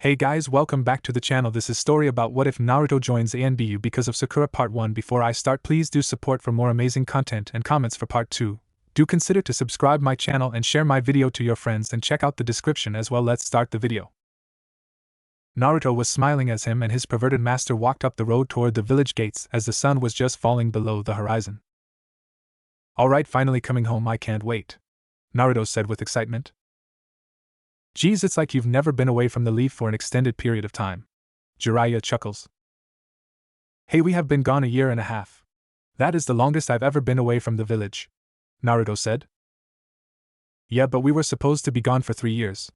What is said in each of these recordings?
Hey guys, welcome back to the channel. This is story about what if Naruto joins Anbu because of Sakura part 1. Before I start, please do support for more amazing content and comments for part 2. Do consider to subscribe my channel and share my video to your friends and check out the description as well. Let's start the video. Naruto was smiling as him and his perverted master walked up the road toward the village gates as the sun was just falling below the horizon. Alright, finally coming home, I can't wait, Naruto said with excitement. Geez, it's like you've never been away from the leaf for an extended period of time. Jiraiya chuckles. Hey, we have been gone a year and a half. That is the longest I've ever been away from the village, Naruto said. Yeah, but we were supposed to be gone for 3 years,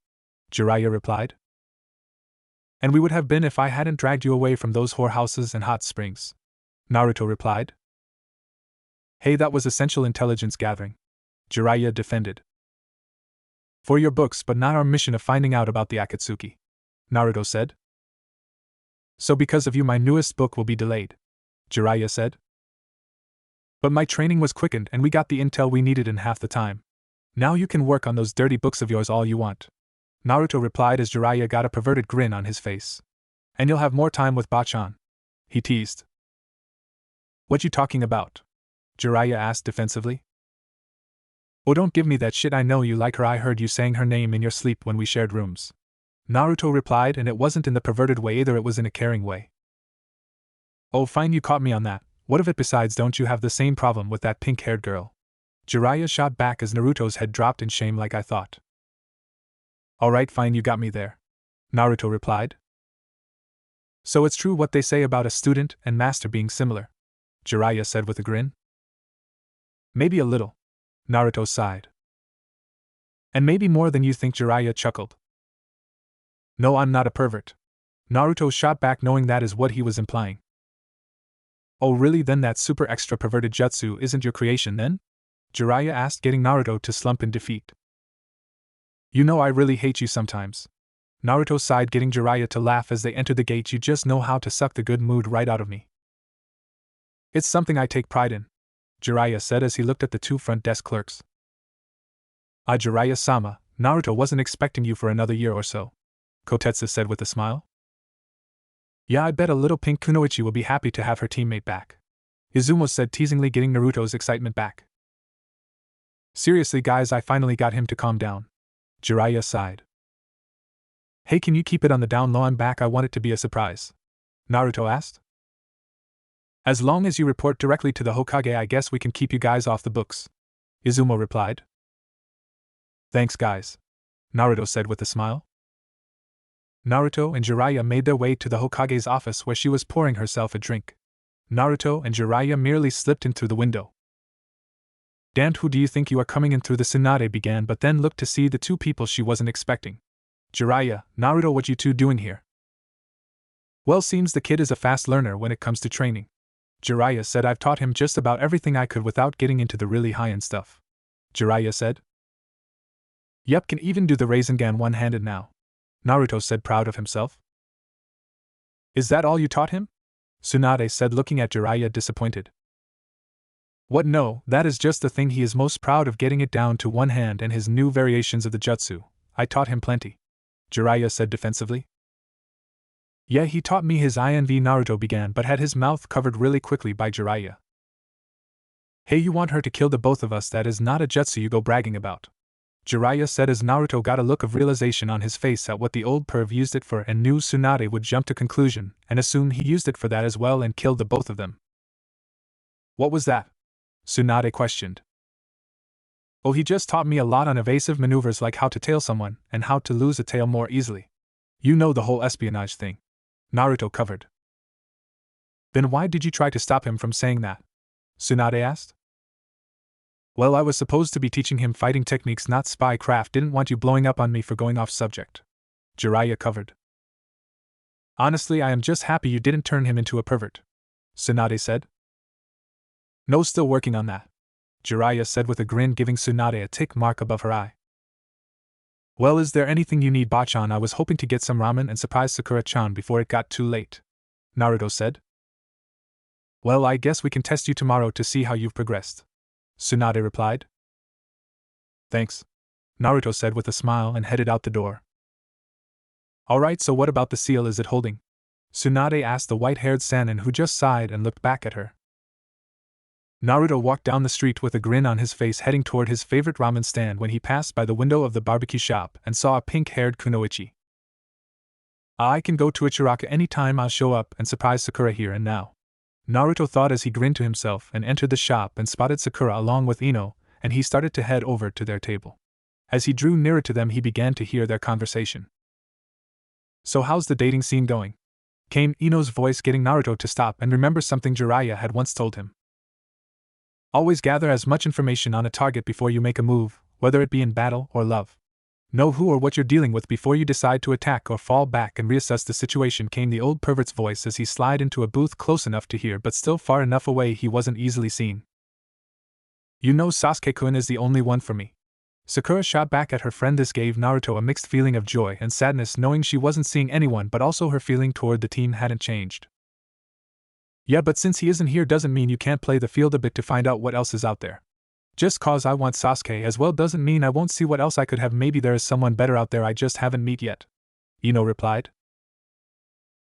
Jiraiya replied. And we would have been if I hadn't dragged you away from those whorehouses and hot springs, Naruto replied. Hey, that was essential intelligence gathering, Jiraiya defended. For your books, but not our mission of finding out about the Akatsuki, Naruto said. So because of you my newest book will be delayed, Jiraiya said. But my training was quickened and we got the intel we needed in half the time. Now you can work on those dirty books of yours all you want, Naruto replied as Jiraiya got a perverted grin on his face. And you'll have more time with Bachan, he teased. What you talking about? Jiraiya asked defensively. Oh, don't give me that shit, I know you like her, I heard you saying her name in your sleep when we shared rooms, Naruto replied, and it wasn't in the perverted way either, it was in a caring way. Oh fine, you caught me on that. What of it? Besides, don't you have the same problem with that pink-haired girl? Jiraiya shot back as Naruto's head dropped in shame like I thought. Alright fine, you got me there, Naruto replied. So it's true what they say about a student and master being similar, Jiraiya said with a grin. Maybe a little, Naruto sighed. And maybe more than you think, Jiraiya chuckled. No, I'm not a pervert, Naruto shot back, knowing that is what he was implying. Oh really, then that super extra perverted jutsu isn't your creation then? Jiraiya asked, getting Naruto to slump in defeat. You know I really hate you sometimes, Naruto sighed, getting Jiraiya to laugh as they entered the gate. You just know how to suck the good mood right out of me. It's something I take pride in, Jiraiya said as he looked at the two front desk clerks. Ah, Jiraiya-sama, Naruto wasn't expecting you for another year or so, Kotetsu said with a smile. Yeah, I bet a little pink kunoichi will be happy to have her teammate back, Izumo said teasingly, getting Naruto's excitement back. Seriously guys, I finally got him to calm down, Jiraiya sighed. Hey, can you keep it on the down low? I'm back, I want it to be a surprise, Naruto asked. As long as you report directly to the Hokage, I guess we can keep you guys off the books, Izumo replied. Thanks guys, Naruto said with a smile. Naruto and Jiraiya made their way to the Hokage's office where she was pouring herself a drink. Naruto and Jiraiya merely slipped in through the window. Damned, who do you think you are coming in through? The Tsunade began, but then looked to see the two people she wasn't expecting. Jiraiya, Naruto, what you two doing here? Well, seems the kid is a fast learner when it comes to training, Jiraiya said. I've taught him just about everything I could without getting into the really high-end stuff, Jiraiya said. Yep, can even do the Rasengan one-handed now, Naruto said, proud of himself. Is that all you taught him? Tsunade said, looking at Jiraiya disappointed. What, no, that is just the thing he is most proud of, getting it down to one hand and his new variations of the jutsu. I taught him plenty, Jiraiya said defensively. Yeah, he taught me his INV, Naruto began, but had his mouth covered really quickly by Jiraiya. Hey, you want her to kill the both of us? That is not a jutsu you go bragging about, Jiraiya said as Naruto got a look of realization on his face at what the old perv used it for, and knew Tsunade would jump to conclusion and assume he used it for that as well and killed the both of them. What was that? Tsunade questioned. Oh, he just taught me a lot on evasive maneuvers, like how to tail someone and how to lose a tail more easily. You know, the whole espionage thing, Naruto covered. Then why did you try to stop him from saying that? Tsunade asked. Well, I was supposed to be teaching him fighting techniques, not spy craft. Didn't want you blowing up on me for going off subject, Jiraiya covered. Honestly, I am just happy you didn't turn him into a pervert, Tsunade said. No, still working on that, Jiraiya said with a grin, giving Tsunade a tick mark above her eye. Well, is there anything you need, Bachan? I was hoping to get some ramen and surprise Sakura-chan before it got too late, Naruto said. Well, I guess we can test you tomorrow to see how you've progressed, Tsunade replied. Thanks, Naruto said with a smile and headed out the door. Alright, so what about the seal, is it holding? Tsunade asked the white-haired Sannin, who just sighed and looked back at her. Naruto walked down the street with a grin on his face, heading toward his favorite ramen stand when he passed by the window of the barbecue shop and saw a pink-haired kunoichi. I can go to Ichiraka any time. I'll show up and surprise Sakura here and now, Naruto thought as he grinned to himself and entered the shop and spotted Sakura along with Ino, and he started to head over to their table. As he drew nearer to them, he began to hear their conversation. So how's the dating scene going? Came Ino's voice, getting Naruto to stop and remember something Jiraiya had once told him. Always gather as much information on a target before you make a move, whether it be in battle or love. Know who or what you're dealing with before you decide to attack or fall back and reassess the situation, came the old pervert's voice as he slid into a booth close enough to hear but still far enough away he wasn't easily seen. You know Sasuke-kun is the only one for me. Sakura shot back at her friend. This gave Naruto a mixed feeling of joy and sadness, knowing she wasn't seeing anyone, but also her feeling toward the team hadn't changed. Yeah, but since he isn't here doesn't mean you can't play the field a bit to find out what else is out there. Just cause I want Sasuke as well doesn't mean I won't see what else I could have. Maybe there is someone better out there I just haven't met yet, Ino replied.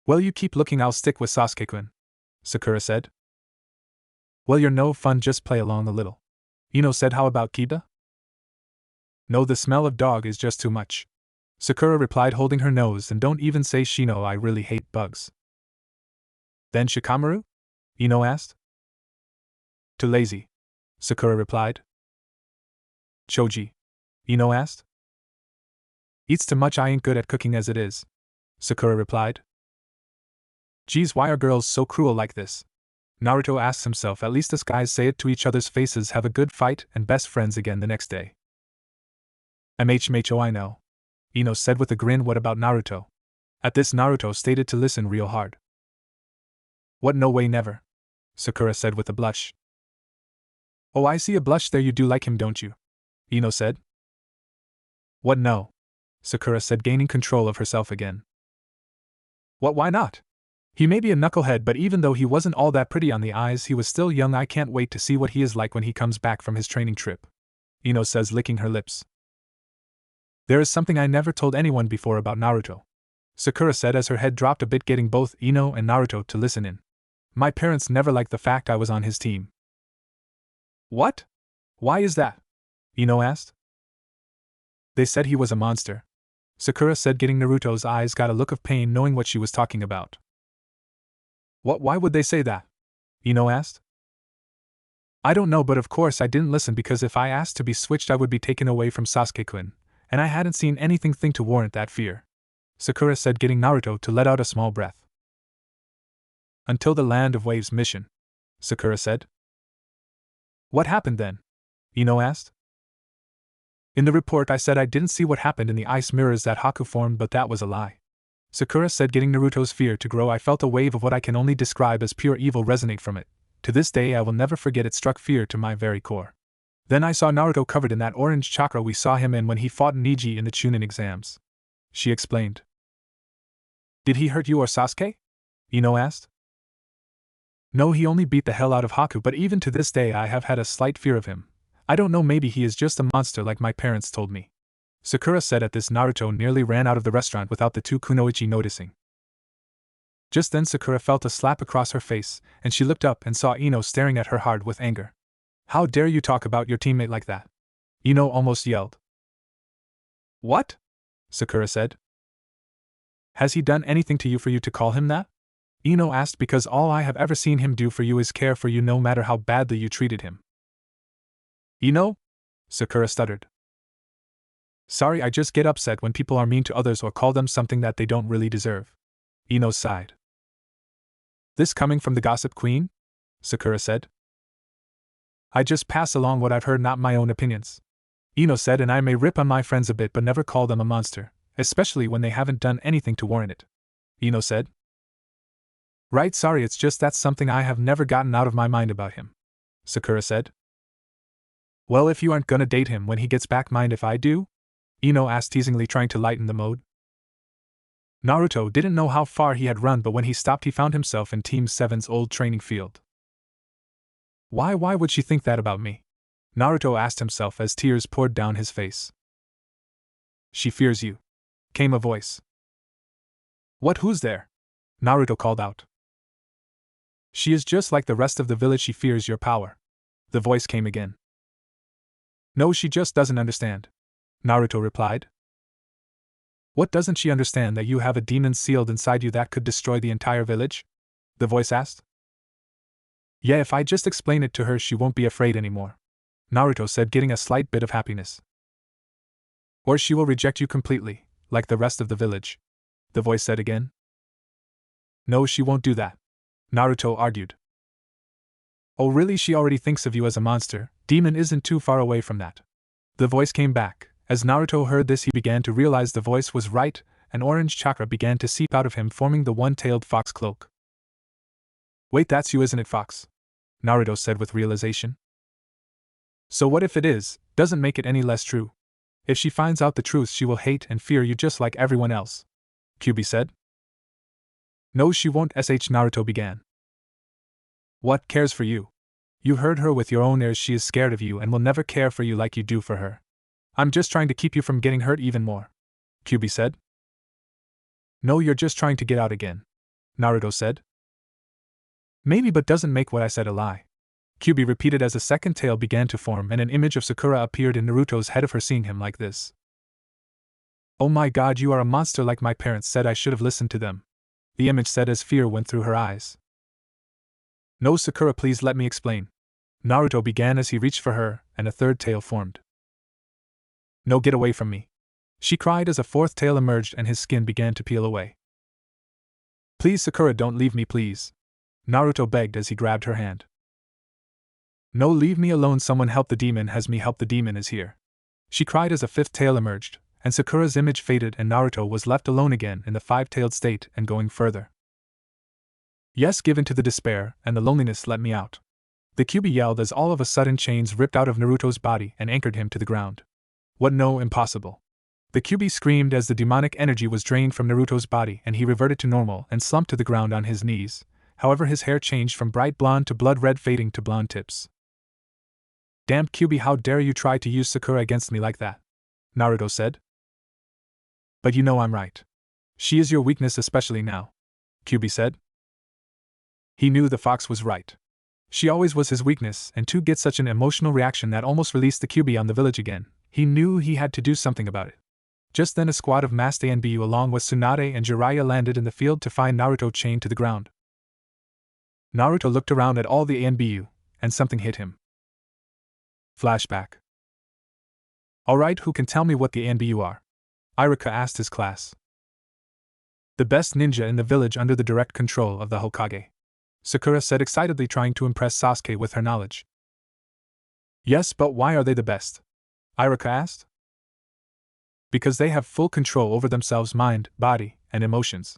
Well, you keep looking, I'll stick with Sasuke-kun, Sakura said. Well, you're no fun, just play along a little, Ino said. How about Kiba? No, the smell of dog is just too much, Sakura replied, holding her nose. And don't even say Shino, I really hate bugs. Then Shikamaru? Ino asked. Too lazy, Sakura replied. Choji? Ino asked. Eats too much. I ain't good at cooking as it is, Sakura replied. Geez, why are girls so cruel like this? Naruto asked himself. At least us guys say it to each other's faces, have a good fight, and best friends again the next day. MHMHO, I know, Ino said with a grin. What about Naruto? At this, Naruto stated to listen real hard. What, no way, never, Sakura said with a blush. Oh, I see a blush there. You do like him, don't you? Ino said. What, no, Sakura said, gaining control of herself again. What, why not? He may be a knucklehead, but even though he wasn't all that pretty on the eyes, he was still young. I can't wait to see what he is like when he comes back from his training trip, Ino says, licking her lips. There is something I never told anyone before about Naruto, Sakura said as her head dropped a bit, getting both Ino and Naruto to listen in. My parents never liked the fact I was on his team. What? Why is that? Ino asked. They said he was a monster, Sakura said, getting Naruto's eyes got a look of pain, knowing what she was talking about. What, why would they say that? Ino asked. I don't know, but of course I didn't listen, because if I asked to be switched I would be taken away from Sasuke-kun, and I hadn't seen anything to warrant that fear, Sakura said, getting Naruto to let out a small breath. Until the Land of Waves mission, Sakura said. What happened then? Ino asked. In the report I said I didn't see what happened in the ice mirrors that Haku formed, but that was a lie, Sakura said, getting Naruto's fear to grow. I felt a wave of what I can only describe as pure evil resonate from it. To this day I will never forget, it struck fear to my very core. Then I saw Naruto covered in that orange chakra we saw him in when he fought Neji in the Chunin exams, she explained. Did he hurt you or Sasuke? Ino asked. No, he only beat the hell out of Haku, but even to this day I have had a slight fear of him. I don't know, maybe he is just a monster like my parents told me, Sakura said. At this, Naruto nearly ran out of the restaurant without the two kunoichi noticing. Just then Sakura felt a slap across her face, and she looked up and saw Ino staring at her hard with anger. How dare you talk about your teammate like that? Ino almost yelled. What? Sakura said. Has he done anything to you for you to call him that? Ino asked. Because all I have ever seen him do for you is care for you, no matter how badly you treated him. Ino? Sakura stuttered. Sorry, I just get upset when people are mean to others or call them something that they don't really deserve, Ino sighed. This coming from the gossip queen? Sakura said. I just pass along what I've heard, not my own opinions, Ino said, and I may rip on my friends a bit but never call them a monster, especially when they haven't done anything to warrant it, Ino said. Right, sorry, it's just that's something I have never gotten out of my mind about him, Sakura said. Well, if you aren't gonna date him when he gets back, mind if I do? Ino asked teasingly, trying to lighten the mood. Naruto didn't know how far he had run, but when he stopped he found himself in Team 7's old training field. Why would she think that about me? Naruto asked himself as tears poured down his face. She fears you, came a voice. What, who's there? Naruto called out. She is just like the rest of the village, she fears your power. The voice came again. No, she just doesn't understand, Naruto replied. What doesn't she understand, that you have a demon sealed inside you that could destroy the entire village? The voice asked. Yeah, if I just explain it to her, she won't be afraid anymore, Naruto said, getting a slight bit of happiness. Or she will reject you completely, like the rest of the village, the voice said again. No, she won't do that, Naruto argued. Oh really, she already thinks of you as a monster, demon isn't too far away from that. The voice came back. As Naruto heard this, he began to realize the voice was right, and orange chakra began to seep out of him, forming the one-tailed fox cloak. Wait, that's you, isn't it, Fox? Naruto said with realization. So what if it is? Doesn't make it any less true. If she finds out the truth, she will hate and fear you just like everyone else, Kyuubi said. No, she won't, Naruto began. What, cares for you? You heard her with your own ears, she is scared of you and will never care for you like you do for her. I'm just trying to keep you from getting hurt even more, Kyuubi said. No, you're just trying to get out again, Naruto said. Maybe, but doesn't make what I said a lie, Kyuubi repeated as a second tail began to form and an image of Sakura appeared in Naruto's head of her seeing him like this. Oh my god, you are a monster like my parents said, I should have listened to them, the image said as fear went through her eyes. No, Sakura, please let me explain, Naruto began as he reached for her, and a third tail formed. No, get away from me, she cried as a fourth tail emerged and his skin began to peel away. Please, Sakura, don't leave me, please, Naruto begged as he grabbed her hand. No, leave me alone, someone help the demon, has me help, the demon is here, she cried as a fifth tail emerged, and Sakura's image faded and Naruto was left alone again in the five-tailed state and going further. Yes, give in to the despair and the loneliness, let me out, the Kyuubi yelled as all of a sudden chains ripped out of Naruto's body and anchored him to the ground. What, no, impossible, the Kyuubi screamed as the demonic energy was drained from Naruto's body and he reverted to normal and slumped to the ground on his knees. However, his hair changed from bright blonde to blood red, fading to blonde tips. Damn, Kyuubi, how dare you try to use Sakura against me like that, Naruto said. But you know I'm right. She is your weakness, especially now, Kyuubi said. He knew the fox was right. She always was his weakness, and to get such an emotional reaction that almost released the Kyuubi on the village again, he knew he had to do something about it. Just then a squad of masked Anbu along with Tsunade and Jiraiya landed in the field to find Naruto chained to the ground. Naruto looked around at all the Anbu, and something hit him. Flashback. Alright, who can tell me what the Anbu are? Iruka asked his class. The best ninja in the village under the direct control of the Hokage, Sakura said excitedly, trying to impress Sasuke with her knowledge. Yes, but why are they the best? Iruka asked. Because they have full control over themselves, mind, body, and emotions.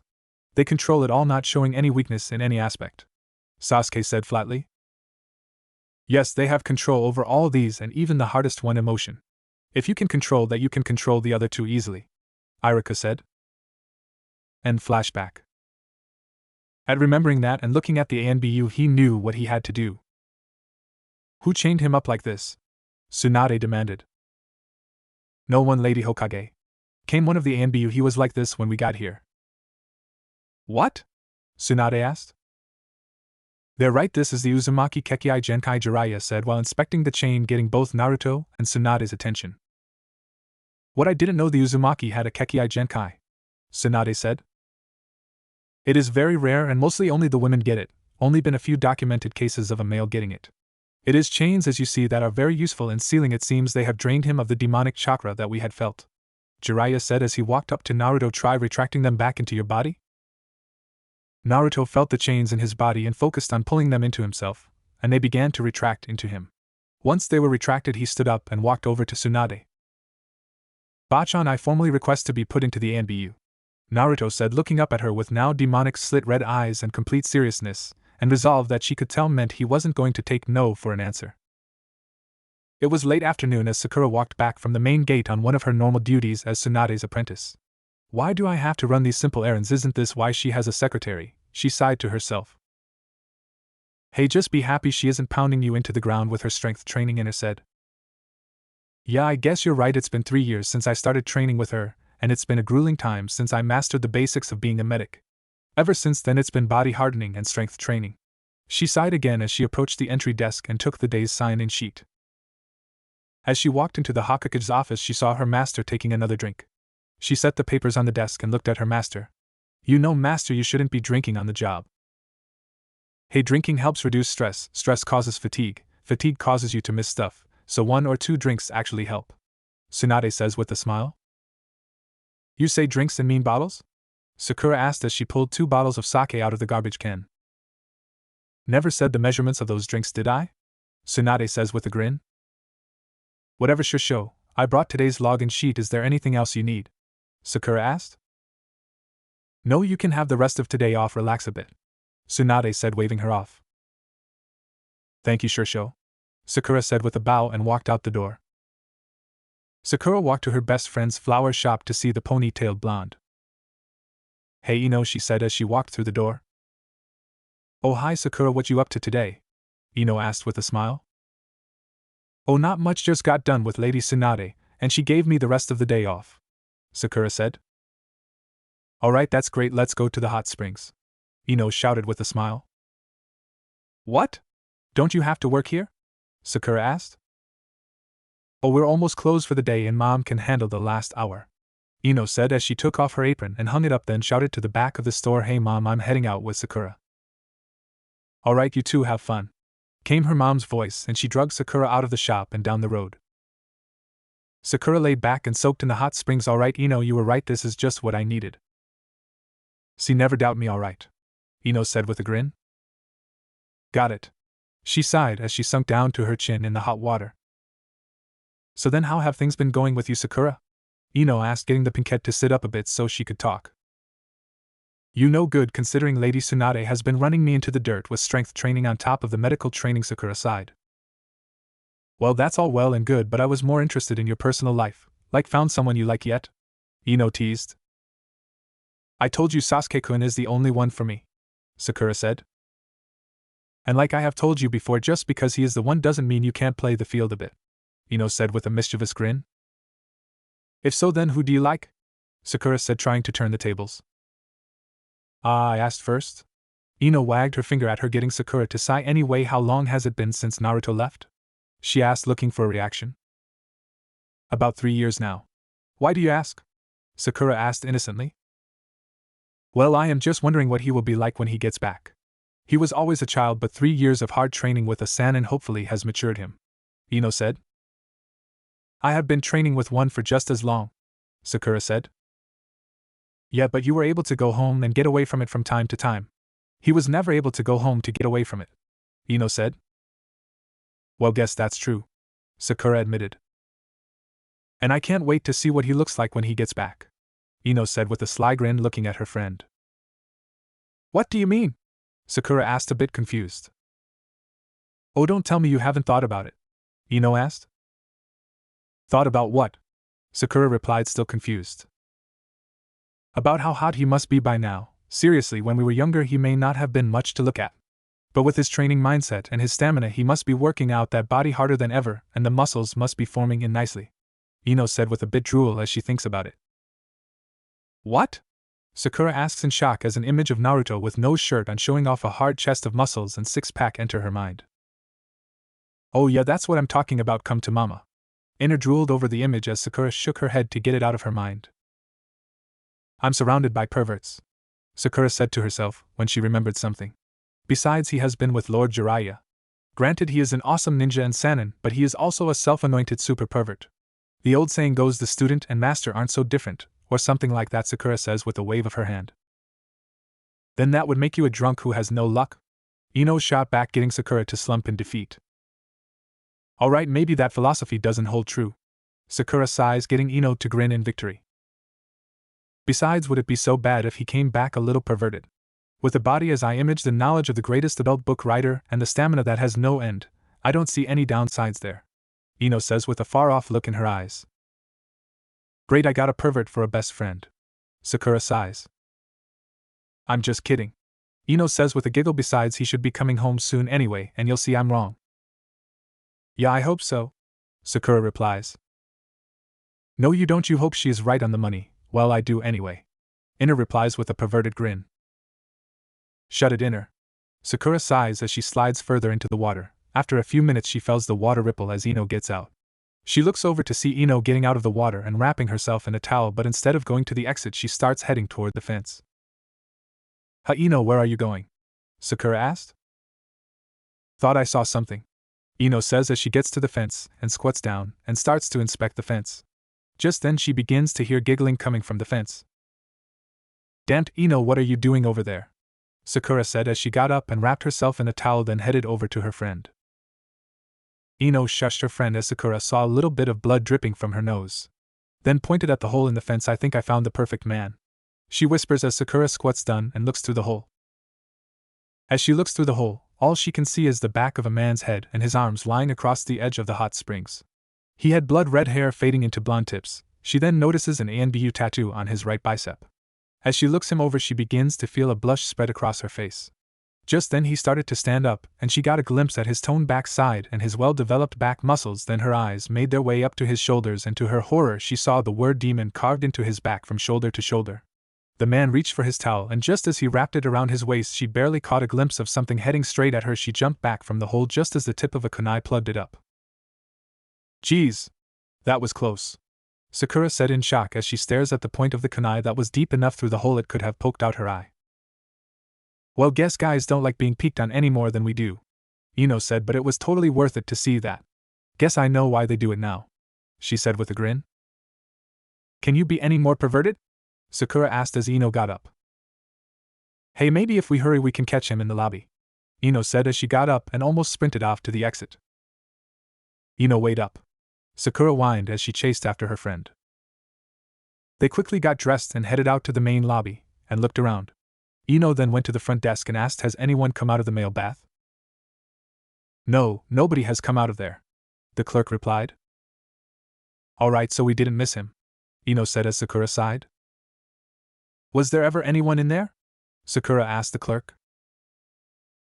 They control it all, not showing any weakness in any aspect, Sasuke said flatly. Yes, they have control over all these and even the hardest one, emotion. If you can control that, you can control the other two easily, Iruka said. End flashback. At remembering that and looking at the Anbu, he knew what he had to do. Who chained him up like this? Tsunade demanded. No one, Lady Hokage. Came one of the Anbu, he was like this when we got here. What? Tsunade asked. They're right, this is the Uzumaki Kekkai Genkai, Jiraiya said while inspecting the chain, getting both Naruto and Tsunade's attention. What, I didn't know the Uzumaki had a Kekkai Genkai, Tsunade said. It is very rare and mostly only the women get it, only been a few documented cases of a male getting it. It is chains, as you see, that are very useful in sealing. It seems they have drained him of the demonic chakra that we had felt, Jiraiya said as he walked up to Naruto. Try retracting them back into your body? Naruto felt the chains in his body and focused on pulling them into himself, and they began to retract into him. Once they were retracted, he stood up and walked over to Tsunade. Bachan, I formally request to be put into the Anbu, Naruto said, looking up at her with now demonic slit red eyes and complete seriousness, and resolve that she could tell meant he wasn't going to take no for an answer. It was late afternoon as Sakura walked back from the main gate on one of her normal duties as Tsunade's apprentice. Why do I have to run these simple errands? Isn't this why she has a secretary? She sighed to herself. Hey, just be happy she isn't pounding you into the ground with her strength training, Ina said. Yeah, I guess you're right, it's been 3 years since I started training with her, and it's been a grueling time since I mastered the basics of being a medic. Ever since then it's been body hardening and strength training. She sighed again as she approached the entry desk and took the day's sign-in sheet. As she walked into the Hokage's office, she saw her master taking another drink. She set the papers on the desk and looked at her master. You know, master, you shouldn't be drinking on the job. Hey, drinking helps reduce stress. Stress causes fatigue. Fatigue causes you to miss stuff, so 1 or 2 drinks actually help. Tsunade says with a smile. You say drinks and mean bottles? Sakura asked as she pulled 2 bottles of sake out of the garbage can. Never said the measurements of those drinks, did I? Tsunade says with a grin. Whatever, sure. I brought today's login sheet. Is there anything else you need? Sakura asked. No, you can have the rest of today off. Relax a bit, Tsunade said, waving her off. Thank you, sure. Sakura said with a bow and walked out the door. Sakura walked to her best friend's flower shop to see the ponytailed blonde. Hey, Ino, she said as she walked through the door. Oh, hi Sakura, what you up to today? Ino asked with a smile. Oh, not much, just got done with Lady Tsunade, and she gave me the rest of the day off, Sakura said. Alright, that's great, let's go to the hot springs, Ino shouted with a smile. What? Don't you have to work here? Sakura asked. Oh, we're almost closed for the day and Mom can handle the last hour, Ino said as she took off her apron and hung it up, then shouted to the back of the store, Hey Mom, I'm heading out with Sakura. Alright, you two have fun, came her mom's voice, and she dragged Sakura out of the shop and down the road. Sakura laid back and soaked in the hot springs. Alright, Ino, you were right, this is just what I needed. See, never doubt me, alright, Ino said with a grin. Got it. She sighed as she sunk down to her chin in the hot water. So then how have things been going with you, Sakura? Ino asked, getting the pinkette to sit up a bit so she could talk. You know, good, considering Lady Tsunade has been running me into the dirt with strength training on top of the medical training, Sakura sighed. Well, that's all well and good, but I was more interested in your personal life. Like, found someone you like yet? Ino teased. I told you Sasuke-kun is the only one for me, Sakura said. And like I have told you before, just because he is the one doesn't mean you can't play the field a bit, Ino said with a mischievous grin. If so, then who do you like? Sakura said, trying to turn the tables. I asked first. Ino wagged her finger at her, getting Sakura to sigh. Anyway, how long has it been since Naruto left? She asked, looking for a reaction. About 3 years now. Why do you ask? Sakura asked innocently. Well, I am just wondering what he will be like when he gets back. He was always a child, but 3 years of hard training with a Sannin hopefully has matured him, Ino said. I have been training with one for just as long, Sakura said. Yeah, but you were able to go home and get away from it from time to time. He was never able to go home to get away from it, Ino said. Well, guess that's true, Sakura admitted. And I can't wait to see what he looks like when he gets back, Ino said with a sly grin, looking at her friend. What do you mean? Sakura asked, a bit confused. Oh, don't tell me you haven't thought about it, Ino asked. Thought about what? Sakura replied, still confused. About how hot he must be by now. Seriously, when we were younger he may not have been much to look at. But with his training mindset and his stamina he must be working out that body harder than ever, and the muscles must be forming in nicely, Ino said with a bit drool as she thinks about it. What? Sakura asks in shock as an image of Naruto with no shirt on showing off a hard chest of muscles and six-pack enter her mind. Oh yeah, that's what I'm talking about, come to mama. Ina drooled over the image as Sakura shook her head to get it out of her mind. I'm surrounded by perverts, Sakura said to herself when she remembered something. Besides, he has been with Lord Jiraiya. Granted, he is an awesome ninja and Sannin, but he is also a self-anointed super pervert. The old saying goes, the student and master aren't so different, or something like that, Sakura says with a wave of her hand. Then that would make you a drunk who has no luck? Ino shot back, getting Sakura to slump in defeat. Alright, maybe that philosophy doesn't hold true, Sakura sighs, getting Ino to grin in victory. Besides, would it be so bad if he came back a little perverted? With a body as I image, the knowledge of the greatest adult book writer, and the stamina that has no end, I don't see any downsides there, Ino says with a far-off look in her eyes. Great, I got a pervert for a best friend, Sakura sighs. I'm just kidding, Ino says with a giggle. Besides, he should be coming home soon anyway, and you'll see I'm wrong. Yeah, I hope so, Sakura replies. No, you don't. You hope she is right on the money, Well, I do anyway. Inner replies with a perverted grin. Shut it, Inner. Sakura sighs as she slides further into the water. After a few minutes she feels the water ripple as Ino gets out. She looks over to see Ino getting out of the water and wrapping herself in a towel, but instead of going to the exit she starts heading toward the fence. Ino, where are you going? Sakura asked. Thought I saw something, Ino says as she gets to the fence and squats down and starts to inspect the fence. Just then she begins to hear giggling coming from the fence. Damned, Ino, what are you doing over there? Sakura said as she got up and wrapped herself in a towel, then headed over to her friend. Ino shushed her friend as Sakura saw a little bit of blood dripping from her nose. Then pointed at the hole in the fence. I think I found the perfect man, she whispers as Sakura squats down and looks through the hole. As she looks through the hole, all she can see is the back of a man's head and his arms lying across the edge of the hot springs. He had blood-red hair fading into blonde tips. She then notices an Anbu tattoo on his right bicep. As she looks him over she begins to feel a blush spread across her face. Just then he started to stand up, and she got a glimpse at his toned back side and his well-developed back muscles. Then her eyes made their way up to his shoulders, and to her horror she saw the word demon carved into his back from shoulder to shoulder. The man reached for his towel, and just as he wrapped it around his waist she barely caught a glimpse of something heading straight at her. She jumped back from the hole just as the tip of a kunai plugged it up. Geez, that was close, Sakura said in shock as she stares at the point of the kunai that was deep enough through the hole it could have poked out her eye. Well, guess guys don't like being peeked on any more than we do, Ino said, but it was totally worth it to see that. Guess I know why they do it now, she said with a grin. Can you be any more perverted? Sakura asked as Ino got up. Hey, maybe if we hurry we can catch him in the lobby, Ino said as she got up and almost sprinted off to the exit. Ino, wait up, Sakura whined as she chased after her friend. They quickly got dressed and headed out to the main lobby, and looked around. Ino then went to the front desk and asked, has anyone come out of the male bath? No, nobody has come out of there, the clerk replied. Alright, so we didn't miss him, Ino said as Sakura sighed. Was there ever anyone in there? Sakura asked the clerk.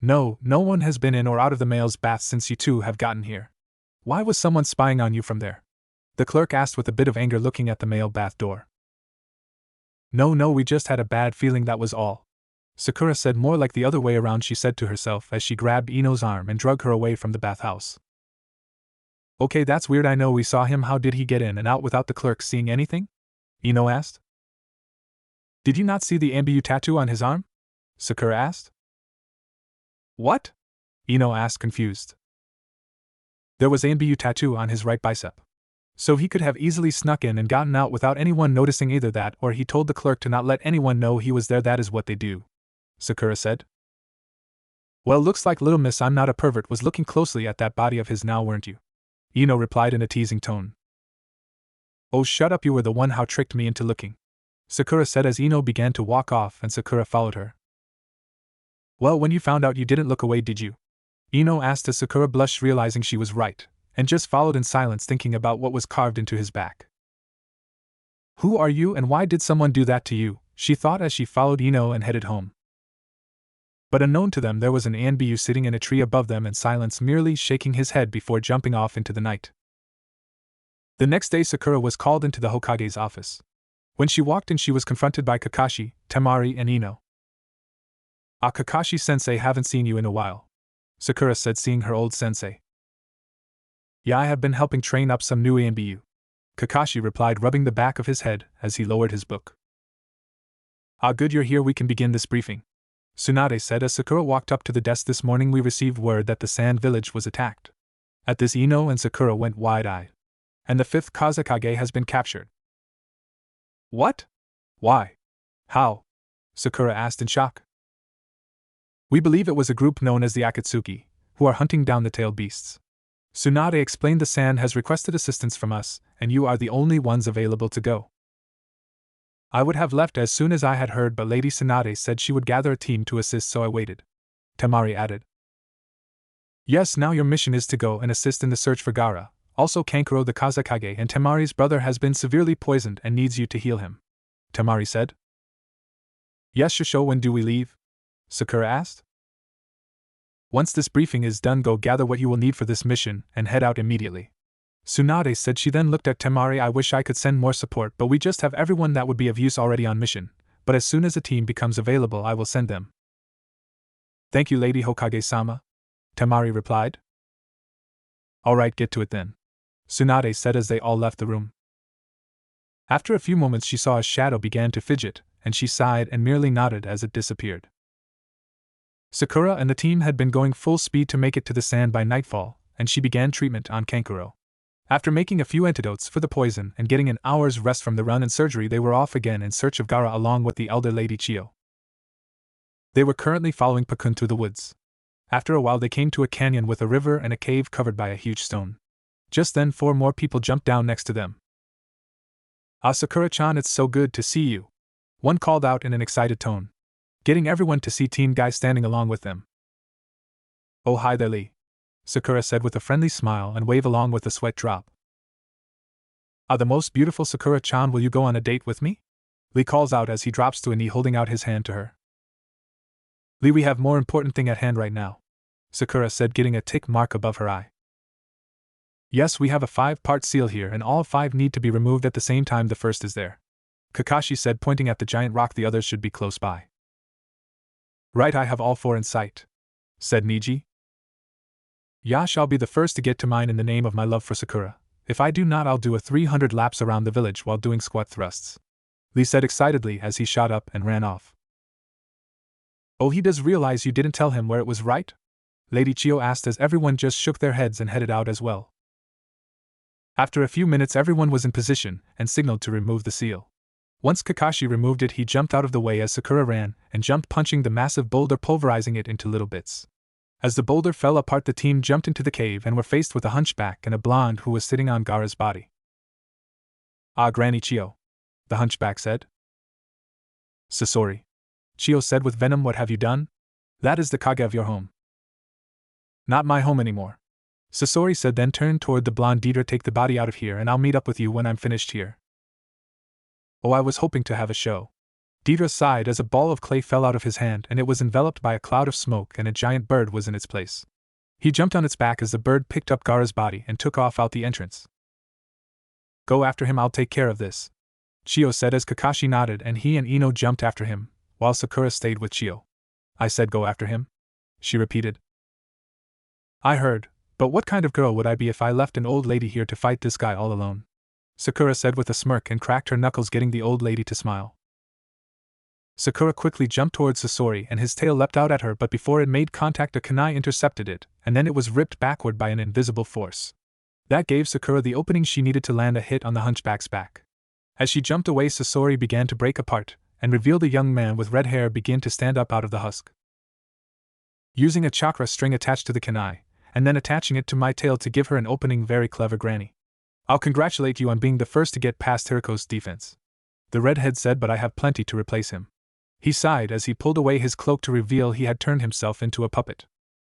No, no one has been in or out of the male's bath since you two have gotten here. Why was someone spying on you from there? The clerk asked with a bit of anger, looking at the male bath door. No, we just had a bad feeling, that was all, Sakura said, more like the other way around, she said to herself as she grabbed Ino's arm and dragged her away from the bathhouse. Okay, that's weird, I know we saw him. How did he get in and out without the clerk seeing anything? Ino asked. Did you not see the Anbu tattoo on his arm? Sakura asked. What? Ino asked, confused. There was Anbu tattoo on his right bicep. So he could have easily snuck in and gotten out without anyone noticing. Either that or he told the clerk to not let anyone know he was there. That is what they do, Sakura said. Well, looks like Little Miss I'm Not a Pervert was looking closely at that body of his now, weren't you? Ino replied in a teasing tone. Oh, shut up, you were the one who tricked me into looking, Sakura said as Ino began to walk off and Sakura followed her. Well, when you found out you didn't look away, did you? Ino asked as Sakura blushed, realizing she was right, and just followed in silence, thinking about what was carved into his back. Who are you and why did someone do that to you? She thought as she followed Ino and headed home. But unknown to them there was an Anbu sitting in a tree above them in silence, merely shaking his head before jumping off into the night. The next day Sakura was called into the Hokage's office. When she walked in she was confronted by Kakashi, Temari and Ino. Kakashi-sensei, haven't seen you in a while, Sakura said, seeing her old sensei. Yeah, I have been helping train up some new Anbu, Kakashi replied, rubbing the back of his head as he lowered his book. Good, you're here, we can begin this briefing, Tsunade said as Sakura walked up to the desk. This morning we received word that the Sand Village was attacked. At this Ino and Sakura went wide-eyed. And the 5th Kazekage has been captured. What? Why? How? Sakura asked in shock. We believe it was a group known as the Akatsuki, who are hunting down the tailed beasts. Tsunade explained, the Sand has requested assistance from us, and you are the only ones available to go. I would have left as soon as I had heard, but Lady Tsunade said she would gather a team to assist, so I waited, Temari added. Yes, now your mission is to go and assist in the search for Gaara. Also Kankuro the Kazekage and Temari's brother has been severely poisoned and needs you to heal him, Temari said. Yes, Shusho, when do we leave? Sakura asked. Once this briefing is done, go gather what you will need for this mission and head out immediately, Tsunade said. She then looked at Temari. I wish I could send more support, but we just have everyone that would be of use already on mission, but as soon as a team becomes available I will send them. Thank you, Lady Hokage-sama, Temari replied. Alright, get to it then, Tsunade said as they all left the room. After a few moments she saw a shadow began to fidget, and she sighed and merely nodded as it disappeared. Sakura and the team had been going full speed to make it to the sand by nightfall, and she began treatment on Kankuro. After making a few antidotes for the poison and getting an hour's rest from the run and surgery, they were off again in search of Gaara along with the elder Lady Chiyo. They were currently following Pakun through the woods. After a while they came to a canyon with a river and a cave covered by a huge stone. Just then 4 more people jumped down next to them. Ah, Sakura-chan, it's so good to see you, one called out in an excited tone, getting everyone to see Team Guy standing along with them. Oh, hi there, Lee, Sakura said with a friendly smile and waved along with a sweat drop. Ah, the most beautiful Sakura-chan, will you go on a date with me? Lee calls out as he drops to a knee holding out his hand to her. Lee, we have more important thing at hand right now, Sakura said, getting a tick mark above her eye. Yes, we have a 5-part seal here and all 5 need to be removed at the same time. The first is there, Kakashi said, pointing at the giant rock. The others should be close by. Right, I have all 4 in sight, said Niji. Yash, I'll be the first to get to mine in the name of my love for Sakura. If I do not, I'll do a 300 laps around the village while doing squat thrusts, Lee said excitedly as he shot up and ran off. Oh, he does realize you didn't tell him where it was, right? Lady Chiyo asked as everyone just shook their heads and headed out as well. After a few minutes everyone was in position and signaled to remove the seal. Once Kakashi removed it, he jumped out of the way as Sakura ran and jumped, punching the massive boulder, pulverizing it into little bits. As the boulder fell apart, the team jumped into the cave and were faced with a hunchback and a blonde who was sitting on Gaara's body. Ah, Granny Chiyo, the hunchback said. Sasori, Chiyo said with venom, what have you done? That is the kage of your home. Not my home anymore, Sasori said, then turned toward the blonde. Deidre, take the body out of here and I'll meet up with you when I'm finished here. Oh, I was hoping to have a show. Deidre sighed as a ball of clay fell out of his hand and it was enveloped by a cloud of smoke and a giant bird was in its place. He jumped on its back as the bird picked up Gaara's body and took off out the entrance. Go after him, I'll take care of this, Chiyo said as Kakashi nodded and he and Ino jumped after him, while Sakura stayed with Chiyo. I said go after him, she repeated. I heard, but what kind of girl would I be if I left an old lady here to fight this guy all alone? Sakura said with a smirk and cracked her knuckles, getting the old lady to smile. Sakura quickly jumped towards Sasori and his tail leapt out at her, but before it made contact a kunai intercepted it, and then it was ripped backward by an invisible force. That gave Sakura the opening she needed to land a hit on the hunchback's back. As she jumped away, Sasori began to break apart, and revealed a young man with red hair begin to stand up out of the husk. Using a chakra string attached to the kunai, and then attaching it to my tail to give her an opening. Very clever, Granny. I'll congratulate you on being the first to get past Hiriko's defense, the redhead said, but I have plenty to replace him. He sighed as he pulled away his cloak to reveal he had turned himself into a puppet,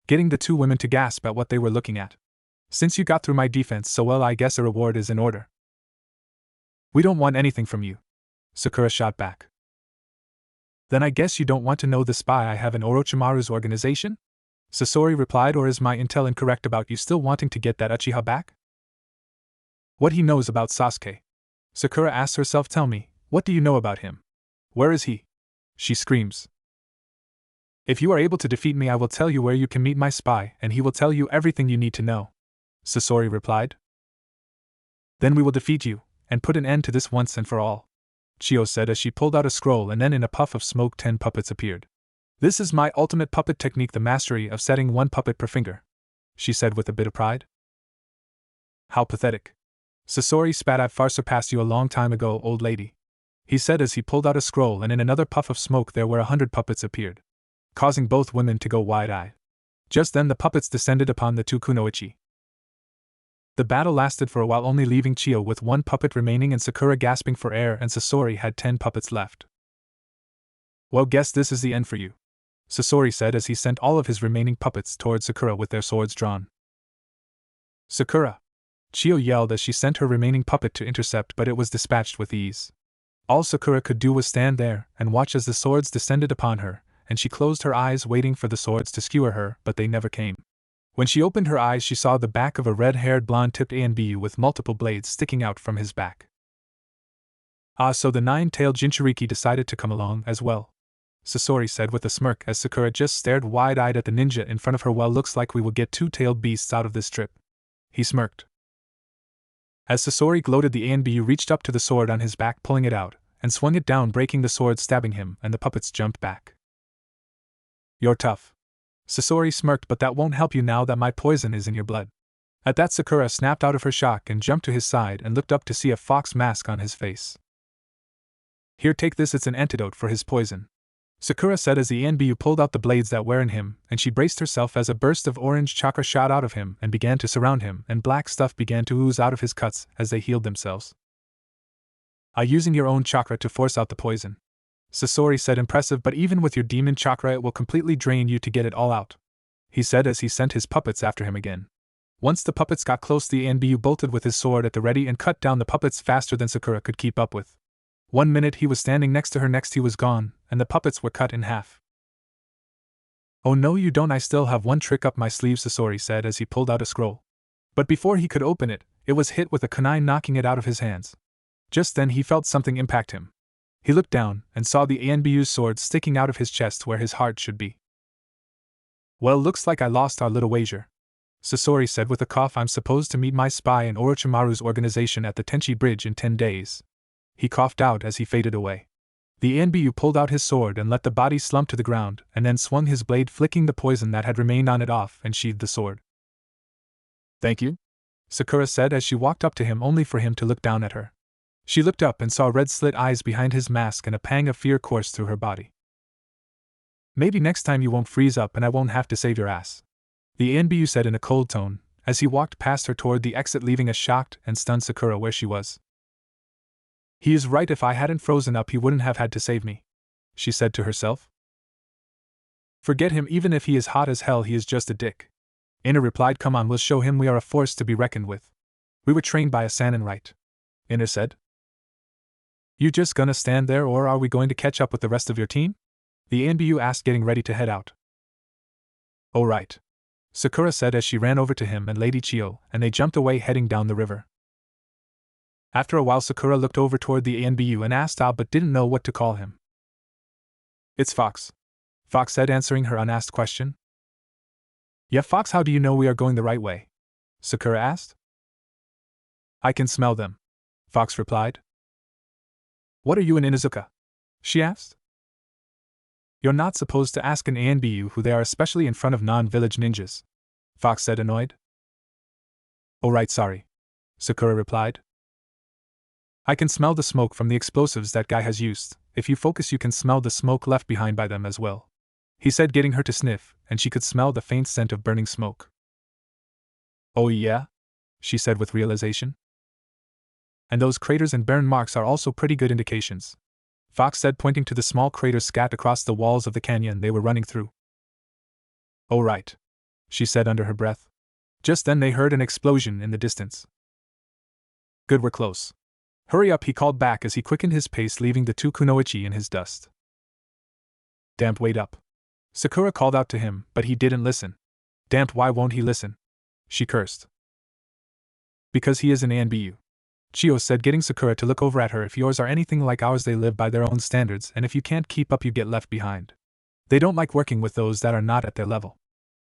getting the 2 women to gasp at what they were looking at. Since you got through my defense so well, I guess a reward is in order. We don't want anything from you, Sakura shot back. Then I guess you don't want to know the spy I have in Orochimaru's organization? Sasori replied, or is my intel incorrect about you still wanting to get that Uchiha back? What he knows about Sasuke? Sakura asks herself. Tell me, what do you know about him? Where is he? She screams. If you are able to defeat me, I will tell you where you can meet my spy, and he will tell you everything you need to know, Sasori replied. Then we will defeat you, and put an end to this once and for all, Chiyo said as she pulled out a scroll, and then in a puff of smoke 10 puppets appeared. This is my ultimate puppet technique, the mastery of setting 1 puppet per finger, she said with a bit of pride. How pathetic. Sasori spat. I've far surpassed you a long time ago, old lady, he said as he pulled out a scroll, and in another puff of smoke there were 100 puppets appeared, causing both women to go wide-eyed. Just then the puppets descended upon the 2 kunoichi. The battle lasted for a while, only leaving Chiyo with 1 puppet remaining and Sakura gasping for air, and Sasori had 10 puppets left. Well, guess this is the end for you, Sasori said as he sent all of his remaining puppets towards Sakura with their swords drawn. Sakura! Chiyo yelled as she sent her remaining puppet to intercept, but it was dispatched with ease. All Sakura could do was stand there and watch as the swords descended upon her, and she closed her eyes waiting for the swords to skewer her, but they never came. When she opened her eyes, she saw the back of a red-haired blonde-tipped Anbu with multiple blades sticking out from his back. Ah, so the nine-tailed Jinchuriki decided to come along as well, Sasori said with a smirk as Sakura just stared wide-eyed at the ninja in front of her. Well, looks like we will get two-tailed beasts out of this trip. He smirked. As Sasori gloated, the Anbu reached up to the sword on his back, pulling it out, and swung it down, breaking the sword, stabbing him, and the puppets jumped back. You're tough. Sasori smirked, but that won't help you now that my poison is in your blood. At that, Sakura snapped out of her shock and jumped to his side and looked up to see a fox mask on his face. Here, take this, it's an antidote for his poison, Sakura said as the Anbu pulled out the blades that were in him, and she braced herself as a burst of orange chakra shot out of him and began to surround him, and black stuff began to ooze out of his cuts as they healed themselves. Are using your own chakra to force out the poison, Sasori said, impressive, but even with your demon chakra it will completely drain you to get it all out, he said as he sent his puppets after him again. Once the puppets got close, the Anbu bolted with his sword at the ready and cut down the puppets faster than Sakura could keep up with. 1 minute he was standing next to her, next he was gone, and the puppets were cut in half. Oh no, you don't, I still have one trick up my sleeve, Sasori said as he pulled out a scroll. But before he could open it, it was hit with a kunai, knocking it out of his hands. Just then he felt something impact him. He looked down and saw the Anbu's sword sticking out of his chest where his heart should be. Well, looks like I lost our little wager, Sasori said with a cough. I'm supposed to meet my spy in Orochimaru's organization at the Tenchi Bridge in 10 days. He coughed out as he faded away. The Anbu pulled out his sword and let the body slump to the ground, and then swung his blade, flicking the poison that had remained on it off, and sheathed the sword. Thank you, Sakura said as she walked up to him, only for him to look down at her. She looked up and saw red slit eyes behind his mask, and a pang of fear coursed through her body. Maybe next time you won't freeze up and I won't have to save your ass, the Anbu said in a cold tone, as he walked past her toward the exit, leaving a shocked and stunned Sakura where she was. He is right, if I hadn't frozen up he wouldn't have had to save me, she said to herself. Forget him, even if he is hot as hell, he is just a dick. Ina replied, come on, we'll show him we are a force to be reckoned with. We were trained by a Sanin, right? Ina said. You just gonna stand there, or are we going to catch up with the rest of your team? The Anbu asked, getting ready to head out. Oh right, Sakura said as she ran over to him and Lady Chiyo, and they jumped away, heading down the river. After a while, Sakura looked over toward the Anbu and asked out, but didn't know what to call him. It's Fox, Fox said, answering her unasked question. Yeah, Fox, how do you know we are going the right way? Sakura asked. I can smell them, Fox replied. What are you in Inuzuka? She asked. You're not supposed to ask an Anbu who they are, especially in front of non-village ninjas, Fox said, annoyed. Oh right, sorry, Sakura replied. I can smell the smoke from the explosives that guy has used. If you focus you can smell the smoke left behind by them as well, he said, getting her to sniff, and she could smell the faint scent of burning smoke. Oh yeah? She said with realization. And those craters and burn marks are also pretty good indications, Fox said, pointing to the small craters scattered across the walls of the canyon they were running through. Oh right, she said under her breath. Just then they heard an explosion in the distance. Good, we're close. Hurry up, he called back as he quickened his pace, leaving the two kunoichi in his dust. Damp, wait up, Sakura called out to him, but he didn't listen. Damp, why won't he listen? She cursed. Because he is an Anbu, Chiyo said, getting Sakura to look over at her. If yours are anything like ours, they live by their own standards, and if you can't keep up you get left behind. They don't like working with those that are not at their level.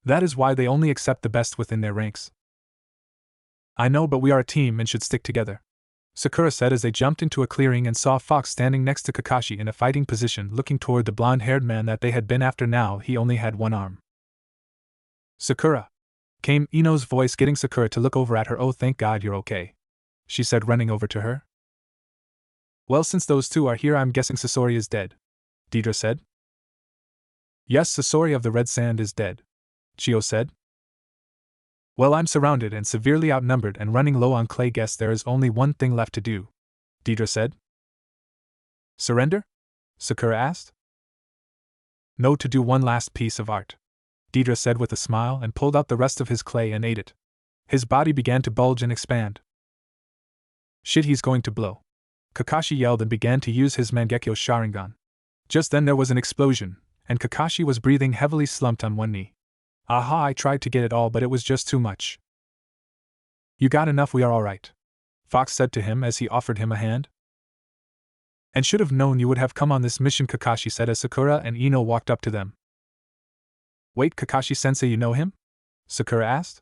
That is why they only accept the best within their ranks. I know, but we are a team and should stick together, Sakura said as they jumped into a clearing and saw Fox standing next to Kakashi in a fighting position, looking toward the blonde-haired man that they had been after. Now he only had one arm. Sakura, came Ino's voice, getting Sakura to look over at her. Oh, thank God you're okay, she said, running over to her. Well, since those two are here, I'm guessing Sasori is dead, Deidre said. Yes, Sasori of the Red Sand is dead, Chiyo said. Well, I'm surrounded and severely outnumbered and running low on clay. Guess there is only one thing left to do, Deidre said. Surrender? Sakura asked. No, to do one last piece of art, Deidre said with a smile, and pulled out the rest of his clay and ate it. His body began to bulge and expand. Shit, he's going to blow, Kakashi yelled and began to use his Mangekyo Sharingan. Just then there was an explosion, and Kakashi was breathing heavily, slumped on one knee. Aha, I tried to get it all, but it was just too much. You got enough, we are alright, Fox said to him as he offered him a hand. And should have known you would have come on this mission, Kakashi said as Sakura and Ino walked up to them. Wait, Kakashi-sensei, you know him? Sakura asked.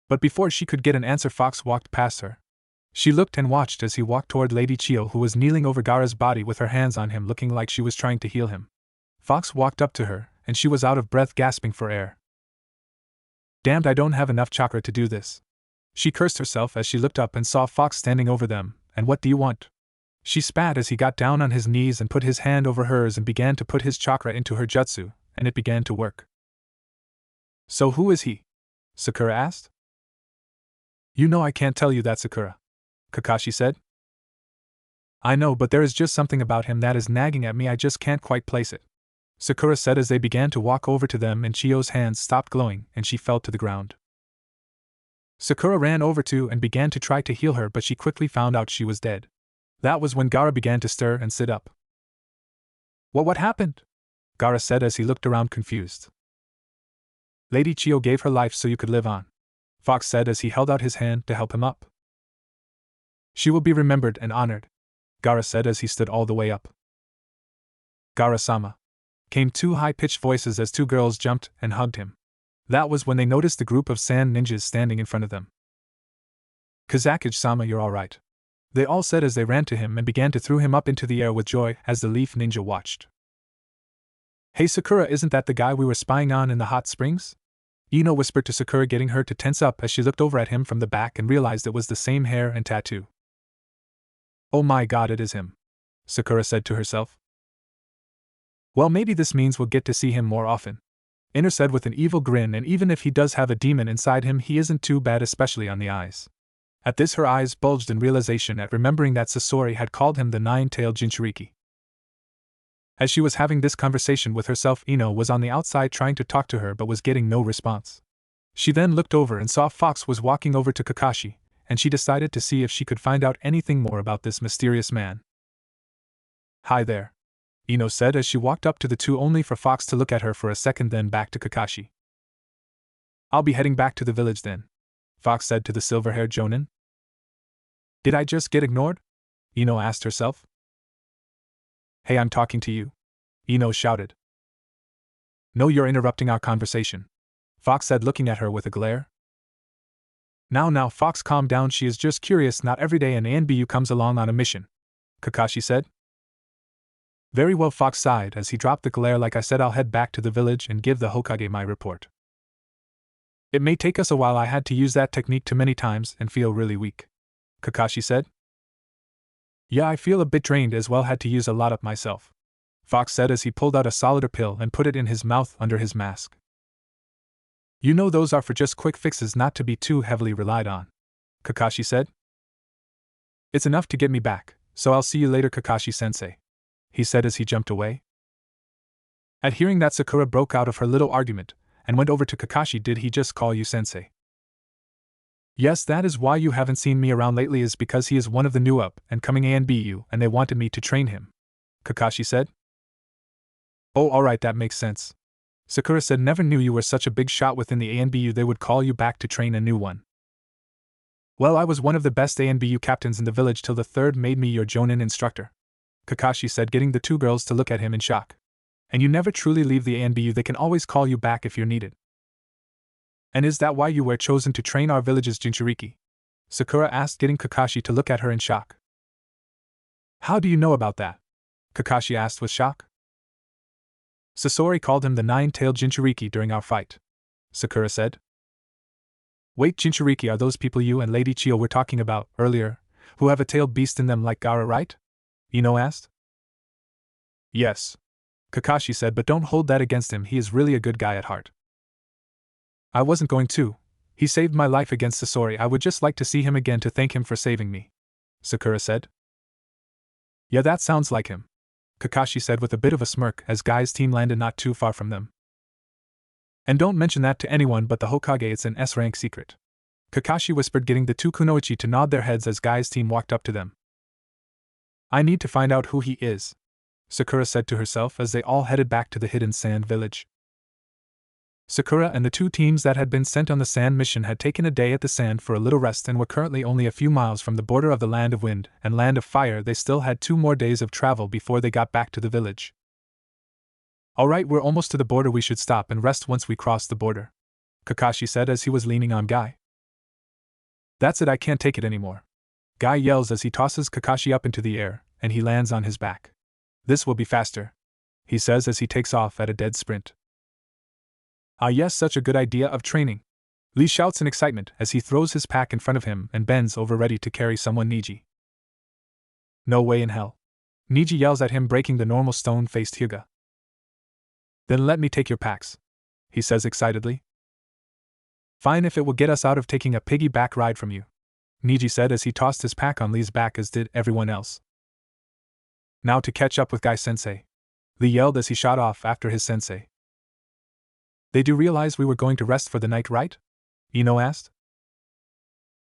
But before she could get an answer, Fox walked past her. She looked and watched as he walked toward Lady Chiyo, who was kneeling over Gaara's body with her hands on him, looking like she was trying to heal him. Fox walked up to her, and she was out of breath, gasping for air. Damned, I don't have enough chakra to do this. She cursed herself as she looked up and saw Fox standing over them. And what do you want? She spat as he got down on his knees and put his hand over hers and began to put his chakra into her jutsu, and it began to work. So who is he? Sakura asked. You know I can't tell you that, Sakura, Kakashi said. I know, but there is just something about him that is nagging at me, I just can't quite place it, Sakura said as they began to walk over to them, and Chiyo's hands stopped glowing and she fell to the ground. Sakura ran over to and began to try to heal her, but she quickly found out she was dead. That was when Gaara began to stir and sit up. What happened? Gaara said as he looked around confused. Lady Chiyo gave her life so you could live on, Fox said as he held out his hand to help him up. She will be remembered and honored, Gaara said as he stood all the way up. Gaara-sama, came two high-pitched voices as two girls jumped and hugged him. That was when they noticed the group of sand ninjas standing in front of them. Kazakage-sama, you're all right, they all said as they ran to him and began to throw him up into the air with joy as the leaf ninja watched. Hey Sakura, isn't that the guy we were spying on in the hot springs? Ino whispered to Sakura, getting her to tense up as she looked over at him from the back and realized it was the same hair and tattoo. Oh my god, it is him, Sakura said to herself. Well, maybe this means we'll get to see him more often, Ino said with an evil grin, and even if he does have a demon inside him, he isn't too bad, especially on the eyes. At this her eyes bulged in realization at remembering that Sasori had called him the nine-tailed Jinchuriki. As she was having this conversation with herself, Ino was on the outside trying to talk to her but was getting no response. She then looked over and saw Fox was walking over to Kakashi, and she decided to see if she could find out anything more about this mysterious man. Hi there, Ino said as she walked up to the two, only for Fox to look at her for a second, then back to Kakashi. I'll be heading back to the village then, Fox said to the silver-haired Jonin. Did I just get ignored? Ino asked herself. Hey, I'm talking to you, Ino shouted. No, you're interrupting our conversation, Fox said, looking at her with a glare. Now, Fox, calm down, she is just curious, not every day an Anbu comes along on a mission, Kakashi said. Very well, Fox sighed as he dropped the glare. Like I said, I'll head back to the village and give the Hokage my report. It may take us a while, I had to use that technique too many times and feel really weak, Kakashi said. Yeah, I feel a bit drained as well, had to use a lot up myself, Fox said as he pulled out a solider pill and put it in his mouth under his mask. You know, those are for just quick fixes, not to be too heavily relied on, Kakashi said. It's enough to get me back, so I'll see you later, Kakashi-sensei, he said as he jumped away. At hearing that, Sakura broke out of her little argument and went over to Kakashi. Did he just call you sensei? Yes, that is why you haven't seen me around lately, is because he is one of the new up and coming Anbu and they wanted me to train him, Kakashi said. Oh, alright, that makes sense, Sakura said. Never knew you were such a big shot within the Anbu, they would call you back to train a new one. Well, I was one of the best Anbu captains in the village till the third made me your Jonin instructor, Kakashi said, getting the two girls to look at him in shock. And you never truly leave the Anbu, they can always call you back if you're needed. And is that why you were chosen to train our village's Jinchuriki? Sakura asked, getting Kakashi to look at her in shock. How do you know about that? Kakashi asked with shock. Sasori called him the nine-tailed Jinchuriki during our fight, Sakura said. Wait, Jinchuriki are those people you and Lady Chiyo were talking about earlier, who have a tailed beast in them like Gaara, right? Ino asked. Yes, Kakashi said, but don't hold that against him, he is really a good guy at heart. I wasn't going to. He saved my life against Sasori. I would just like to see him again to thank him for saving me, Sakura said. Yeah, that sounds like him, Kakashi said with a bit of a smirk as Guy's team landed not too far from them. And don't mention that to anyone but the Hokage, it's an S-rank secret, Kakashi whispered, getting the two kunoichi to nod their heads as Guy's team walked up to them. I need to find out who he is, Sakura said to herself as they all headed back to the hidden sand village. Sakura and the two teams that had been sent on the sand mission had taken a day at the sand for a little rest and were currently only a few miles from the border of the Land of Wind and Land of Fire. They still had 2 more days of travel before they got back to the village. Alright, we're almost to the border, we should stop and rest once we cross the border, Kakashi said as he was leaning on Guy. That's it, I can't take it anymore, Guy yells as he tosses Kakashi up into the air, and he lands on his back. This will be faster, he says as he takes off at a dead sprint. Ah yes, such a good idea of training, Lee shouts in excitement as he throws his pack in front of him and bends over ready to carry someone. Niji. No way in hell, Niji yells at him, breaking the normal stone-faced Hyuga. Then let me take your packs, he says excitedly. Fine, if it will get us out of taking a piggyback ride from you, Niji said as he tossed his pack on Lee's back, as did everyone else. Now to catch up with Guy-sensei, Lee yelled as he shot off after his sensei. They do realize we were going to rest for the night, right? Ino asked.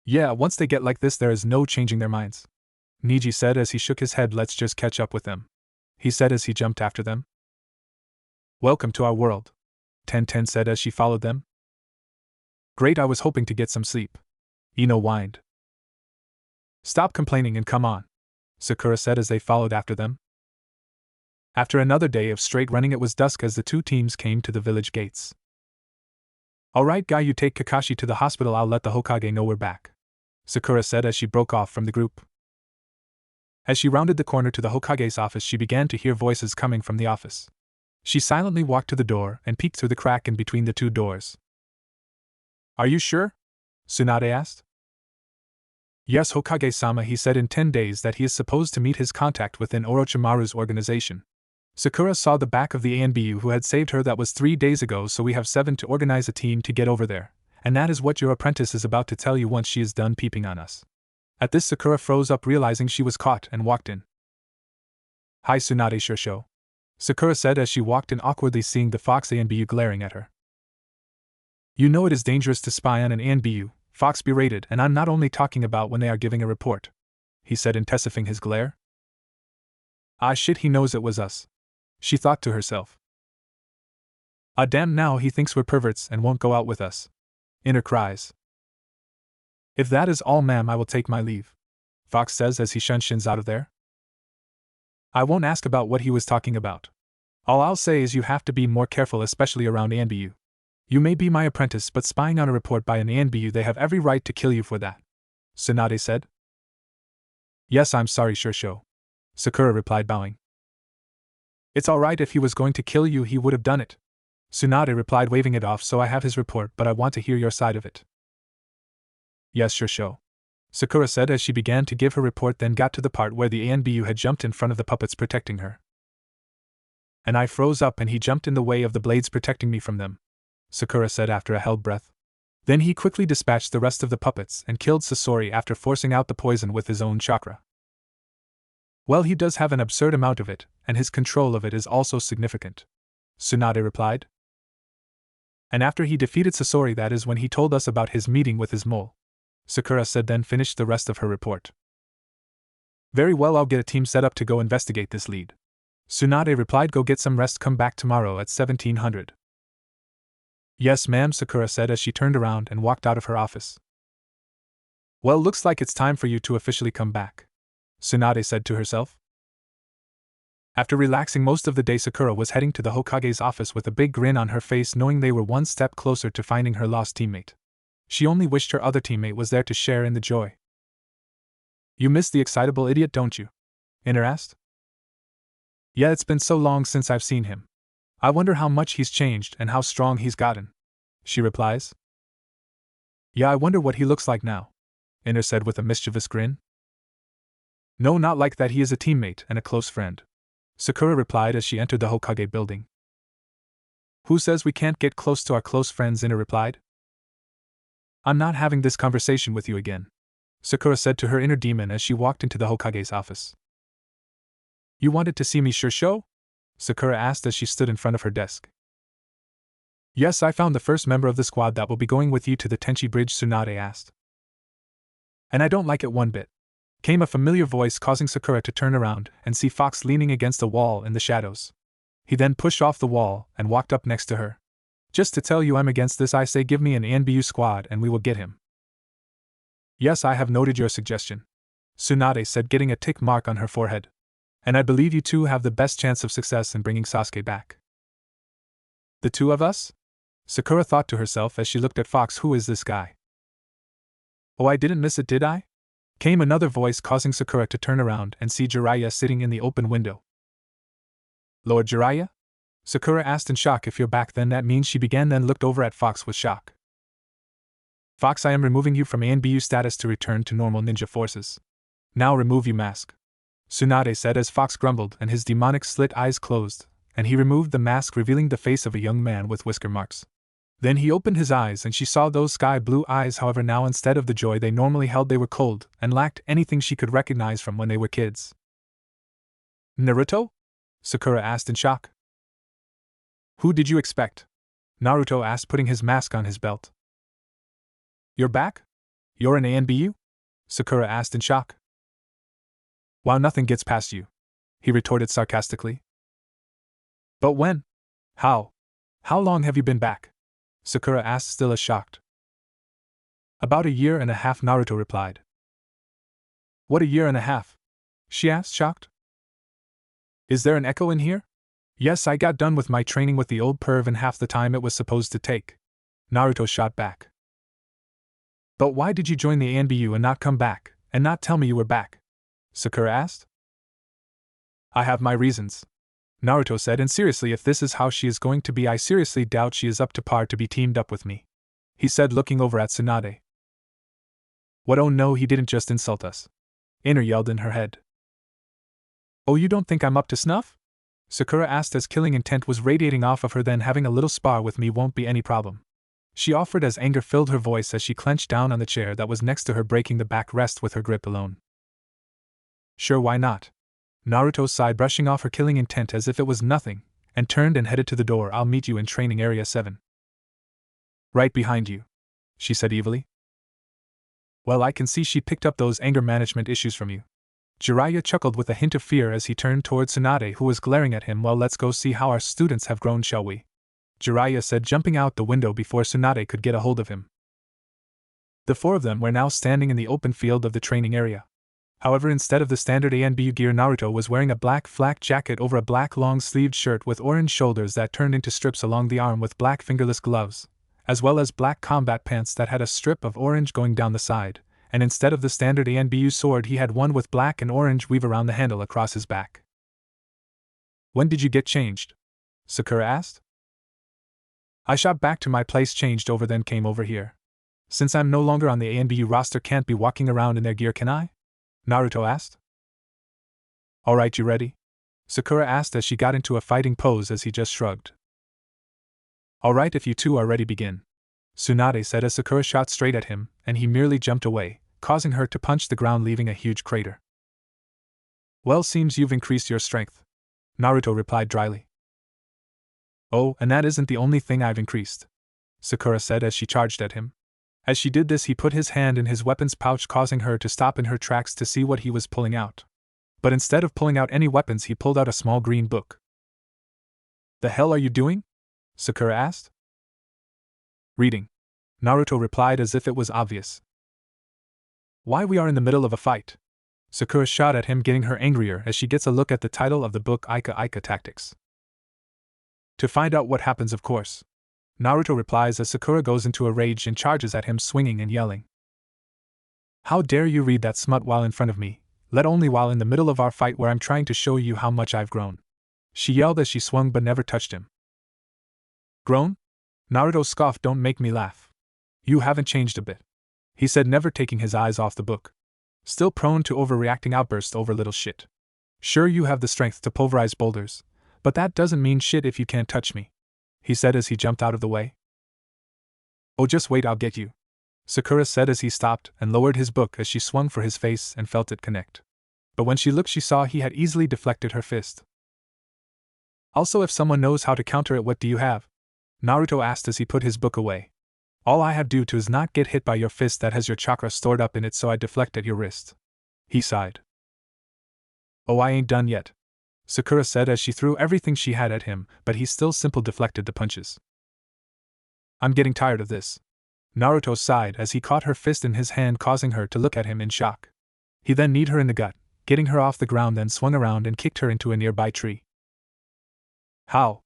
Yeah, once they get like this there is no changing their minds, Niji said as he shook his head. Let's just catch up with them, he said as he jumped after them. Welcome to our world, Ten said as she followed them. Great, I was hoping to get some sleep, Ino whined. Stop complaining and come on, Sakura said as they followed after them. After another day of straight running, it was dusk as the two teams came to the village gates. Alright Guy, you take Kakashi to the hospital, I'll let the Hokage know we're back, Sakura said as she broke off from the group. As she rounded the corner to the Hokage's office, she began to hear voices coming from the office. She silently walked to the door and peeked through the crack in between the two doors. Are you sure? Tsunade asked. Yes, Hokage-sama, he said in 10 days that he is supposed to meet his contact within Orochimaru's organization. Sakura saw the back of the Anbu who had saved her. That was 3 days ago, so we have 7 to organize a team to get over there, and that is what your apprentice is about to tell you once she is done peeping on us. At this, Sakura froze up, realizing she was caught, and walked in. Hi Tsunade Shursho, Sakura said as she walked in awkwardly, seeing the Fox Anbu glaring at her. You know it is dangerous to spy on an Anbu, Fox berated, and I'm not only talking about when they are giving a report, he said, intensifying his glare. Ah shit, he knows it was us, she thought to herself. Ah damn, now he thinks we're perverts and won't go out with us. Inner cries. If that is all, ma'am, I will take my leave, Fox says as he shins out of there. I won't ask about what he was talking about. All I'll say is you have to be more careful, especially around Anbu. You may be my apprentice, but spying on a report by an Anbu, they have every right to kill you for that, Tsunade said. Yes, I'm sorry, Shursho, Sakura replied, bowing. It's alright, if he was going to kill you he would have done it, Tsunade replied, waving it off. So I have his report, but I want to hear your side of it. Yes, Shursho, Sakura said as she began to give her report, then got to the part where the Anbu had jumped in front of the puppets protecting her. And I froze up and he jumped in the way of the blades protecting me from them, Sakura said after a held breath. Then he quickly dispatched the rest of the puppets and killed Sasori after forcing out the poison with his own chakra. Well, he does have an absurd amount of it, and his control of it is also significant, Tsunade replied. And after he defeated Sasori, that is when he told us about his meeting with his mole, Sakura said, then finished the rest of her report. Very well, I'll get a team set up to go investigate this lead, Tsunade replied. Go get some rest, come back tomorrow at 1700. Yes, ma'am, Sakura said as she turned around and walked out of her office. Well, looks like it's time for you to officially come back, Tsunade said to herself. After relaxing most of the day, Sakura was heading to the Hokage's office with a big grin on her face, knowing they were one step closer to finding her lost teammate. She only wished her other teammate was there to share in the joy. You miss the excitable idiot, don't you? Inner asked. Yeah, it's been so long since I've seen him. I wonder how much he's changed and how strong he's gotten, she replies. Yeah, I wonder what he looks like now, Inner said with a mischievous grin. No, not like that, he is a teammate and a close friend, Sakura replied as she entered the Hokage building. Who says we can't get close to our close friends? Inner replied. I'm not having this conversation with you again, Sakura said to her inner demon as she walked into the Hokage's office. You wanted to see me, Shursho? Sakura asked as she stood in front of her desk. Yes, I found the first member of the squad that will be going with you to the Tenchi Bridge, Tsunade asked. And I don't like it one bit, came a familiar voice, causing Sakura to turn around and see Fox leaning against a wall in the shadows. He then pushed off the wall and walked up next to her. Just to tell you I'm against this, I say give me an Anbu squad and we will get him. Yes, I have noted your suggestion, Tsunade said, getting a tick mark on her forehead. And I believe you two have the best chance of success in bringing Sasuke back. The two of us? Sakura thought to herself as she looked at Fox. Who is this guy? Oh, I didn't miss it, did I? Came another voice, causing Sakura to turn around and see Jiraiya sitting in the open window. Lord Jiraiya? Sakura asked in shock. If you're back, then that means she began, then looked over at Fox with shock. Fox, I am removing you from ANBU status to return to normal ninja forces. Now remove your mask, Tsunade said as Fox grumbled and his demonic slit eyes closed, and he removed the mask, revealing the face of a young man with whisker marks. Then he opened his eyes and she saw those sky blue eyes. However, now instead of the joy they normally held, they were cold and lacked anything she could recognize from when they were kids. Naruto? Sakura asked in shock. Who did you expect? Naruto asked, putting his mask on his belt. You're back? You're an ANBU? Sakura asked in shock. Wow, nothing gets past you, he retorted sarcastically. But when? How? How long have you been back? Sakura asked, still as shocked. About 1.5 years, Naruto replied. What, 1.5 years? She asked, shocked. Is there an echo in here? Yes, I got done with my training with the old perv in half the time it was supposed to take, Naruto shot back. But why did you join the ANBU and not come back, and not tell me you were back? Sakura asked. I have my reasons, Naruto said, and seriously, if this is how she is going to be, I seriously doubt she is up to par to be teamed up with me, he said, looking over at Tsunade. What? Oh no, he didn't just insult us, Iner yelled in her head. Oh, you don't think I'm up to snuff? Sakura asked as killing intent was radiating off of her. Then having a little spar with me won't be any problem, she offered as anger filled her voice as she clenched down on the chair that was next to her, breaking the backrest with her grip alone. Sure, why not? Naruto sighed, brushing off her killing intent as if it was nothing, and turned and headed to the door. I'll meet you in training area 7. Right behind you, she said evilly. Well, I can see she picked up those anger management issues from you. Jiraiya chuckled with a hint of fear as he turned toward Tsunade, who was glaring at him. Well, let's go see how our students have grown, shall we? Jiraiya said, jumping out the window before Tsunade could get a hold of him. The 4 of them were now standing in the open field of the training area. However, instead of the standard ANBU gear, Naruto was wearing a black flak jacket over a black long-sleeved shirt with orange shoulders that turned into strips along the arm, with black fingerless gloves, as well as black combat pants that had a strip of orange going down the side, and instead of the standard ANBU sword, he had one with black and orange weave around the handle across his back. When did you get changed? Sakura asked. I shot back to my place, changed over, then came over here. Since I'm no longer on the ANBU roster, can't be walking around in their gear, can I? Naruto asked. Alright, you ready? Sakura asked as she got into a fighting pose as he just shrugged. Alright, if you two are ready, begin, Tsunade said as Sakura shot straight at him, and he merely jumped away, causing her to punch the ground, leaving a huge crater. Well, seems you've increased your strength, Naruto replied dryly. Oh, and that isn't the only thing I've increased, Sakura said as she charged at him. As she did this, he put his hand in his weapons pouch, causing her to stop in her tracks to see what he was pulling out. But instead of pulling out any weapons, he pulled out a small green book. The hell are you doing? Sakura asked. Reading, Naruto replied as if it was obvious. Why, we are in the middle of a fight, Sakura shot at him, getting her angrier as she gets a look at the title of the book, Ika Tactics. To find out what happens, of course, Naruto replies as Sakura goes into a rage and charges at him, swinging and yelling. How dare you read that smut while in front of me, let only while in the middle of our fight where I'm trying to show you how much I've grown, she yelled as she swung but never touched him. Grown? Naruto scoffed. Don't make me laugh. You haven't changed a bit, he said, never taking his eyes off the book. Still prone to overreacting outbursts over little shit. Sure, you have the strength to pulverize boulders, but that doesn't mean shit if you can't touch me, he said as he jumped out of the way. Oh, just wait, I'll get you, Sakura said as he stopped and lowered his book as she swung for his face and felt it connect. But when she looked, she saw he had easily deflected her fist. Also, if someone knows how to counter it, what do you have? Naruto asked as he put his book away. All I have due to is not get hit by your fist that has your chakra stored up in it, so I deflect at your wrist, he sighed. Oh, I ain't done yet, Sakura said as she threw everything she had at him, but he still simple deflected the punches. I'm getting tired of this. Naruto sighed as he caught her fist in his hand, causing her to look at him in shock. He then kneed her in the gut, getting her off the ground, then swung around and kicked her into a nearby tree. How?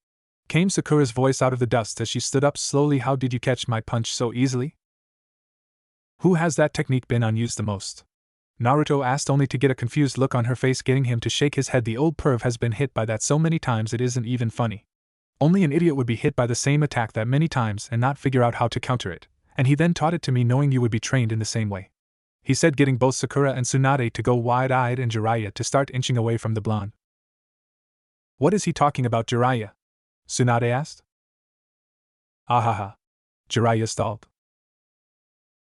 Came Sakura's voice out of the dust as she stood up slowly. How did you catch my punch so easily? Who has that technique been on used the most? Naruto asked, only to get a confused look on her face, getting him to shake his head. The old perv has been hit by that so many times it isn't even funny. Only an idiot would be hit by the same attack that many times and not figure out how to counter it, and he then taught it to me knowing you would be trained in the same way, he said, getting both Sakura and Tsunade to go wide-eyed and Jiraiya to start inching away from the blonde. What is he talking about, Jiraiya? Tsunade asked. Ahaha. Jiraiya stalled.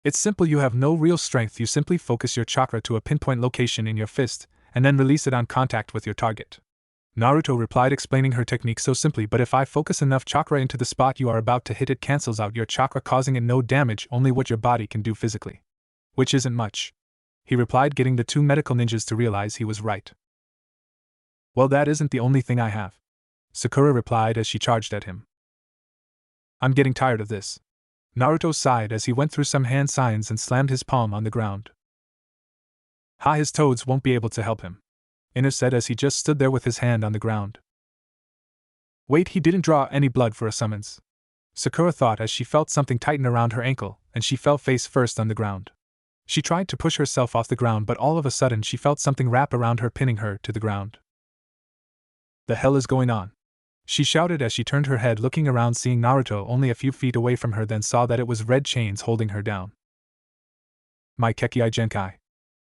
It's simple, you have no real strength, you simply focus your chakra to a pinpoint location in your fist, and then release it on contact with your target. Naruto replied, explaining her technique so simply, but if I focus enough chakra into the spot you are about to hit, it cancels out your chakra, causing it no damage, only what your body can do physically. Which isn't much, he replied, getting the two medical ninjas to realize he was right. Well, that isn't the only thing I have, Sakura replied as she charged at him. I'm getting tired of this. Naruto sighed as he went through some hand signs and slammed his palm on the ground. His toads won't be able to help him, Ina said as he just stood there with his hand on the ground. Wait, he didn't draw any blood for a summons, Sakura thought as she felt something tighten around her ankle, and she fell face first on the ground. She tried to push herself off the ground, but all of a sudden she felt something wrap around her, pinning her to the ground. The hell is going on? She shouted as she turned her head, looking around, seeing Naruto only a few feet away from her, then saw that it was red chains holding her down. My Kekkei Genkai,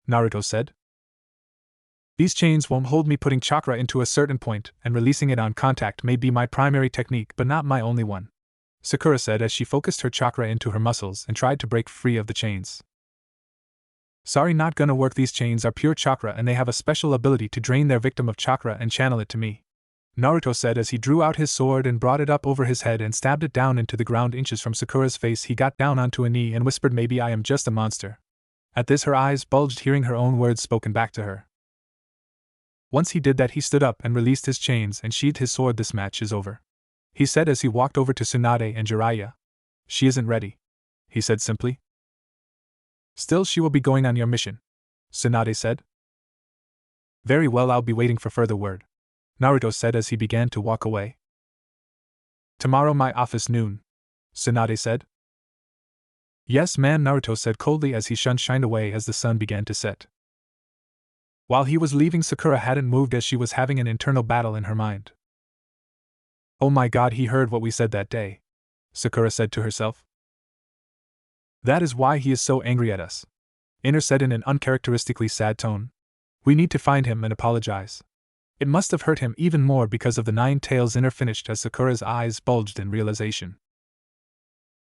Naruto said. These chains won't hold me. Putting chakra into a certain point and releasing it on contact may be my primary technique, but not my only one, Sakura said as she focused her chakra into her muscles and tried to break free of the chains. Sorry, not gonna work. These chains are pure chakra and they have a special ability to drain their victim of chakra and channel it to me, Naruto said as he drew out his sword and brought it up over his head and stabbed it down into the ground inches from Sakura's face. He got down onto a knee and whispered, maybe I am just a monster. At this her eyes bulged, hearing her own words spoken back to her. Once he did that, he stood up and released his chains and sheathed his sword. This match is over, he said as he walked over to Tsunade and Jiraiya. She isn't ready, he said simply. Still, she will be going on your mission, Tsunade said. Very well, I'll be waiting for further word, Naruto said as he began to walk away. Tomorrow my office noon, Tsunade said. Yes, man, Naruto said coldly as he shined away as the sun began to set. While he was leaving, Sakura hadn't moved as she was having an internal battle in her mind. Oh my god, he heard what we said that day, Sakura said to herself. That is why he is so angry at us, Ina said in an uncharacteristically sad tone. We need to find him and apologize. It must have hurt him even more because of the 9 tails. Ina finished as Sakura's eyes bulged in realization.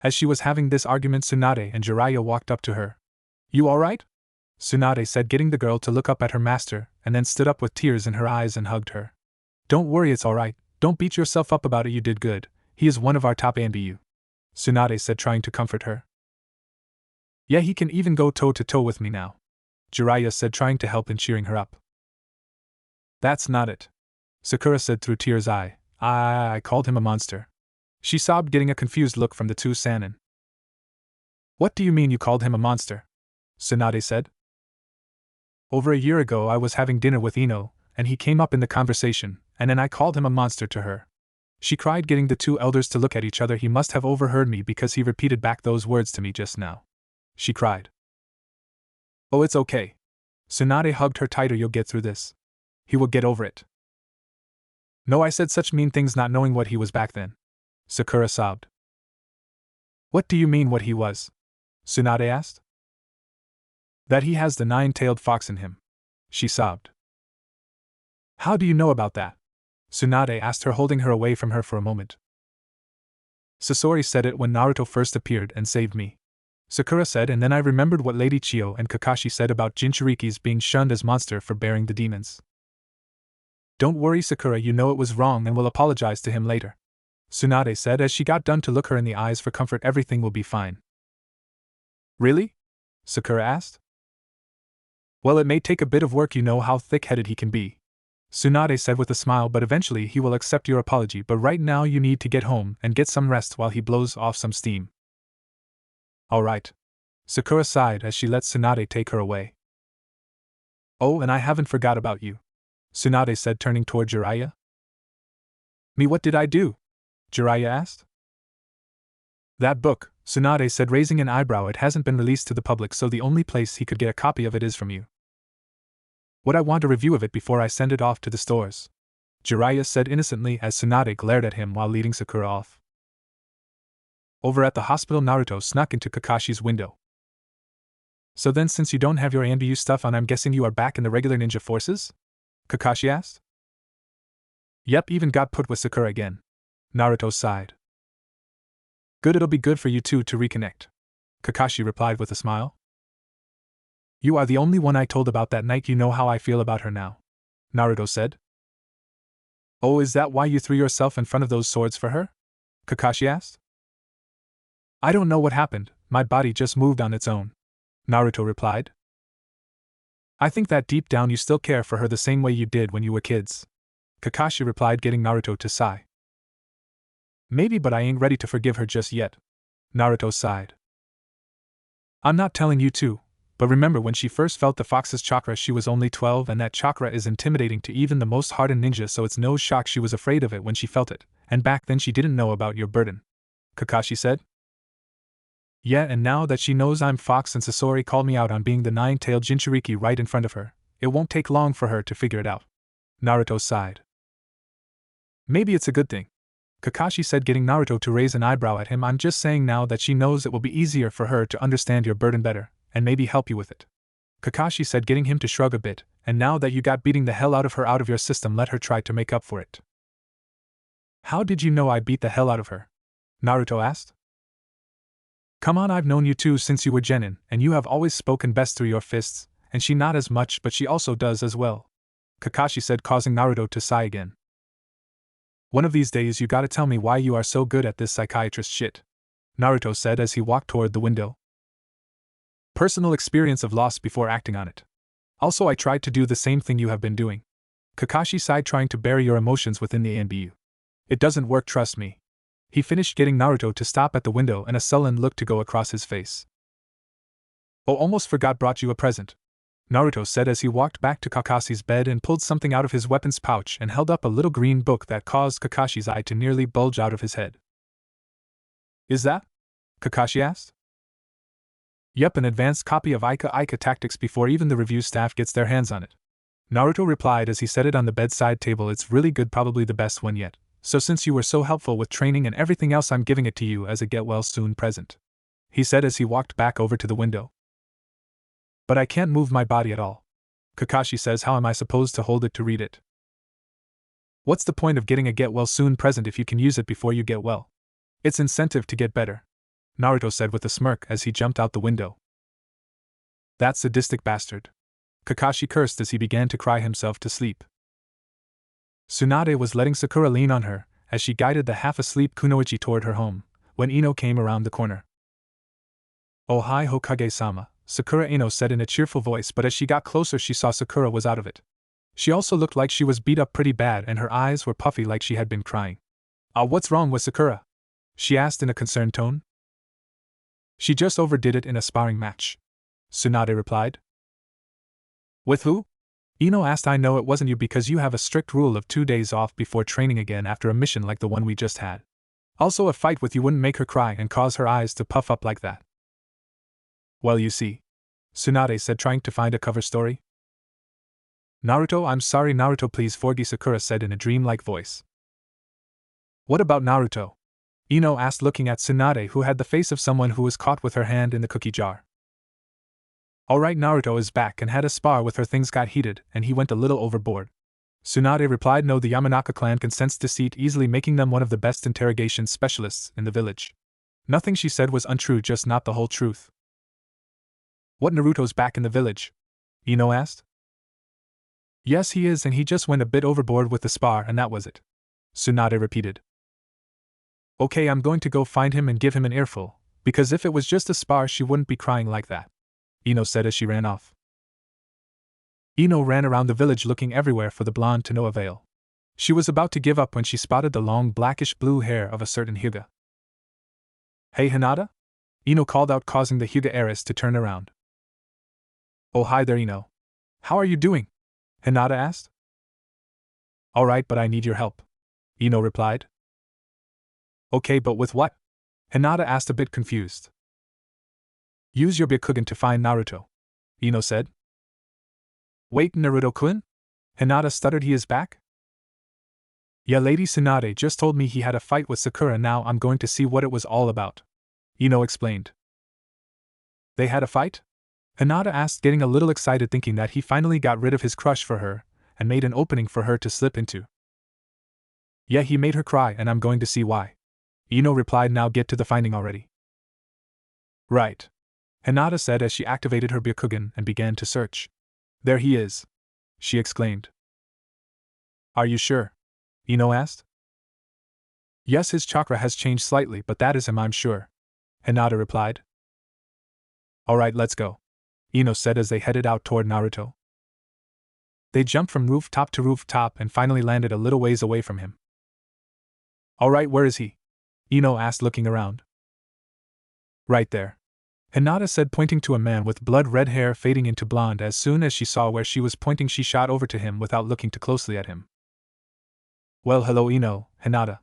As she was having this argument, Tsunade and Jiraiya walked up to her. You alright? Tsunade said, getting the girl to look up at her master, and then stood up with tears in her eyes and hugged her. Don't worry, it's alright, don't beat yourself up about it, you did good, he is one of our top Anbu, Tsunade said, trying to comfort her. Yeah, he can even go toe-to-toe with me now, Jiraiya said, trying to help and cheering her up. That's not it, Sakura said through tears. I called him a monster, she sobbed, getting a confused look from the two Sannin. What do you mean you called him a monster? Tsunade said. Over a year ago I was having dinner with Ino, and he came up in the conversation, and then I called him a monster to her. She cried, getting the two elders to look at each other. He must have overheard me because he repeated back those words to me just now, she cried. Oh, it's okay. Tsunade hugged her tighter. You'll get through this. He will get over it. No, I said such mean things not knowing what he was back then, Sakura sobbed. What do you mean what he was? Tsunade asked. That he has the 9-tailed fox in him, she sobbed. How do you know about that? Tsunade asked her, holding her away from her for a moment. Sasori said it when Naruto first appeared and saved me, Sakura said, and then I remembered what Lady Chiyo and Kakashi said about Jinchuriki's being shunned as monster for bearing the demons. Don't worry, Sakura, you know it was wrong and will apologize to him later, Tsunade said as she got done to look her in the eyes for comfort. Everything will be fine. Really? Sakura asked. Well, it may take a bit of work, you know how thick-headed he can be, Tsunade said with a smile, but eventually he will accept your apology, but right now you need to get home and get some rest while he blows off some steam. Alright. Sakura sighed as she let Tsunade take her away. Oh, and I haven't forgot about you, Tsunade said, turning toward Jiraiya. Me, what did I do? Jiraiya asked. That book, Tsunade said, raising an eyebrow. It hasn't been released to the public, so the only place he could get a copy of it is from you. Would I want a review of it before I send it off to the stores? Jiraiya said innocently as Tsunade glared at him while leading Sakura off. Over at the hospital, Naruto snuck into Kakashi's window. So then, since you don't have your Anbu stuff on, I'm guessing you are back in the regular ninja forces? Kakashi asked. Yep, even got put with Sakura again. Naruto sighed. Good, it'll be good for you two to reconnect, Kakashi replied with a smile. You are the only one I told about that night. You know how I feel about her now, Naruto said. Oh, is that why you threw yourself in front of those swords for her? Kakashi asked. I don't know what happened, my body just moved on its own, Naruto replied. I think that deep down you still care for her the same way you did when you were kids, Kakashi replied, getting Naruto to sigh. Maybe, but I ain't ready to forgive her just yet, Naruto sighed. I'm not telling you to, but remember when she first felt the fox's chakra, she was only 12, and that chakra is intimidating to even the most hardened ninja, so it's no shock she was afraid of it when she felt it, and back then she didn't know about your burden, Kakashi said. Yeah, and now that she knows I'm Fox and Sasori called me out on being the nine-tailed Jinchuriki right in front of her, it won't take long for her to figure it out, Naruto sighed. Maybe it's a good thing, Kakashi said, getting Naruto to raise an eyebrow at him. I'm just saying now that she knows it will be easier for her to understand your burden better, and maybe help you with it, Kakashi said, getting him to shrug a bit. And now that you got beating the hell out of her out of your system, let her try to make up for it. How did you know I beat the hell out of her? Naruto asked. Come on, I've known you two since you were genin, and you have always spoken best through your fists, and she not as much, but she also does as well, Kakashi said, causing Naruto to sigh again. One of these days you gotta tell me why you are so good at this psychiatrist shit, Naruto said as he walked toward the window. Personal experience of loss before acting on it. Also, I tried to do the same thing you have been doing, Kakashi sighed, trying to bury your emotions within the Anbu. It doesn't work, trust me. He finished, getting Naruto to stop at the window and a sullen look to go across his face. Oh, almost forgot, brought you a present, Naruto said as he walked back to Kakashi's bed and pulled something out of his weapons pouch and held up a little green book that caused Kakashi's eye to nearly bulge out of his head. Is that? Kakashi asked. Yep, an advanced copy of Ika Tactics before even the review staff gets their hands on it, Naruto replied as he set it on the bedside table. It's really good, probably the best one yet. So since you were so helpful with training and everything else, I'm giving it to you as a get-well-soon present, he said as he walked back over to the window. But I can't move my body at all, Kakashi says. How am I supposed to hold it to read it? What's the point of getting a get-well-soon present if you can use it before you get well? It's incentive to get better, Naruto said with a smirk as he jumped out the window. That sadistic bastard, Kakashi cursed as he began to cry himself to sleep. Tsunade was letting Sakura lean on her as she guided the half-asleep Kunoichi toward her home, when Ino came around the corner. Oh hi Hokage-sama, Sakura Ino said in a cheerful voice, but as she got closer she saw Sakura was out of it. She also looked like she was beat up pretty bad and her eyes were puffy like she had been crying. What's wrong with Sakura? She asked in a concerned tone. She just overdid it in a sparring match, Tsunade replied. With who? Ino asked. I know it wasn't you because you have a strict rule of 2 days off before training again after a mission like the one we just had. Also, a fight with you wouldn't make her cry and cause her eyes to puff up like that. Well, you see, Tsunade said, trying to find a cover story. Naruto, I'm sorry Naruto, please forgive, Sakura said in a dreamlike voice. What about Naruto? Ino asked, looking at Tsunade, who had the face of someone who was caught with her hand in the cookie jar. Alright, Naruto is back and had a spar with her. Things got heated, and he went a little overboard, Tsunade replied. No, the Yamanaka clan can sense deceit easily, making them one of the best interrogation specialists in the village. Nothing she said was untrue, just not the whole truth. What, Naruto's back in the village? Ino asked. Yes, he is, and he just went a bit overboard with the spar and that was it, Tsunade repeated. Okay, I'm going to go find him and give him an earful, because if it was just a spar she wouldn't be crying like that, Ino said as she ran off. Ino ran around the village looking everywhere for the blonde to no avail. She was about to give up when she spotted the long blackish-blue hair of a certain Hyuga. "Hey Hinata?" Ino called out, causing the Hyuga heiress to turn around. "Oh, hi there, Ino. How are you doing?" Hinata asked. "Alright, but I need your help," Ino replied. "Okay, but with what?" Hinata asked, a bit confused. "Use your Byakugan to find Naruto," Ino said. "Wait, Naruto-kun?" Hinata stuttered. "He is back?" "Yeah, Lady Tsunade just told me he had a fight with Sakura. Now I'm going to see what it was all about," Ino explained. "They had a fight?" Hinata asked, getting a little excited, thinking that he finally got rid of his crush for her and made an opening for her to slip into. "Yeah, he made her cry, and I'm going to see why," Ino replied. "Now get to the finding already." "Right," Hinata said as she activated her Byakugan and began to search. "There he is," she exclaimed. "Are you sure?" Ino asked. "Yes, his chakra has changed slightly, but that is him, I'm sure," Hinata replied. "Alright, let's go," Ino said as they headed out toward Naruto. They jumped from rooftop to rooftop and finally landed a little ways away from him. "Alright, where is he?" Ino asked, looking around. "Right there," Hinata said, pointing to a man with blood-red hair fading into blonde. As soon as she saw where she was pointing, she shot over to him without looking too closely at him. "Well, hello, Ino, Hinata,"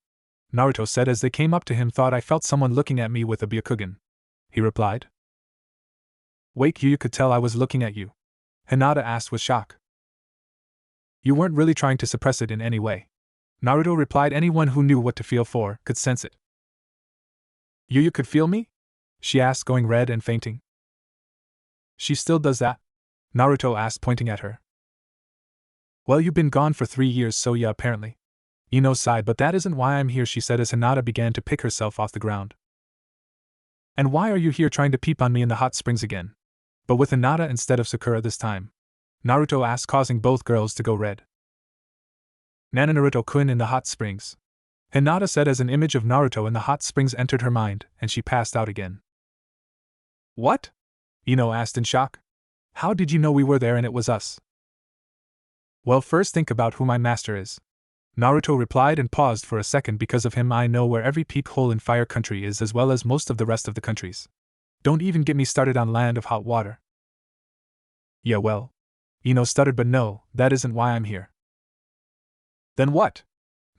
Naruto said as they came up to him. "Thought I felt someone looking at me with a Byakugan," he replied. "Wait, you could tell I was looking at you?" Hinata asked with shock. "You weren't really trying to suppress it in any way," Naruto replied. "Anyone who knew what to feel for could sense it." "You could feel me?" she asked, going red and fainting. "She still does that?" Naruto asked, pointing at her. "Well, you've been gone for 3 years, so yeah, apparently." Ino sighed. "But that isn't why I'm here," she said as Hinata began to pick herself off the ground. "And why are you here trying to peep on me in the hot springs again? But with Hinata instead of Sakura this time?" Naruto asked, causing both girls to go red. "Nana, Naruto-kun in the hot springs," Hinata said as an image of Naruto in the hot springs entered her mind, and she passed out again. "What?" Ino asked in shock. "How did you know we were there and it was us?" "Well, first think about who my master is," Naruto replied and paused for a second. "Because of him I know where every peephole in Fire Country is, as well as most of the rest of the countries. Don't even get me started on Land of Hot Water." "Yeah, well," Ino stuttered, "but no, that isn't why I'm here." "Then what?"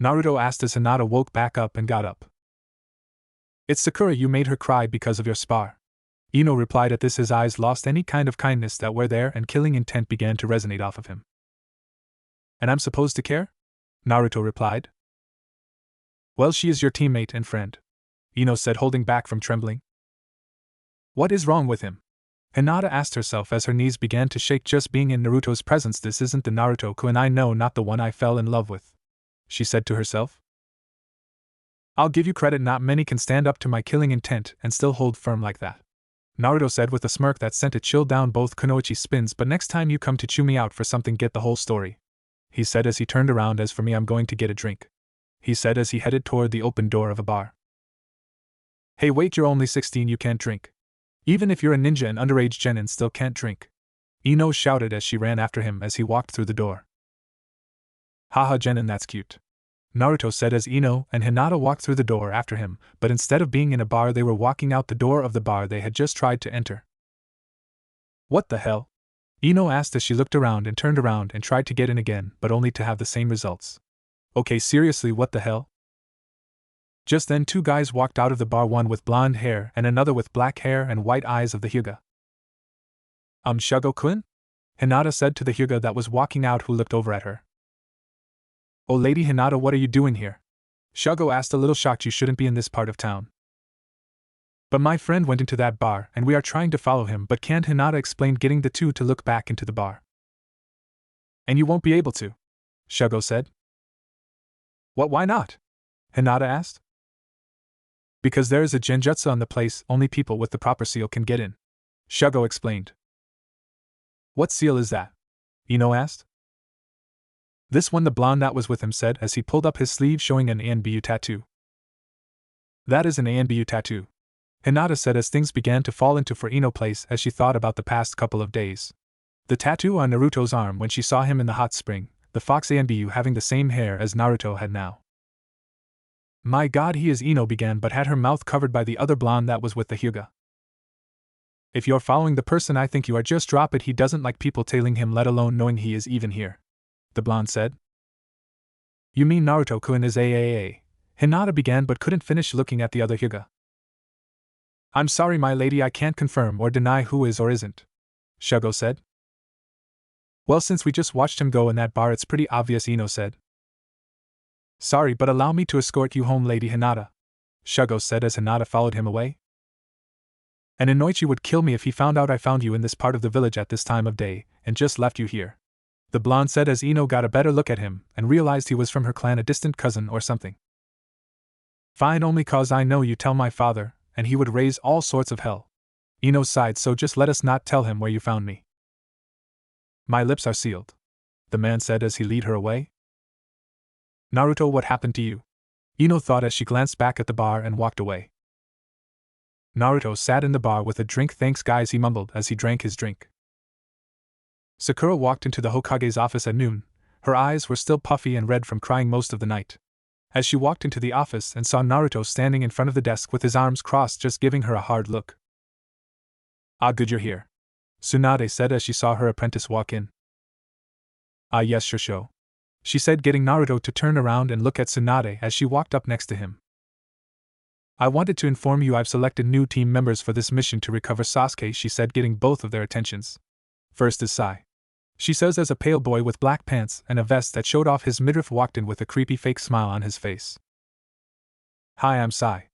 Naruto asked as Hinata woke back up and got up. "It's Sakura. You made her cry because of your spar," Ino replied. At this his eyes lost any kind of kindness that were there and killing intent began to resonate off of him. "And I'm supposed to care?" Naruto replied. "Well, she is your teammate and friend," Ino said, holding back from trembling. "What is wrong with him?" Hinata asked herself as her knees began to shake just being in Naruto's presence. "This isn't the Naruto-kun I know, not the one I fell in love with," she said to herself. "I'll give you credit, not many can stand up to my killing intent and still hold firm like that," Naruto said with a smirk that sent a chill down both Kunoichi's spins. "But next time you come to chew me out for something, get the whole story," he said as he turned around. "As for me, I'm going to get a drink," he said as he headed toward the open door of a bar. "Hey, wait, you're only 16, you can't drink. Even if you're a ninja and underage, genin still can't drink," Ino shouted as she ran after him as he walked through the door. "Haha, genin, that's cute," Naruto said as Ino and Hinata walked through the door after him, but instead of being in a bar, they were walking out the door of the bar they had just tried to enter. "What the hell?" Ino asked as she looked around and turned around and tried to get in again, but only to have the same results. "Okay, seriously, what the hell?" Just then 2 guys walked out of the bar, one with blonde hair and another with black hair and white eyes of the Hyuga. Shugo-kun?" Hinata said to the Hyuga that was walking out, who looked over at her. "Oh, Lady Hinata, what are you doing here?" Shugo asked, a little shocked. "You shouldn't be in this part of town." "But my friend went into that bar and we are trying to follow him, but can't," Hinata explained, getting the two to look back into the bar. "And you won't be able to," Shugo said. "What, why not?" Hinata asked. "Because there is a genjutsu on the place, only people with the proper seal can get in," Shugo explained. "What seal is that?" Ino asked. "This one," the blonde that was with him said as he pulled up his sleeve showing an Anbu tattoo. "That is an Anbu tattoo," Hinata said as things began to fall into for Ino place as she thought about the past couple of days. The tattoo on Naruto's arm when she saw him in the hot spring, the fox Anbu having the same hair as Naruto had now. My god, he is Ino began but had her mouth covered by the other blonde that was with the Hyuga. If you're following the person I think you are, just drop it. He doesn't like people tailing him, let alone knowing he is even here, the blonde said. You mean Naruto-kun is AAA? Hinata began but couldn't finish looking at the other Hyuga. I'm sorry my lady, I can't confirm or deny who is or isn't, Shugo said. Well, since we just watched him go in that bar, it's pretty obvious, Ino said. Sorry, but allow me to escort you home, Lady Hinata, Shugo said as Hinata followed him away. And Inoichi would kill me if he found out I found you in this part of the village at this time of day, and just left you here, the blonde said as Ino got a better look at him and realized he was from her clan, a distant cousin or something. Fine, only cause I know you tell my father, and he would raise all sorts of hell. Ino sighed, so just let us not tell him where you found me. My lips are sealed, the man said as he led her away. Naruto, what happened to you? Ino thought as she glanced back at the bar and walked away. Naruto sat in the bar with a drink. Thanks guys, he mumbled as he drank his drink. Sakura walked into the Hokage's office at noon. Her eyes were still puffy and red from crying most of the night. As she walked into the office and saw Naruto standing in front of the desk with his arms crossed, just giving her a hard look. Ah, good you're here, Tsunade said as she saw her apprentice walk in. Ah yes, sure, she said, getting Naruto to turn around and look at Tsunade as she walked up next to him. I wanted to inform you I've selected new team members for this mission to recover Sasuke, she said, getting both of their attentions. First is Sai, she says as a pale boy with black pants and a vest that showed off his midriff walked in with a creepy fake smile on his face. Hi, I'm Sai,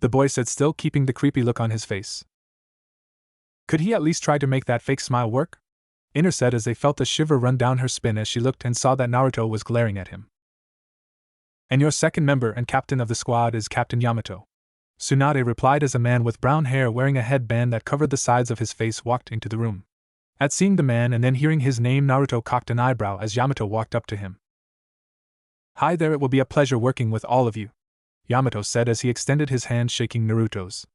the boy said, still keeping the creepy look on his face. Could he at least try to make that fake smile work? Ina said as they felt a shiver run down her spine as she looked and saw that Naruto was glaring at him. And your second member and captain of the squad is Captain Yamato, Tsunade replied as a man with brown hair wearing a headband that covered the sides of his face walked into the room. At seeing the man and then hearing his name, Naruto cocked an eyebrow as Yamato walked up to him. Hi there, it will be a pleasure working with all of you, Yamato said as he extended his hand shaking Naruto's.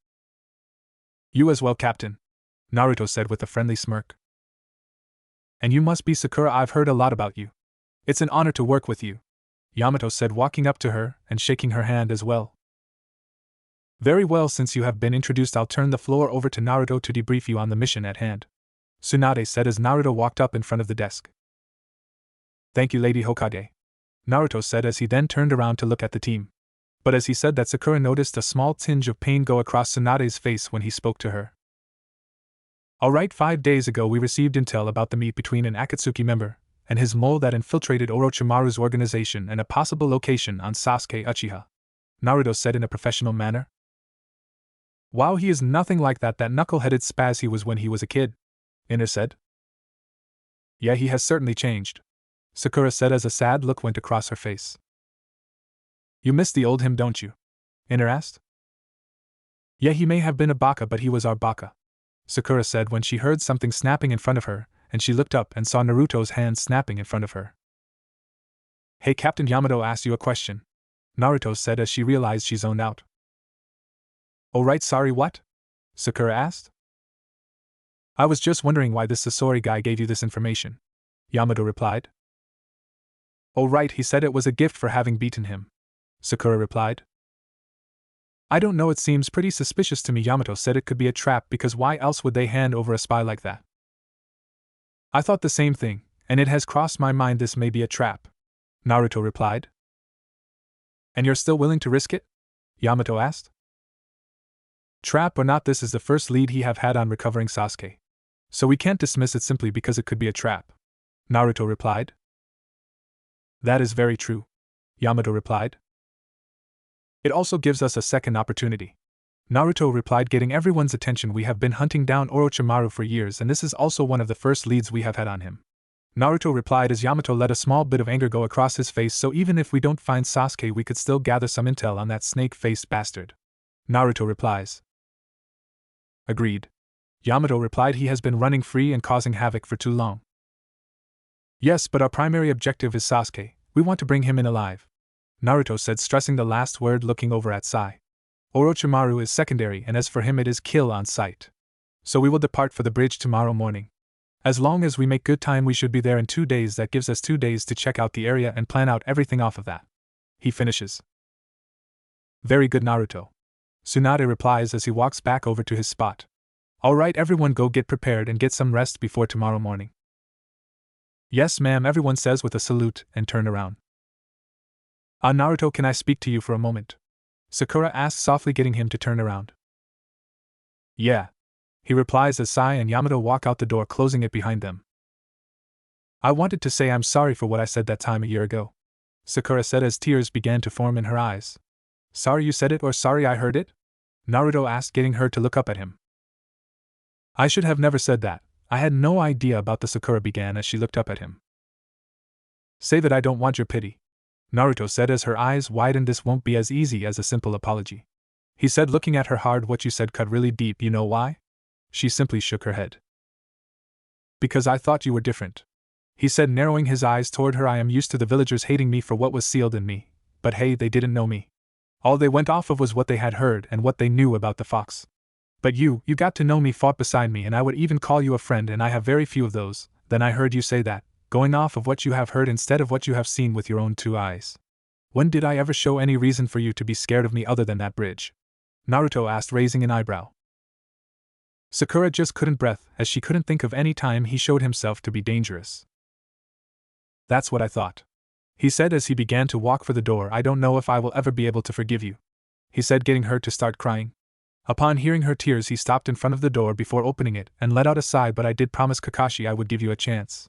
You as well, Captain, Naruto said with a friendly smirk. And you must be Sakura, I've heard a lot about you. It's an honor to work with you, Yamato said, walking up to her and shaking her hand as well. Very well, since you have been introduced, I'll turn the floor over to Naruto to debrief you on the mission at hand, Tsunade said as Naruto walked up in front of the desk. Thank you, Lady Hokage, Naruto said as he then turned around to look at the team. But as he said that, Sakura noticed a small tinge of pain go across Tsunade's face when he spoke to her. Alright, 5 days ago we received intel about the meet between an Akatsuki member and his mole that infiltrated Orochimaru's organization and a possible location on Sasuke Uchiha, Naruto said in a professional manner. Wow, he is nothing like that knuckle-headed spaz he was when he was a kid, Ina said. Yeah, he has certainly changed, Sakura said as a sad look went across her face. You miss the old him, don't you? Ina asked. Yeah, he may have been a baka, but he was our baka, Sakura said when she heard something snapping in front of her, and she looked up and saw Naruto's hand snapping in front of her. Hey, Captain Yamato asked you a question, Naruto said as she realized she zoned out. Oh right, sorry, what? Sakura asked. I was just wondering why this Sasori guy gave you this information, Yamato replied. Oh right, he said it was a gift for having beaten him, Sakura replied. I don't know, it seems pretty suspicious to me, Yamato said. It could be a trap, because why else would they hand over a spy like that? I thought the same thing, and it has crossed my mind this may be a trap, Naruto replied. And you're still willing to risk it? Yamato asked. Trap or not, this is the first lead he have had on recovering Sasuke, so we can't dismiss it simply because it could be a trap, Naruto replied. That is very true, Yamato replied. It also gives us a second opportunity, Naruto replied, getting everyone's attention. We have been hunting down Orochimaru for years, and this is also one of the first leads we have had on him, Naruto replied as Yamato let a small bit of anger go across his face. So even if we don't find Sasuke, we could still gather some intel on that snake-faced bastard, Naruto replies. Agreed, Yamato replied. He has been running free and causing havoc for too long. Yes, but our primary objective is Sasuke. We want to bring him in alive, Naruto said, stressing the last word, looking over at Sai. Orochimaru is secondary, and as for him, it is kill on sight. So we will depart for the bridge tomorrow morning. As long as we make good time, we should be there in 2 days. That gives us 2 days to check out the area and plan out everything off of that. He finishes. Very good, Naruto. Tsunade replies as he walks back over to his spot. Alright, everyone, go get prepared and get some rest before tomorrow morning. Yes, ma'am, everyone says with a salute and turn around. Naruto, can I speak to you for a moment? Sakura asks softly, getting him to turn around. Yeah. He replies as Sai and Yamato walk out the door, closing it behind them. I wanted to say I'm sorry for what I said that time a year ago, Sakura said as tears began to form in her eyes. Sorry you said it, or sorry I heard it? Naruto asked, getting her to look up at him. I should have never said that. I had no idea about the, Sakura began as she looked up at him. Say that I don't want your pity, Naruto said as her eyes widened. This won't be as easy as a simple apology, he said, looking at her hard. What you said cut really deep. You know why? She simply shook her head. Because I thought you were different, he said, narrowing his eyes toward her. I am used to the villagers hating me for what was sealed in me, but hey, they didn't know me. All they went off of was what they had heard and what they knew about the fox. But you got to know me, fought beside me, and I would even call you a friend, and I have very few of those. Then I heard you say that, going off of what you have heard instead of what you have seen with your own 2 eyes. When did I ever show any reason for you to be scared of me other than that bridge? Naruto asked, raising an eyebrow. Sakura just couldn't breathe, as she couldn't think of any time he showed himself to be dangerous. That's what I thought, he said as he began to walk for the door. I don't know if I will ever be able to forgive you, he said, getting her to start crying. Upon hearing her tears, he stopped in front of the door before opening it and let out a sigh. But I did promise Kakashi I would give you a chance,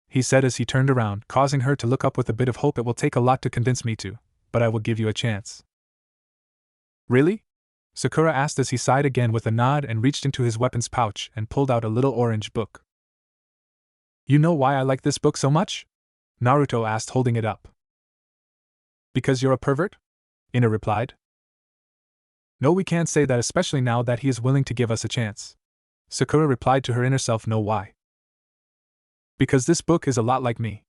he said as he turned around, causing her to look up with a bit of hope. It will take a lot to convince me to, but I will give you a chance. Really? Sakura asked as he sighed again with a nod and reached into his weapons pouch and pulled out a little orange book. You know why I like this book so much? Naruto asked, holding it up. Because you're a pervert? Ina replied. No, we can't say that, especially now that he is willing to give us a chance, Sakura replied to her inner self. No, why? Because this book is a lot like me,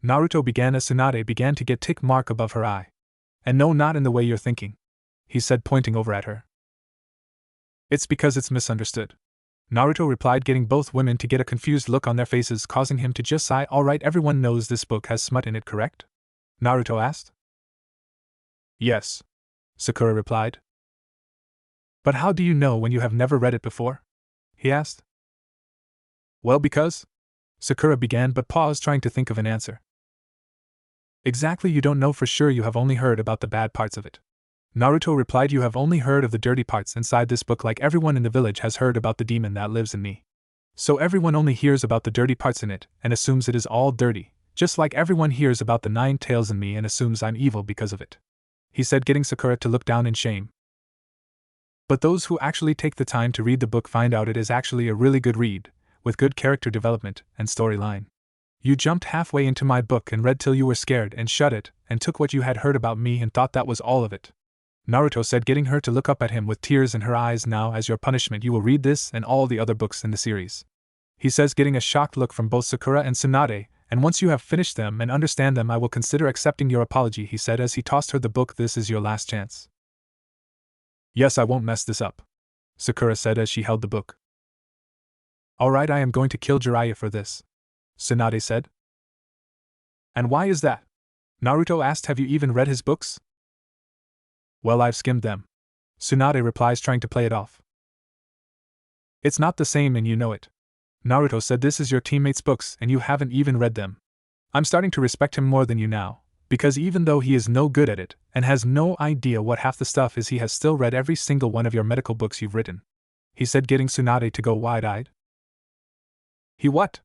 Naruto began as Tsunade began to get tick mark above her eye. And no, not in the way you're thinking, he said, pointing over at her. It's because it's misunderstood, Naruto replied, getting both women to get a confused look on their faces, causing him to just sigh. Alright, everyone knows this book has smut in it, correct? Naruto asked. Yes, Sakura replied. But how do you know when you have never read it before? He asked. Well, because, Sakura began but paused, trying to think of an answer. Exactly, you don't know for sure, you have only heard about the bad parts of it, Naruto replied. You have only heard of the dirty parts inside this book, like everyone in the village has heard about the demon that lives in me. So everyone only hears about the dirty parts in it and assumes it is all dirty, just like everyone hears about the 9 tails in me and assumes I'm evil because of it, he said, getting Sakura to look down in shame. But those who actually take the time to read the book find out it is actually a really good read, with good character development and storyline. You jumped halfway into my book and read till you were scared and shut it, and took what you had heard about me and thought that was all of it, Naruto said, getting her to look up at him with tears in her eyes. Now, as your punishment, you will read this and all the other books in the series, he says, getting a shocked look from both Sakura and Tsunade. And once you have finished them and understand them, I will consider accepting your apology, he said as he tossed her the book. This is your last chance. Yes, I won't mess this up, Sakura said as she held the book. Alright, I am going to kill Jiraiya for this, Tsunade said. And why is that? Naruto asked. Have you even read his books? Well, I've skimmed them, Tsunade replies, trying to play it off. It's not the same and you know it, Naruto said. This is your teammate's books and you haven't even read them. I'm starting to respect him more than you now, because even though he is no good at it and has no idea what half the stuff is, he has still read every single one of your medical books you've written, he said, getting Tsunade to go wide-eyed. He what?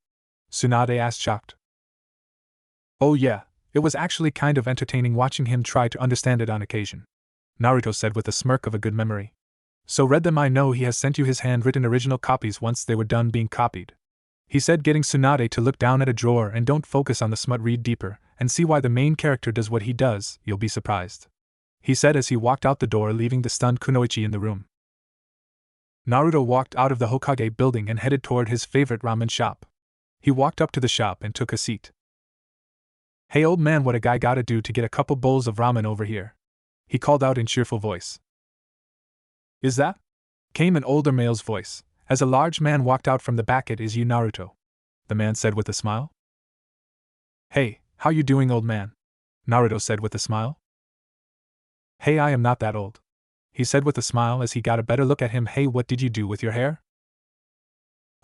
Tsunade asked, shocked. Oh yeah, it was actually kind of entertaining watching him try to understand it on occasion, Naruto said with a smirk of a good memory. So read them. I know he has sent you his handwritten original copies once they were done being copied, he said, getting Tsunade to look down at a drawer. And don't focus on the smut, read deeper and see why the main character does what he does. You'll be surprised, he said as he walked out the door, leaving the stunned Kunoichi in the room. Naruto walked out of the Hokage building and headed toward his favorite ramen shop. He walked up to the shop and took a seat. Hey old man, what a guy gotta do to get a couple bowls of ramen over here, he called out in cheerful voice. Is that? Came an older male's voice, as a large man walked out from the back. It is you, Naruto, the man said with a smile. Hey, how you doing, old man? Naruto said with a smile. Hey, I am not that old, he said with a smile as he got a better look at him. Hey, what did you do with your hair?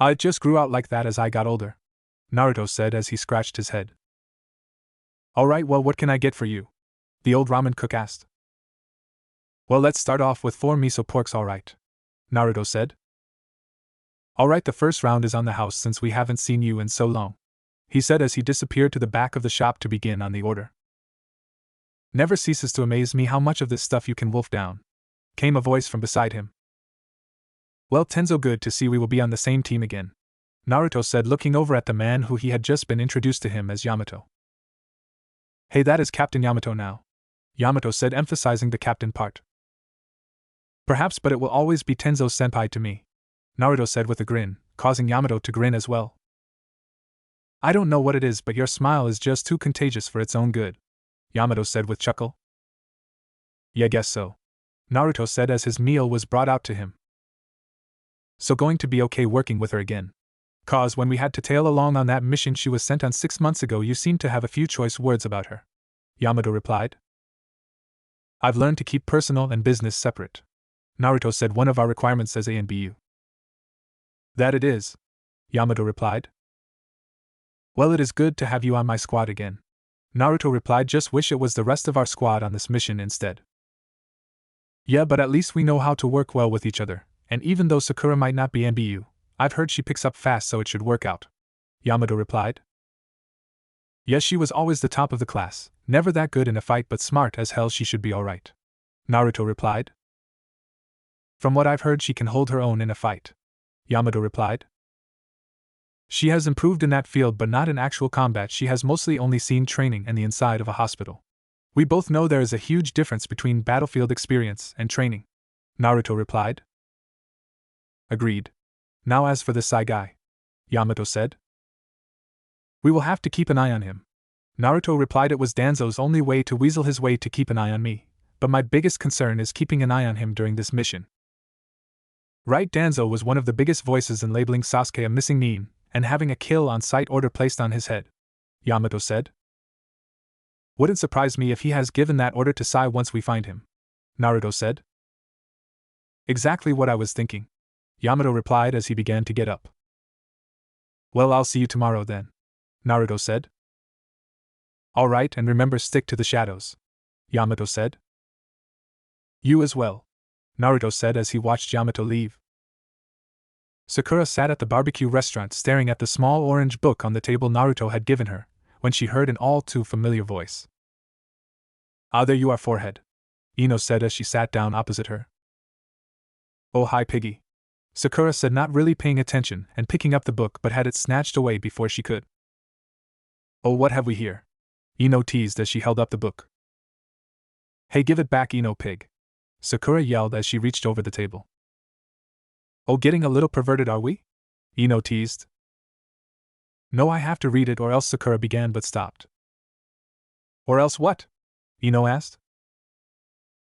It just grew out like that as I got older, Naruto said as he scratched his head. Alright, well, what can I get for you? The old ramen cook asked. Well, let's start off with 4 miso porks, alright, Naruto said. Alright, the first round is on the house since we haven't seen you in so long, he said as he disappeared to the back of the shop to begin on the order. Never ceases to amaze me how much of this stuff you can wolf down, came a voice from beside him. Well, Tenzo, good to see we will be on the same team again, Naruto said, looking over at the man who he had just been introduced to him as Yamato. Hey, that is Captain Yamato now, Yamato said, emphasizing the captain part. Perhaps, but it will always be Tenzo-senpai to me, Naruto said with a grin, causing Yamato to grin as well. I don't know what it is, but your smile is just too contagious for its own good, Yamato said with chuckle. Yeah, guess so, Naruto said as his meal was brought out to him. So going to be okay working with her again? Cause when we had to tail along on that mission she was sent on 6 months ago, you seemed to have a few choice words about her, Yamato replied. I've learned to keep personal and business separate, Naruto said. One of our requirements as ANBU. That it is, Yamato replied. Well, it is good to have you on my squad again, Naruto replied. Just wish it was the rest of our squad on this mission instead. Yeah, but at least we know how to work well with each other, and even though Sakura might not be NBU, I've heard she picks up fast, so it should work out, Yamato replied. Yes, she was always the top of the class, never that good in a fight but smart as hell. She should be alright, Naruto replied. From what I've heard, she can hold her own in a fight, Yamato replied. She has improved in that field but not in actual combat. She has mostly only seen training and the inside of a hospital. We both know there is a huge difference between battlefield experience and training, Naruto replied. Agreed. Now as for this Sai guy, Yamato said. We will have to keep an eye on him, Naruto replied. It was Danzo's only way to weasel his way to keep an eye on me, but my biggest concern is keeping an eye on him during this mission. Right, Danzo was one of the biggest voices in labeling Sasuke a missing Nin and having a kill-on-sight order placed on his head, Yamato said. Wouldn't surprise me if he has given that order to Sai once we find him, Naruto said. Exactly what I was thinking, Yamato replied as he began to get up. Well, I'll see you tomorrow then, Naruto said. Alright, and remember, stick to the shadows, Yamato said. You as well, Naruto said as he watched Yamato leave. Sakura sat at the barbecue restaurant staring at the small orange book on the table Naruto had given her, when she heard an all-too-familiar voice. Ah, there you are, forehead, Ino said as she sat down opposite her. Oh, hi, Piggy, Sakura said, not really paying attention and picking up the book but had it snatched away before she could. Oh, what have we here? Ino teased as she held up the book. Hey, give it back, Ino pig, Sakura yelled as she reached over the table. Oh, getting a little perverted, are we? Ino teased. No, I have to read it or else, Sakura began but stopped. Or else what? Ino asked.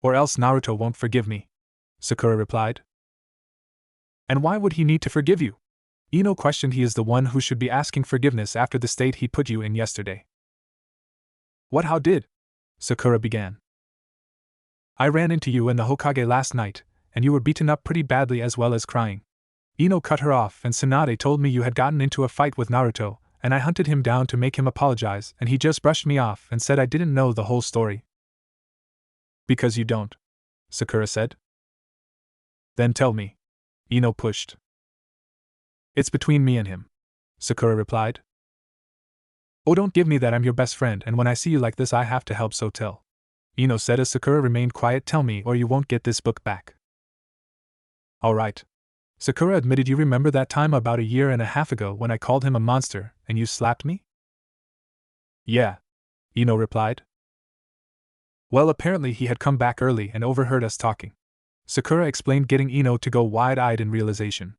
Or else Naruto won't forgive me, Sakura replied. And why would he need to forgive you? Ino questioned. He is the one who should be asking forgiveness after the state he put you in yesterday. What, how did? Sakura began. I ran into you and the Hokage last night, and you were beaten up pretty badly as well as crying. Ino cut her off, and Tsunade told me you had gotten into a fight with Naruto, and I hunted him down to make him apologize, and he just brushed me off and said I didn't know the whole story. Because you don't, Sakura said. Then tell me, Ino pushed. It's between me and him, Sakura replied. Oh, don't give me that, I'm your best friend, and when I see you like this I have to help, so tell, Ino said as Sakura remained quiet. Tell me or you won't get this book back. Alright, Sakura admitted. You remember that time about 1.5 years ago when I called him a monster and you slapped me? Yeah, Ino replied. Well, apparently he had come back early and overheard us talking, Sakura explained, getting Ino to go wide-eyed in realization.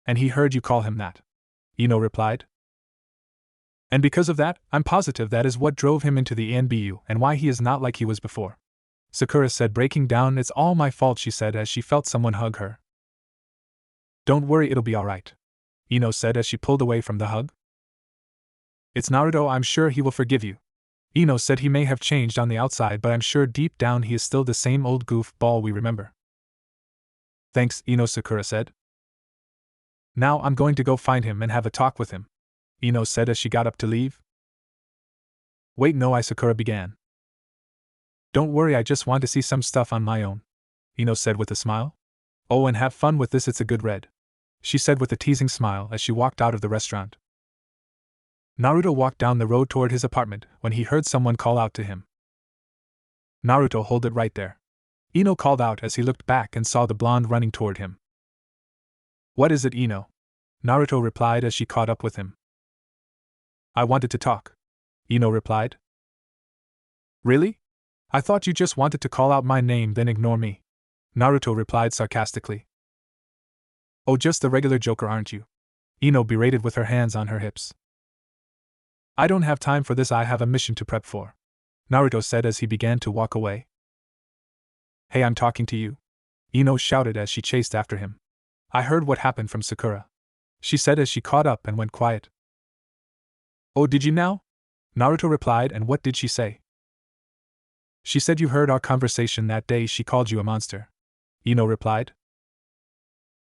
And he heard you call him that, Ino replied. And because of that, I'm positive that is what drove him into the ANBU and why he is not like he was before, Sakura said, breaking down. It's all my fault, she said as she felt someone hug her. Don't worry, it'll be alright, Ino said as she pulled away from the hug. It's Naruto, I'm sure he will forgive you. Ino said he may have changed on the outside, but I'm sure deep down he is still the same old goofball we remember. Thanks, Ino, Sakura said. Now I'm going to go find him and have a talk with him, Ino said as she got up to leave. Wait, no, Sakura began. Don't worry, I just want to see some stuff on my own, Ino said with a smile. Oh, and have fun with this, it's a good read, she said with a teasing smile as she walked out of the restaurant. Naruto walked down the road toward his apartment when he heard someone call out to him. Naruto, hold it right there, Ino called out as he looked back and saw the blonde running toward him. What is it, Ino? Naruto replied as she caught up with him. I wanted to talk, Ino replied. Really? I thought you just wanted to call out my name then ignore me, Naruto replied sarcastically. Oh, just the regular joker, aren't you? Ino berated with her hands on her hips. I don't have time for this, I have a mission to prep for, Naruto said as he began to walk away. Hey, I'm talking to you, Ino shouted as she chased after him. I heard what happened from Sakura, she said as she caught up and went quiet. Oh, did you now? Naruto replied, and what did she say? She said you heard our conversation that day, she called you a monster, Ino replied.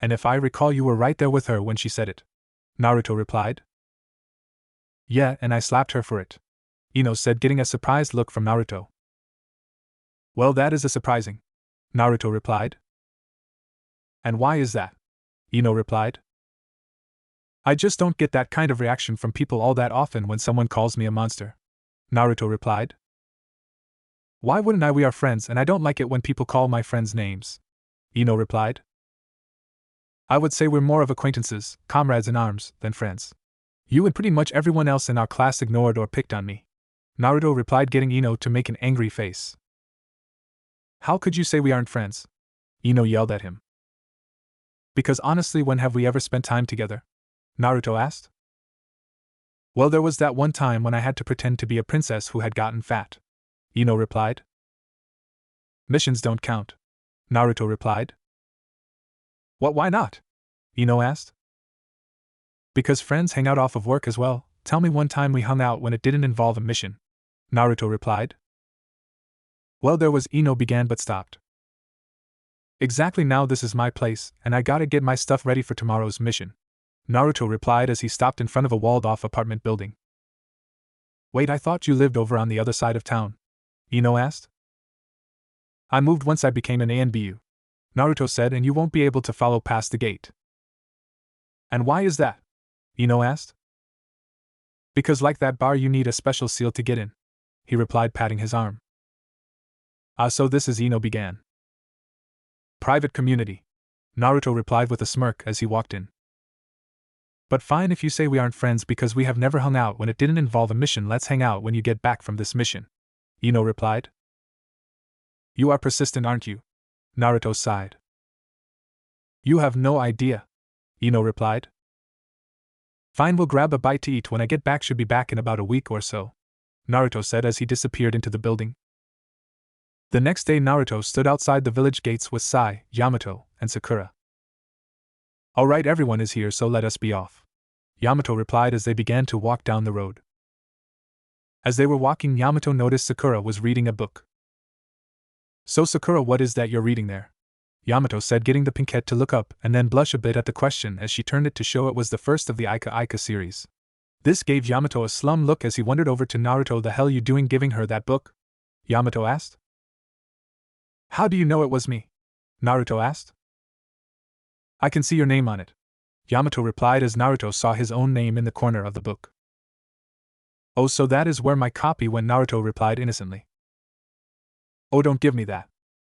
And if I recall, you were right there with her when she said it, Naruto replied. Yeah, and I slapped her for it, Ino said, getting a surprised look from Naruto. Well, that is a surprising, Naruto replied. And why is that? Ino replied. I just don't get that kind of reaction from people all that often when someone calls me a monster, Naruto replied. Why wouldn't I? We are friends and I don't like it when people call my friends names, Ino replied. I would say we're more of acquaintances, comrades in arms, than friends. You and pretty much everyone else in our class ignored or picked on me, Naruto replied, getting Ino to make an angry face. How could you say we aren't friends? Ino yelled at him. Because honestly, when have we ever spent time together? Naruto asked. Well, there was that one time when I had to pretend to be a princess who had gotten fat, Ino replied. Missions don't count, Naruto replied. What, why not? Ino asked. Because friends hang out off of work as well. Tell me one time we hung out when it didn't involve a mission, Naruto replied. Well, there was, Ino began but stopped. Exactly, now this is my place, and I gotta get my stuff ready for tomorrow's mission, Naruto replied as he stopped in front of a walled-off apartment building. Wait, I thought you lived over on the other side of town, Ino asked. I moved once I became an ANBU, Naruto said, and you won't be able to follow past the gate. And why is that? Ino asked. Because like that bar you need a special seal to get in, he replied, patting his arm. Ah, so this is, Ino began. Private community, Naruto replied with a smirk as he walked in. But fine if you say we aren't friends because we have never hung out when it didn't involve a mission. Let's hang out when you get back from this mission, Ino replied. You are persistent, aren't you? Naruto sighed. You have no idea, Ino replied. Fine, we'll grab a bite to eat when I get back, should be back in about a week or so, Naruto said as he disappeared into the building. The next day Naruto stood outside the village gates with Sai, Yamato, and Sakura. Alright, everyone is here, so let us be off, Yamato replied as they began to walk down the road. As they were walking, Yamato noticed Sakura was reading a book. So Sakura, what is that you're reading there? Yamato said, getting the pinkette to look up and then blush a bit at the question as she turned it to show it was the first of the Aika Aika series. This gave Yamato a slum look as he wondered over to Naruto. The hell you doing giving her that book? Yamato asked. How do you know it was me? Naruto asked. I can see your name on it, Yamato replied as Naruto saw his own name in the corner of the book. Oh, so that is where my copy went, Naruto replied innocently. Oh, don't give me that.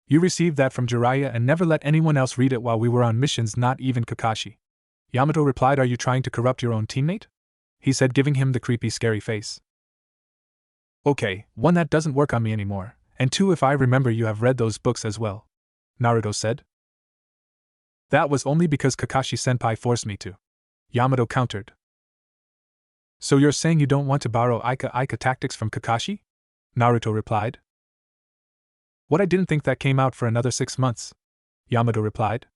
You received that from Jiraiya and never let anyone else read it while we were on missions, not even Kakashi, Yamato replied. Are you trying to corrupt your own teammate? He said, giving him the creepy, scary face. Okay, one, that doesn't work on me anymore, and two, if I remember, you have read those books as well, Naruto said. That was only because Kakashi-senpai forced me to, Yamato countered. So you're saying you don't want to borrow Aika Aika tactics from Kakashi? Naruto replied. What, I didn't think that came out for another 6 months, Yamato replied.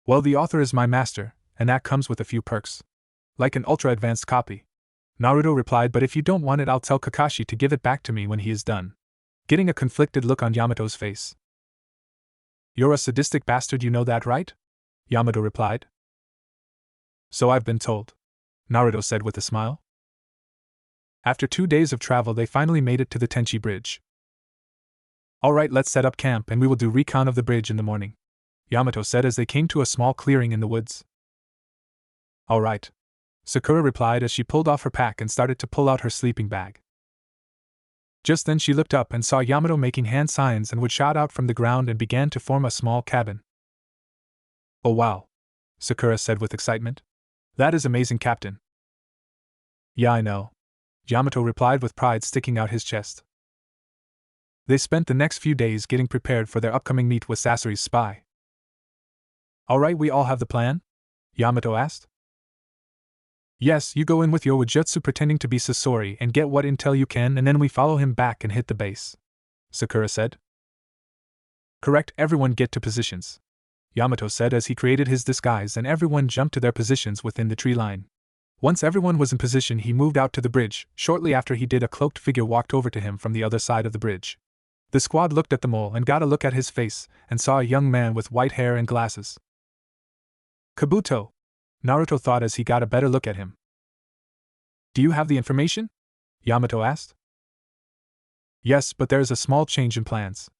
Well, the author is my master, and that comes with a few perks. Like an ultra-advanced copy. Naruto replied, but if you don't want it, I'll tell Kakashi to give it back to me when he is done. Getting a conflicted look on Yamato's face. You're a sadistic bastard, you know that, right? Yamato replied. So I've been told. Naruto said with a smile. After 2 days of travel, they finally made it to the Tenchi Bridge. Alright, let's set up camp and we will do recon of the bridge in the morning, Yamato said as they came to a small clearing in the woods. Alright, Sakura replied as she pulled off her pack and started to pull out her sleeping bag. Just then she looked up and saw Yamato making hand signs and would shot out from the ground and began to form a small cabin. Oh wow, Sakura said with excitement. That is amazing, Captain. Yeah, I know, Yamato replied with pride sticking out his chest. They spent the next few days getting prepared for their upcoming meet with Sasori's spy. Alright, we all have the plan? Yamato asked. Yes, you go in with your Wujutsu pretending to be Sasori and get what intel you can, and then we follow him back and hit the base, Sakura said. Correct, everyone get to positions, Yamato said as he created his disguise and everyone jumped to their positions within the tree line. Once everyone was in position, he moved out to the bridge. Shortly after he did, a cloaked figure walked over to him from the other side of the bridge. The squad looked at the mole and got a look at his face, and saw a young man with white hair and glasses. Kabuto, Naruto thought as he got a better look at him. Do you have the information? Yamato asked. Yes, but there is a small change in plans,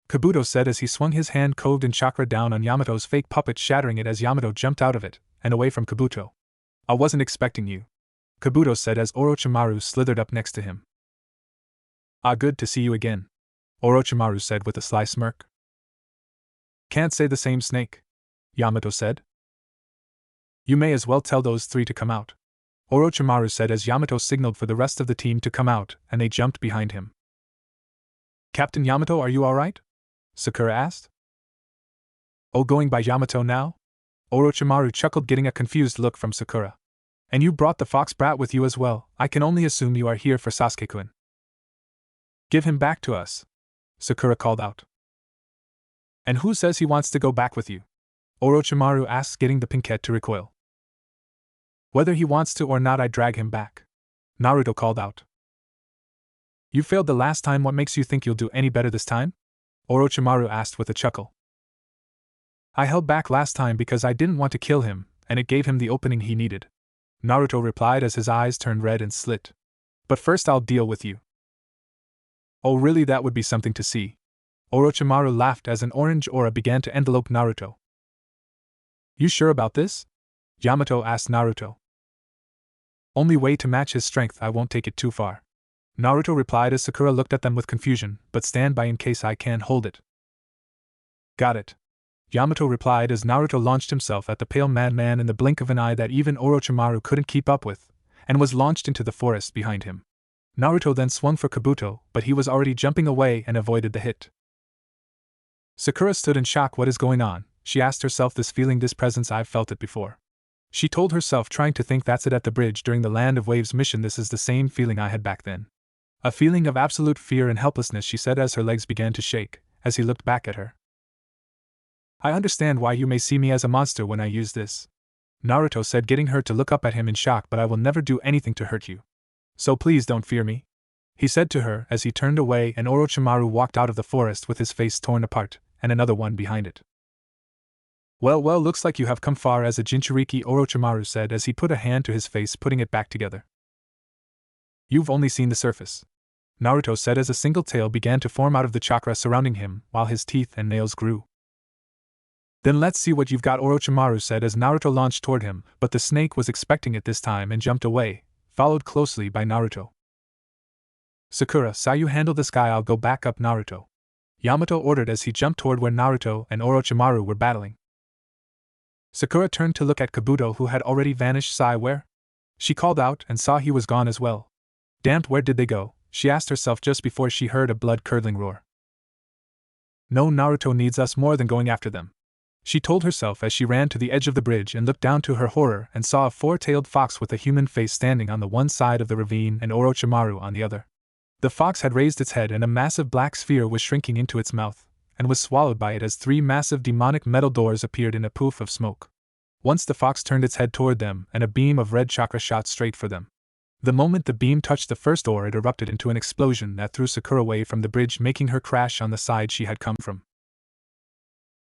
Kabuto said as he swung his hand coved in chakra down on Yamato's fake puppet, shattering it as Yamato jumped out of it, and away from Kabuto. I wasn't expecting you, Kabuto said as Orochimaru slithered up next to him. Ah, good to see you again, Orochimaru said with a sly smirk. Can't say the same, Snake, Yamato said. You may as well tell those three to come out, Orochimaru said as Yamato signaled for the rest of the team to come out, and they jumped behind him. Captain Yamato, are you alright? Sakura asked. Oh, going by Yamato now? Orochimaru chuckled, getting a confused look from Sakura. And you brought the fox brat with you as well. I can only assume you are here for Sasuke-kun. Give him back to us, Sakura called out. And who says he wants to go back with you? Orochimaru asked, getting the pinkette to recoil. Whether he wants to or not, I drag him back, Naruto called out. You failed the last time, what makes you think you'll do any better this time? Orochimaru asked with a chuckle. I held back last time because I didn't want to kill him, and it gave him the opening he needed, Naruto replied as his eyes turned red and slit. But first I'll deal with you. Oh really, that would be something to see. Orochimaru laughed as an orange aura began to envelope Naruto. You sure about this? Yamato asked Naruto. Only way to match his strength, I won't take it too far, Naruto replied as Sakura looked at them with confusion, but stand by in case I can't hold it. Got it, Yamato replied as Naruto launched himself at the pale madman in the blink of an eye that even Orochimaru couldn't keep up with, and was launched into the forest behind him. Naruto then swung for Kabuto, but he was already jumping away and avoided the hit. Sakura stood in shock. What is going on? She asked herself. This feeling, this presence, I've felt it before. She told herself, trying to think, that's it at the bridge during the Land of Waves mission. This is the same feeling I had back then. A feeling of absolute fear and helplessness, she said as her legs began to shake, as he looked back at her. I understand why you may see me as a monster when I use this, Naruto said, getting her to look up at him in shock, but I will never do anything to hurt you. So please don't fear me, he said to her as he turned away and Orochimaru walked out of the forest with his face torn apart, and another one behind it. Well, looks like you have come far as a Jinchuriki, Orochimaru said as he put a hand to his face, putting it back together. You've only seen the surface, Naruto said as a single tail began to form out of the chakra surrounding him, while his teeth and nails grew. Then let's see what you've got, Orochimaru said as Naruto launched toward him, but the snake was expecting it this time and jumped away, followed closely by Naruto. Sakura, saw you handle this guy, I'll go back up, Naruto, Yamato ordered as he jumped toward where Naruto and Orochimaru were battling. Sakura turned to look at Kabuto, who had already vanished. Sai, where? She called out and saw he was gone as well. Damned, where did they go? She asked herself just before she heard a blood-curdling roar. No, Naruto needs us more than going after them, she told herself as she ran to the edge of the bridge and looked down. To her horror, and saw a four-tailed fox with a human face standing on the one side of the ravine and Orochimaru on the other. The fox had raised its head and a massive black sphere was shrinking into its mouth, and was swallowed by it as three massive demonic metal doors appeared in a poof of smoke. Once the fox turned its head toward them, and a beam of red chakra shot straight for them. The moment the beam touched the first door, it erupted into an explosion that threw Sakura away from the bridge, making her crash on the side she had come from.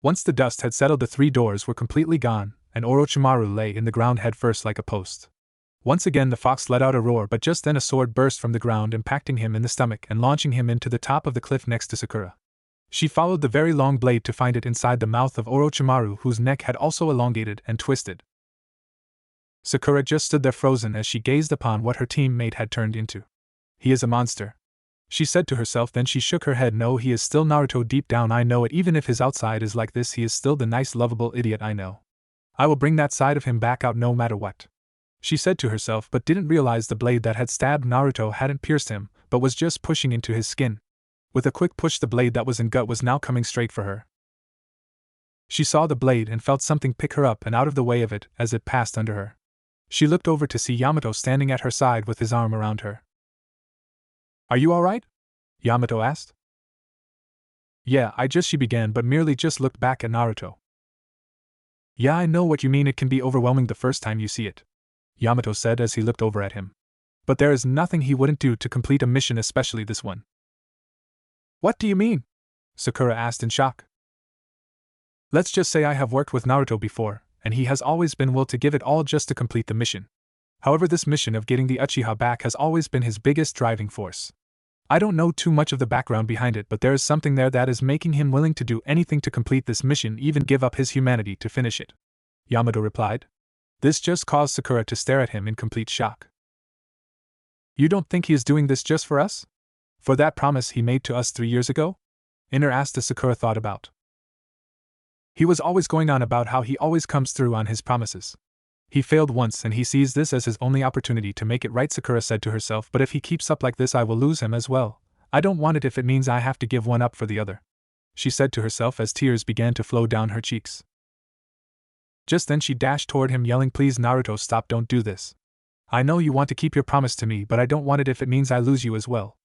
Once the dust had settled, the 3 doors were completely gone, and Orochimaru lay in the ground headfirst like a post. Once again the fox let out a roar, but just then a sword burst from the ground, impacting him in the stomach and launching him into the top of the cliff next to Sakura. She followed the very long blade to find it inside the mouth of Orochimaru, whose neck had also elongated and twisted. Sakura just stood there frozen as she gazed upon what her teammate had turned into. "He is a monster," she said to herself. Then she shook her head. "No, he is still Naruto. Deep down I know it. Even if his outside is like this, he is still the nice, lovable idiot I know. I will bring that side of him back out no matter what," she said to herself, but didn't realize the blade that had stabbed Naruto hadn't pierced him, but was just pushing into his skin. With a quick push, the blade that was in gut was now coming straight for her. She saw the blade and felt something pick her up and out of the way of it as it passed under her. She looked over to see Yamato standing at her side with his arm around her. "Are you alright?" Yamato asked. "Yeah, she began, but merely just looked back at Naruto. "Yeah, I know what you mean. It can be overwhelming the first time you see it," Yamato said as he looked over at him. "But there is nothing he wouldn't do to complete a mission, especially this one." "What do you mean?" Sakura asked in shock. "Let's just say I have worked with Naruto before, and he has always been willing to give it all just to complete the mission. However, this mission of getting the Uchiha back has always been his biggest driving force. I don't know too much of the background behind it, but there is something there that is making him willing to do anything to complete this mission, even give up his humanity to finish it," Yamato replied. This just caused Sakura to stare at him in complete shock. "You don't think he is doing this just for us? For that promise he made to us 3 years ago?" Iner asked as Sakura thought about. "He was always going on about how he always comes through on his promises. He failed once and he sees this as his only opportunity to make it right," Sakura said to herself. "But if he keeps up like this, I will lose him as well. I don't want it if it means I have to give one up for the other," she said to herself as tears began to flow down her cheeks. Just then she dashed toward him yelling, "Please Naruto, stop, don't do this. I know you want to keep your promise to me, but I don't want it if it means I lose you as well."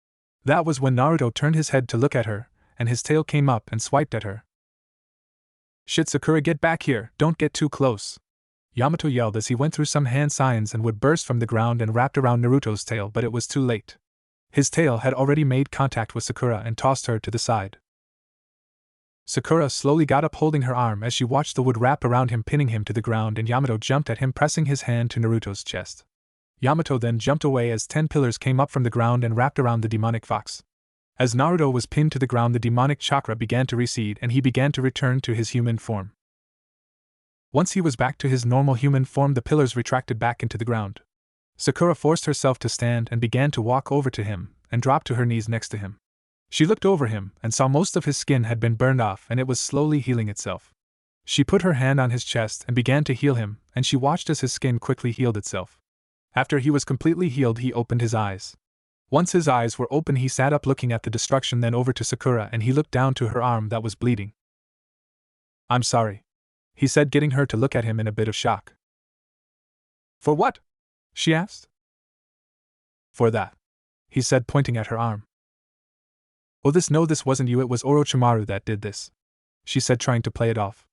That was when Naruto turned his head to look at her, and his tail came up and swiped at her. "Shit, Sakura, get back here, don't get too close," Yamato yelled as he went through some hand signs and would burst from the ground and wrapped around Naruto's tail, but it was too late. His tail had already made contact with Sakura and tossed her to the side. Sakura slowly got up, holding her arm as she watched the wood wrap around him, pinning him to the ground, and Yamato jumped at him, pressing his hand to Naruto's chest. Yamato then jumped away as 10 pillars came up from the ground and wrapped around the demonic fox. As Naruto was pinned to the ground, the demonic chakra began to recede and he began to return to his human form. Once he was back to his normal human form, the pillars retracted back into the ground. Sakura forced herself to stand and began to walk over to him and dropped to her knees next to him. She looked over him and saw most of his skin had been burned off and it was slowly healing itself. She put her hand on his chest and began to heal him, and she watched as his skin quickly healed itself. After he was completely healed, he opened his eyes. Once his eyes were open, he sat up looking at the destruction, then over to Sakura, and he looked down to her arm that was bleeding. "I'm sorry," he said, getting her to look at him in a bit of shock. "For what?" she asked. "For that," he said, pointing at her arm. "Oh, this wasn't you, it was Orochimaru that did this," she said, trying to play it off.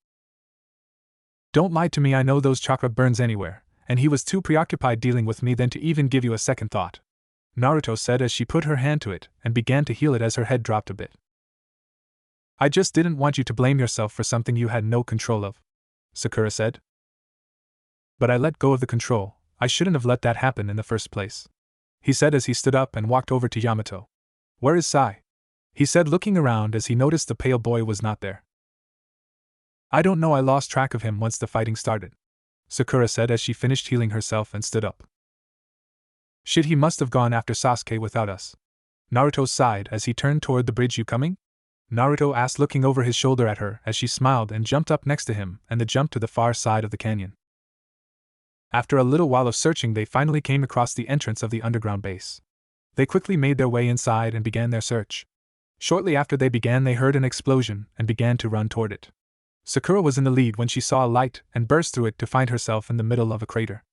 "Don't lie to me, I know those chakra burns anywhere, and he was too preoccupied dealing with me than to even give you a second thought," Naruto said as she put her hand to it and began to heal it as her head dropped a bit. "I just didn't want you to blame yourself for something you had no control of," Sakura said. "But I let go of the control. I shouldn't have let that happen in the first place," he said as he stood up and walked over to Yamato. "Where is Sai?" he said, looking around as he noticed the pale boy was not there. "I don't know, I lost track of him once the fighting started," Sakura said as she finished healing herself and stood up. "Shit, he must have gone after Sasuke without us." Naruto sighed as he turned toward the bridge. "You coming?" Naruto asked, looking over his shoulder at her as she smiled and jumped up next to him and they jumped to the far side of the canyon. After a little while of searching, they finally came across the entrance of the underground base. They quickly made their way inside and began their search. Shortly after they began, they heard an explosion and began to run toward it. Sakura was in the lead when she saw a light and burst through it to find herself in the middle of a crater.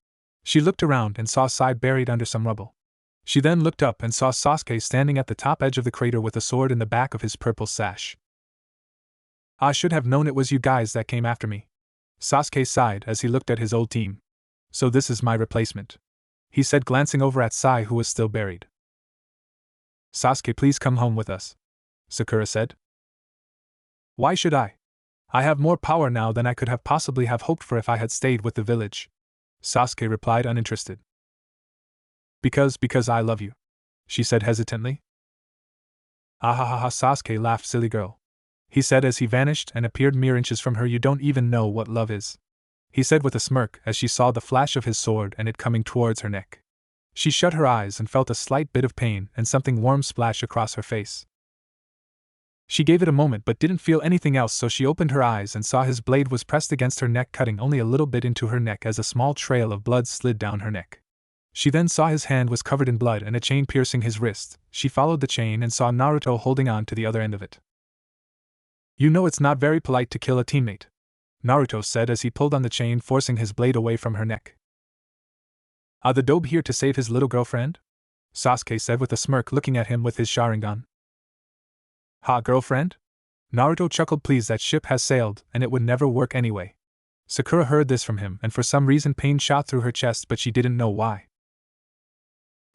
She looked around and saw Sai buried under some rubble. She then looked up and saw Sasuke standing at the top edge of the crater with a sword in the back of his purple sash. "I should have known it was you guys that came after me," Sasuke sighed as he looked at his old team. So this is my replacement, he said, glancing over at Sai, who was still buried. Sasuke, please come home with us, Sakura said. Why should I? I have more power now than I could have possibly have hoped for if I had stayed with the village, Sasuke replied, uninterested. Because I love you, she said hesitantly. Ah ha ha ha, Sasuke laughed, silly girl, he said as he vanished and appeared mere inches from her. You don't even know what love is, he said with a smirk as she saw the flash of his sword and it coming towards her neck. She shut her eyes and felt a slight bit of pain and something warm splash across her face. She gave it a moment but didn't feel anything else, so she opened her eyes and saw his blade was pressed against her neck, cutting only a little bit into her neck as a small trail of blood slid down her neck. She then saw his hand was covered in blood and a chain piercing his wrist. She followed the chain and saw Naruto holding on to the other end of it. You know it's not very polite to kill a teammate, Naruto said as he pulled on the chain, forcing his blade away from her neck. Are the dobe here to save his little girlfriend? Sasuke said with a smirk, looking at him with his Sharingan. Ha, girlfriend? Naruto chuckled, pleased that ship has sailed, and it would never work anyway. Sakura heard this from him, and for some reason pain shot through her chest, but she didn't know why.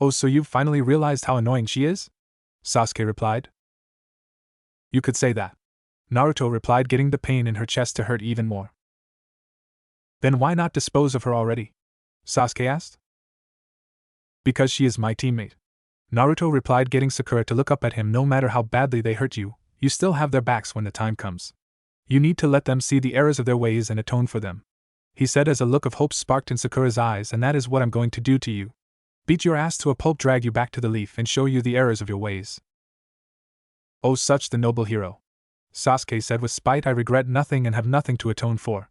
Oh, so you've finally realized how annoying she is? Sasuke replied. You could say that, Naruto replied, getting the pain in her chest to hurt even more. Then why not dispose of her already? Sasuke asked. Because she is my teammate, Naruto replied, getting Sakura to look up at him. No matter how badly they hurt you, you still have their backs when the time comes. You need to let them see the errors of their ways and atone for them, he said as a look of hope sparked in Sakura's eyes. And that is what I'm going to do to you. Beat your ass to a pulp, drag you back to the leaf, and show you the errors of your ways. Oh, such the noble hero, Sasuke said with spite. I regret nothing and have nothing to atone for,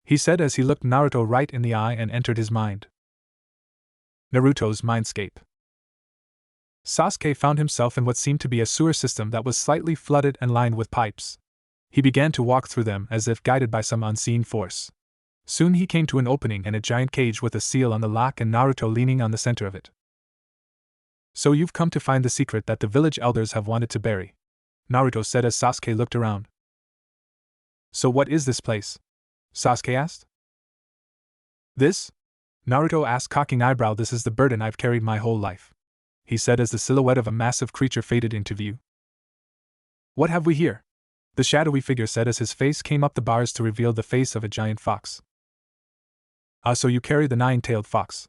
he said as he looked Naruto right in the eye and entered his mind. Naruto's mindscape. Sasuke found himself in what seemed to be a sewer system that was slightly flooded and lined with pipes. He began to walk through them as if guided by some unseen force. Soon he came to an opening and a giant cage with a seal on the lock and Naruto leaning on the center of it. So you've come to find the secret that the village elders have wanted to bury, Naruto said as Sasuke looked around. So what is this place? Sasuke asked. This? Naruto asked, cocking eyebrow. This is the burden I've carried my whole life, he said as the silhouette of a massive creature faded into view. What have we here? The shadowy figure said as his face came up the bars to reveal the face of a giant fox. Ah, so you carry the nine-tailed fox,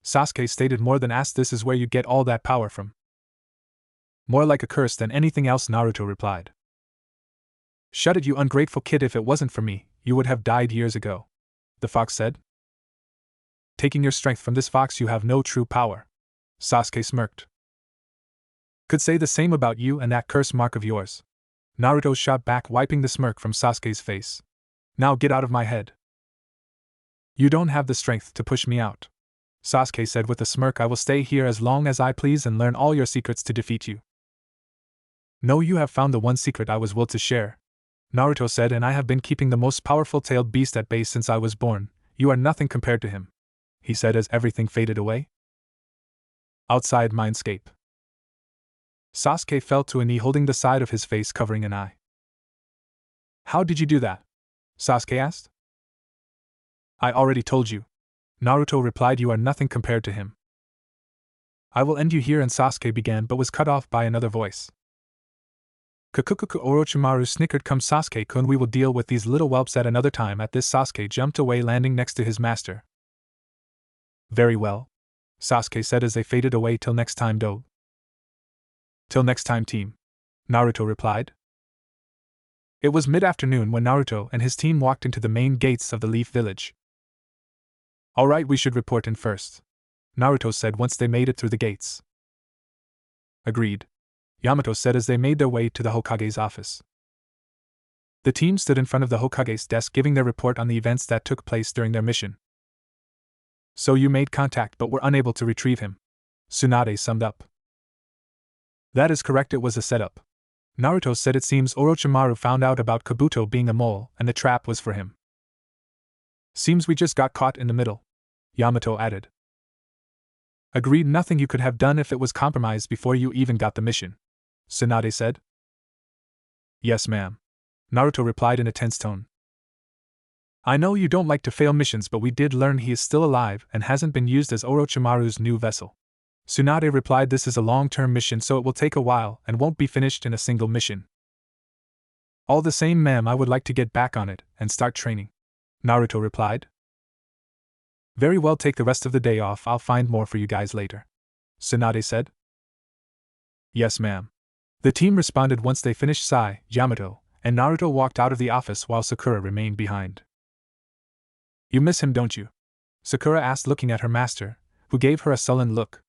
Sasuke stated, more than asked. This is where you get all that power from. More like a curse than anything else, Naruto replied. Shut it, you ungrateful kid. If it wasn't for me, you would have died years ago, the fox said. Taking your strength from this fox, you have no true power, Sasuke smirked. Could say the same about you and that curse mark of yours, Naruto shot back, wiping the smirk from Sasuke's face. Now get out of my head. You don't have the strength to push me out, Sasuke said with a smirk. I will stay here as long as I please and learn all your secrets to defeat you. No, you have found the one secret I was willed to share, Naruto said, and I have been keeping the most powerful tailed beast at bay since I was born. You are nothing compared to him, he said as everything faded away. Outside mindscape. Sasuke fell to a knee, holding the side of his face, covering an eye. How did you do that? Sasuke asked. I already told you, Naruto replied. You are nothing compared to him. I will end you here, and Sasuke began but was cut off by another voice. Kakukuku, Orochimaru snickered. Come Sasuke-kun, we will deal with these little whelps at another time. At this, Sasuke jumped away, landing next to his master. Very well, Sasuke said as they faded away. Till next time, doe. Till next time, team, Naruto replied. It was mid-afternoon when Naruto and his team walked into the main gates of the Leaf Village. Alright, we should report in first, Naruto said once they made it through the gates. Agreed, Yamato said as they made their way to the Hokage's office. The team stood in front of the Hokage's desk, giving their report on the events that took place during their mission. So you made contact but were unable to retrieve him, Tsunade summed up. That is correct, it was a setup, Naruto said. It seems Orochimaru found out about Kabuto being a mole, and the trap was for him. Seems we just got caught in the middle, Yamato added. Agreed, nothing you could have done if it was compromised before you even got the mission, Tsunade said. Yes, ma'am, Naruto replied in a tense tone. I know you don't like to fail missions, but we did learn he is still alive and hasn't been used as Orochimaru's new vessel. Tsunade replied, this is a long-term mission, so it will take a while and won't be finished in a single mission. All the same, ma'am, I would like to get back on it and start training. Naruto replied. Very well, take the rest of the day off, I'll find more for you guys later. Tsunade said. Yes, ma'am. The team responded once they finished. Sai, Yamato, and Naruto walked out of the office while Sakura remained behind. You miss him, don't you? Sakura asked, looking at her master, who gave her a sullen look.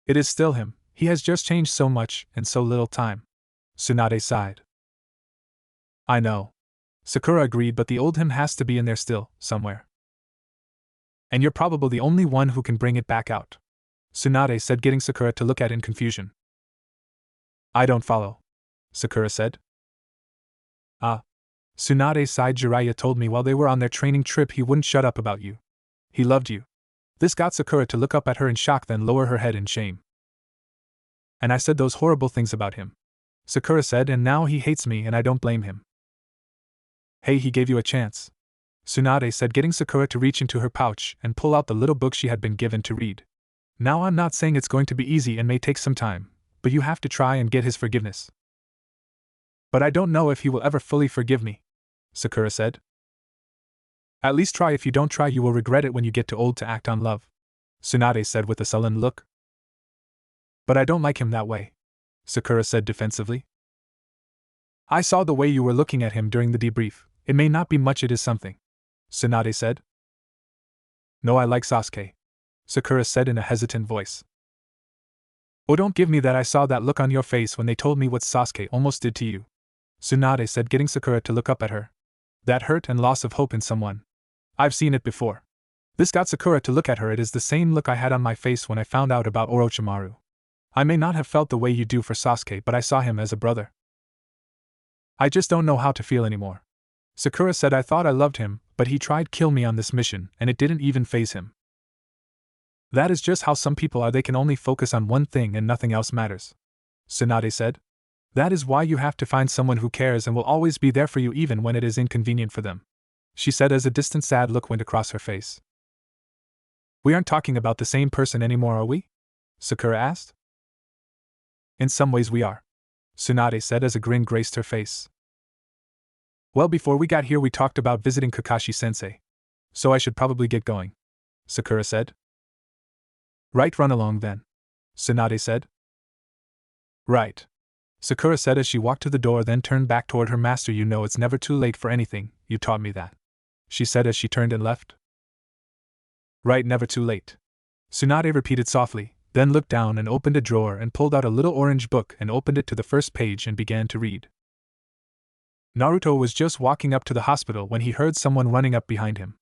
It is still him, he has just changed so much in so little time. Tsunade sighed. I know. Sakura agreed, but the old him has to be in there still, somewhere. And you're probably the only one who can bring it back out. Tsunade said, getting Sakura to look at in confusion. I don't follow. Sakura said. Ah. Tsunade sighed. Jiraiya told me while they were on their training trip he wouldn't shut up about you. He loved you. This got Sakura to look up at her in shock, then lower her head in shame. And I said those horrible things about him. Sakura said, and now he hates me and I don't blame him. Hey, he gave you a chance. Tsunade said, getting Sakura to reach into her pouch and pull out the little book she had been given to read. Now I'm not saying it's going to be easy and may take some time, but you have to try and get his forgiveness. But I don't know if he will ever fully forgive me, Sakura said. At least try. If you don't try, you will regret it when you get too old to act on love, Tsunade said with a sullen look. But I don't like him that way, Sakura said defensively. I saw the way you were looking at him during the debrief. It may not be much, it is something, Tsunade said. No, I like Sasuke, Sakura said in a hesitant voice. Oh, don't give me that. I saw that look on your face when they told me what Sasuke almost did to you, Tsunade said, getting Sakura to look up at her. That hurt and loss of hope in someone. I've seen it before. This got Sakura to look at her. It is the same look I had on my face when I found out about Orochimaru. I may not have felt the way you do for Sasuke, but I saw him as a brother. I just don't know how to feel anymore. Sakura said, I thought I loved him, but he tried to kill me on this mission, and it didn't even faze him. That is just how some people are. They can only focus on one thing and nothing else matters, Tsunade said. That is why you have to find someone who cares and will always be there for you even when it is inconvenient for them, she said as a distant sad look went across her face. We aren't talking about the same person anymore, are we? Sakura asked. In some ways we are, Tsunade said as a grin graced her face. Well, before we got here we talked about visiting Kakashi-sensei. So I should probably get going, Sakura said. Right, run along then, Tsunade said. Right, Sakura said as she walked to the door, then turned back toward her master. You know it's never too late for anything, you taught me that, she said as she turned and left. Right, never too late, Tsunade repeated softly, then looked down and opened a drawer and pulled out a little orange book and opened it to the first page and began to read. Naruto was just walking up to the hospital when he heard someone running up behind him.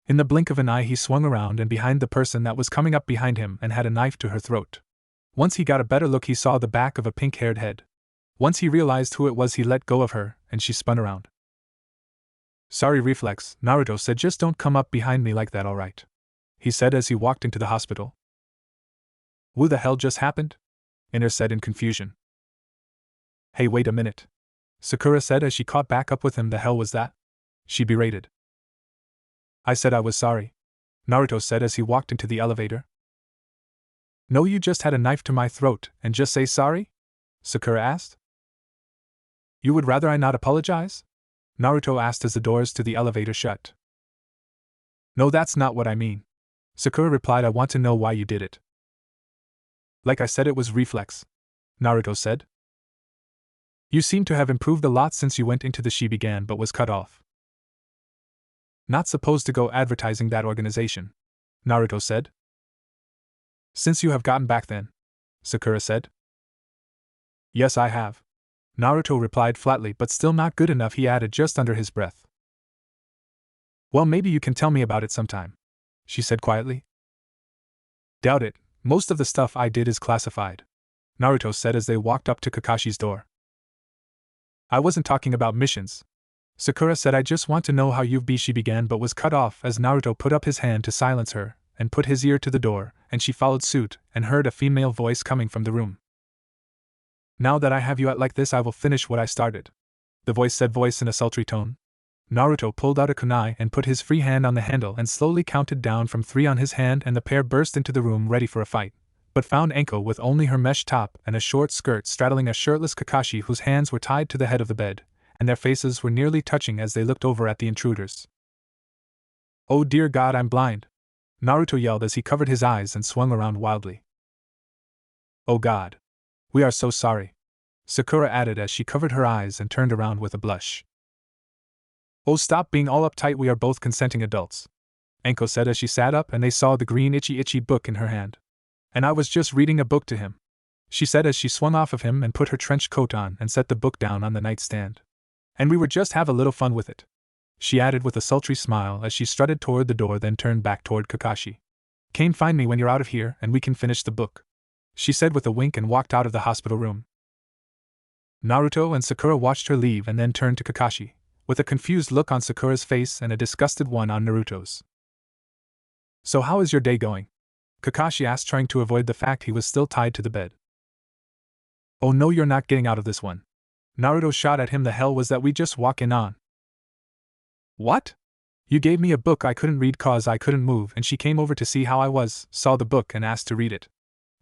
In the blink of an eye he swung around and behind the person that was coming up behind him and had a knife to her throat. Once he got a better look he saw the back of a pink-haired head. Once he realized who it was he let go of her and she spun around. Sorry, reflex, Naruto said, just don't come up behind me like that, alright? He said as he walked into the hospital. What the hell just happened? Iner said in confusion. Hey, wait a minute, Sakura said as she caught back up with him. The hell was that? She berated. I said I was sorry, Naruto said as he walked into the elevator. No, you just had a knife to my throat and just say sorry? Sakura asked. You would rather I not apologize? Naruto asked as the doors to the elevator shut. No, that's not what I mean, Sakura replied. I want to know why you did it. Like I said, it was reflex, Naruto said. You seem to have improved a lot since you went into the she began but was cut off. Not supposed to go advertising that organization, Naruto said. Since you have gotten back then, Sakura said. Yes, I have, Naruto replied flatly, but still not good enough, he added just under his breath. Well, maybe you can tell me about it sometime, she said quietly. Doubt it, most of the stuff I did is classified, Naruto said as they walked up to Kakashi's door. I wasn't talking about missions, Sakura said. I just want to know how you've been. She began but was cut off as Naruto put up his hand to silence her and put his ear to the door, and she followed suit and heard a female voice coming from the room. Now that I have you at like this, I will finish what I started, the voice said in a sultry tone. Naruto pulled out a kunai and put his free hand on the handle and slowly counted down from 3 on his hand, and the pair burst into the room ready for a fight, but found Anko with only her mesh top and a short skirt straddling a shirtless Kakashi whose hands were tied to the head of the bed, and their faces were nearly touching as they looked over at the intruders. "Oh dear God, I'm blind!" Naruto yelled as he covered his eyes and swung around wildly. "Oh God! We are so sorry," Sakura added as she covered her eyes and turned around with a blush. "Oh, stop being all uptight, we are both consenting adults," Anko said as she sat up and they saw the green itchy book in her hand. "And I was just reading a book to him," she said as she swung off of him and put her trench coat on and set the book down on the nightstand. "And we were just have a little fun with it," she added with a sultry smile as she strutted toward the door, then turned back toward Kakashi. "Kane, find me when you're out of here and we can finish the book," she said with a wink and walked out of the hospital room. Naruto and Sakura watched her leave and then turned to Kakashi, with a confused look on Sakura's face and a disgusted one on Naruto's. "So how is your day going?" Kakashi asked, trying to avoid the fact he was still tied to the bed. "Oh no, you're not getting out of this one," Naruto shot at him. "The hell was that we just walk in on?" "What? You gave me a book I couldn't read cause I couldn't move, and she came over to see how I was, saw the book and asked to read it.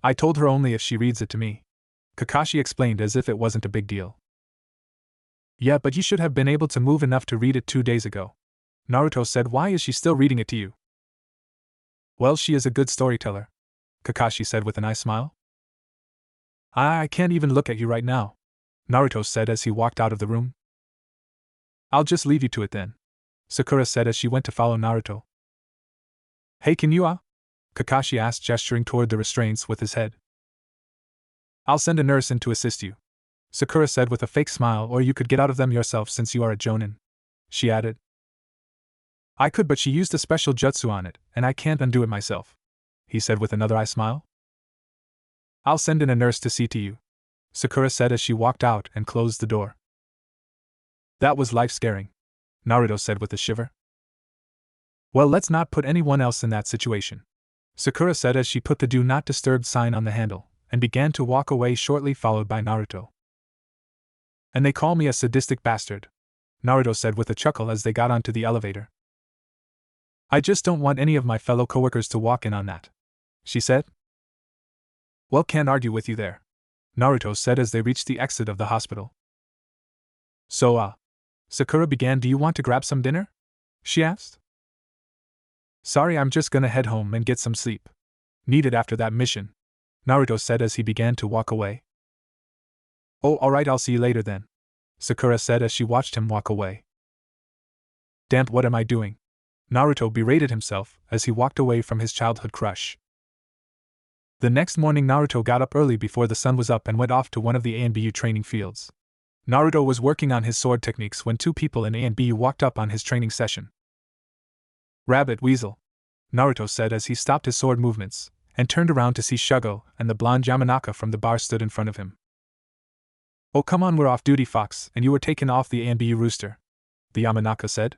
I told her only if she reads it to me," Kakashi explained as if it wasn't a big deal. "Yeah, but you should have been able to move enough to read it 2 days ago," Naruto said. "Why is she still reading it to you?" "Well, she is a good storyteller," Kakashi said with a nice smile. I can't even look at you right now," Naruto said as he walked out of the room. "I'll just leave you to it then," Sakura said as she went to follow Naruto. "Hey, can you Kakashi asked, gesturing toward the restraints with his head. "I'll send a nurse in to assist you," Sakura said with a fake smile, "or you could get out of them yourself since you are a jonin," she added. "I could, but she used a special jutsu on it, and I can't undo it myself," he said with another eye smile. "I'll send in a nurse to see to you," Sakura said as she walked out and closed the door. "That was life-scaring," Naruto said with a shiver. "Well, let's not put anyone else in that situation," Sakura said as she put the Do Not Disturb sign on the handle, and began to walk away, shortly followed by Naruto. "And they call me a sadistic bastard," Naruto said with a chuckle as they got onto the elevator. "I just don't want any of my fellow coworkers to walk in on that," she said. "Well, can't argue with you there," Naruto said as they reached the exit of the hospital. "So, Sakura began, "Do you want to grab some dinner?" she asked. "Sorry, I'm just gonna head home and get some sleep. Needed after that mission," Naruto said as he began to walk away. "Oh, alright, I'll see you later then," Sakura said as she watched him walk away. "Damn, what am I doing?" Naruto berated himself as he walked away from his childhood crush. The next morning, Naruto got up early before the sun was up and went off to one of the ANBU training fields. Naruto was working on his sword techniques when 2 people in ANBU walked up on his training session. "Rabbit Weasel," Naruto said as he stopped his sword movements, and turned around to see Shugo and the blonde Yamanaka from the bar stood in front of him. "Oh, come on, we're off duty, Fox, and you were taken off the ANBU rooster," the Yamanaka said.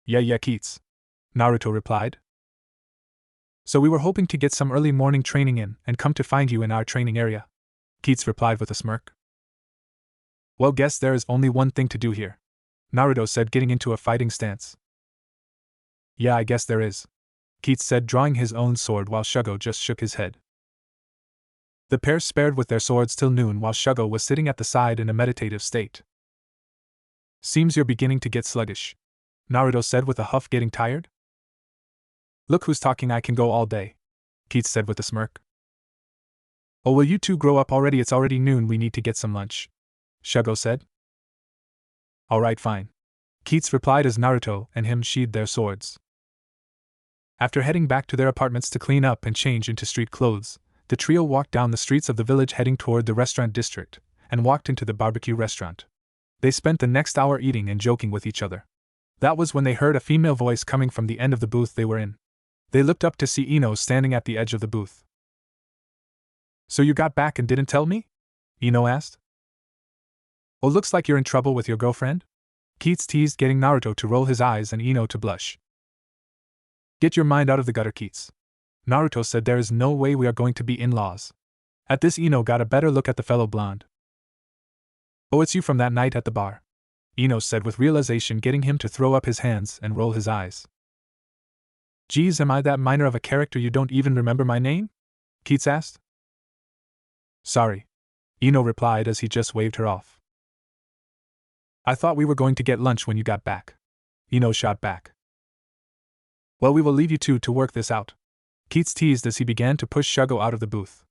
Yeah, Keats," Naruto replied. "So we were hoping to get some early morning training in and come to find you in our training area," Keats replied with a smirk. "Well, guess there is only one thing to do here," Naruto said, getting into a fighting stance. "Yeah, I guess there is," Keats said, drawing his own sword while Shugo just shook his head. The pair spared with their swords till noon while Shugo was sitting at the side in a meditative state. "Seems you're beginning to get sluggish," Naruto said with a huff, getting tired. "Look who's talking, I can go all day," Keats said with a smirk. "Oh, will you two grow up already? It's already noon, we need to get some lunch," Shugo said. "Alright, fine," Keats replied as Naruto and him sheathed their swords. After heading back to their apartments to clean up and change into street clothes, the trio walked down the streets of the village heading toward the restaurant district, and walked into the barbecue restaurant. They spent the next hour eating and joking with each other. That was when they heard a female voice coming from the end of the booth they were in. They looked up to see Ino standing at the edge of the booth. "So you got back and didn't tell me?" Ino asked. "Oh, looks like you're in trouble with your girlfriend?" Keats teased, getting Naruto to roll his eyes and Ino to blush. "Get your mind out of the gutter, Keats," Naruto said. "There is no way we are going to be in-laws." At this, Ino got a better look at the fellow blonde. "Oh, it's you from that night at the bar," Ino said with realization getting him to throw up his hands and roll his eyes. Geez, am I that minor of a character you don't even remember my name? Keats asked. Sorry, Ino replied as he just waved her off. I thought we were going to get lunch when you got back. Ino shot back. Well, we will leave you two to work this out, Keats teased as he began to push Shugo out of the booth.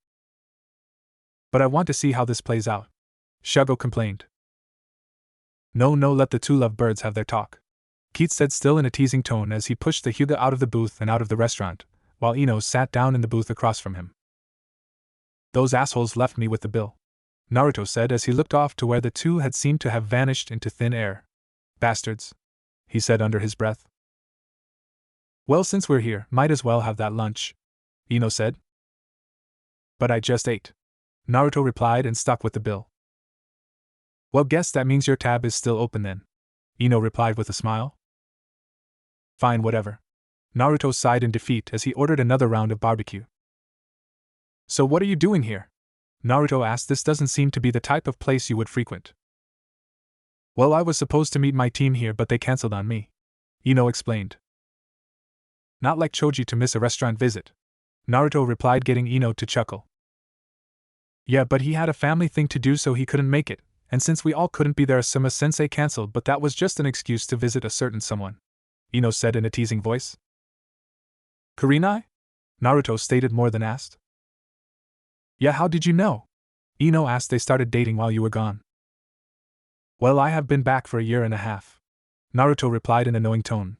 But I want to see how this plays out, Shugo complained. No, let the two lovebirds have their talk, Keats said still in a teasing tone as he pushed the Hyuga out of the booth and out of the restaurant, while Ino sat down in the booth across from him. Those assholes left me with the bill, Naruto said as he looked off to where the two had seemed to have vanished into thin air. Bastards, he said under his breath. Well, since we're here, might as well have that lunch, Ino said. But I just ate, Naruto replied and stuck with the bill. Well, guess that means your tab is still open then, Ino replied with a smile. Fine, whatever. Naruto sighed in defeat as he ordered another round of barbecue. So what are you doing here? Naruto asked. This doesn't seem to be the type of place you would frequent. Well, I was supposed to meet my team here but they cancelled on me, Ino explained. Not like Choji to miss a restaurant visit, Naruto replied, getting Ino to chuckle. Yeah, but he had a family thing to do so he couldn't make it, and since we all couldn't be there, Asuma-sensei cancelled, but that was just an excuse to visit a certain someone, Ino said in a teasing voice. Kurenai? Naruto stated more than asked. Yeah, how did you know? Ino asked. They started dating while you were gone. Well, I have been back for a year and a half, Naruto replied in a knowing tone.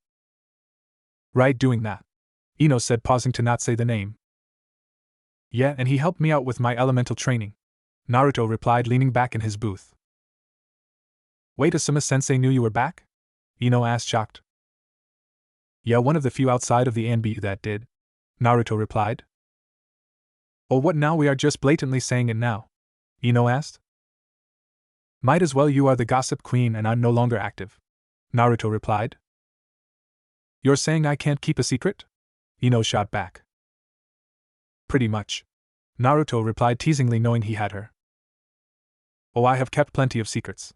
Right, doing that, Ino said, pausing to not say the name. Yeah, and he helped me out with my elemental training, Naruto replied, leaning back in his booth. Wait, Asuma-sensei knew you were back? Ino asked, shocked. Yeah, one of the few outside of the Anbu that did, Naruto replied. Oh, what now? We are just blatantly saying it now, Ino asked. Might as well, you are the gossip queen and I'm no longer active, Naruto replied. You're saying I can't keep a secret? Ino shot back. Pretty much, Naruto replied teasingly, knowing he had her. Oh, I have kept plenty of secrets,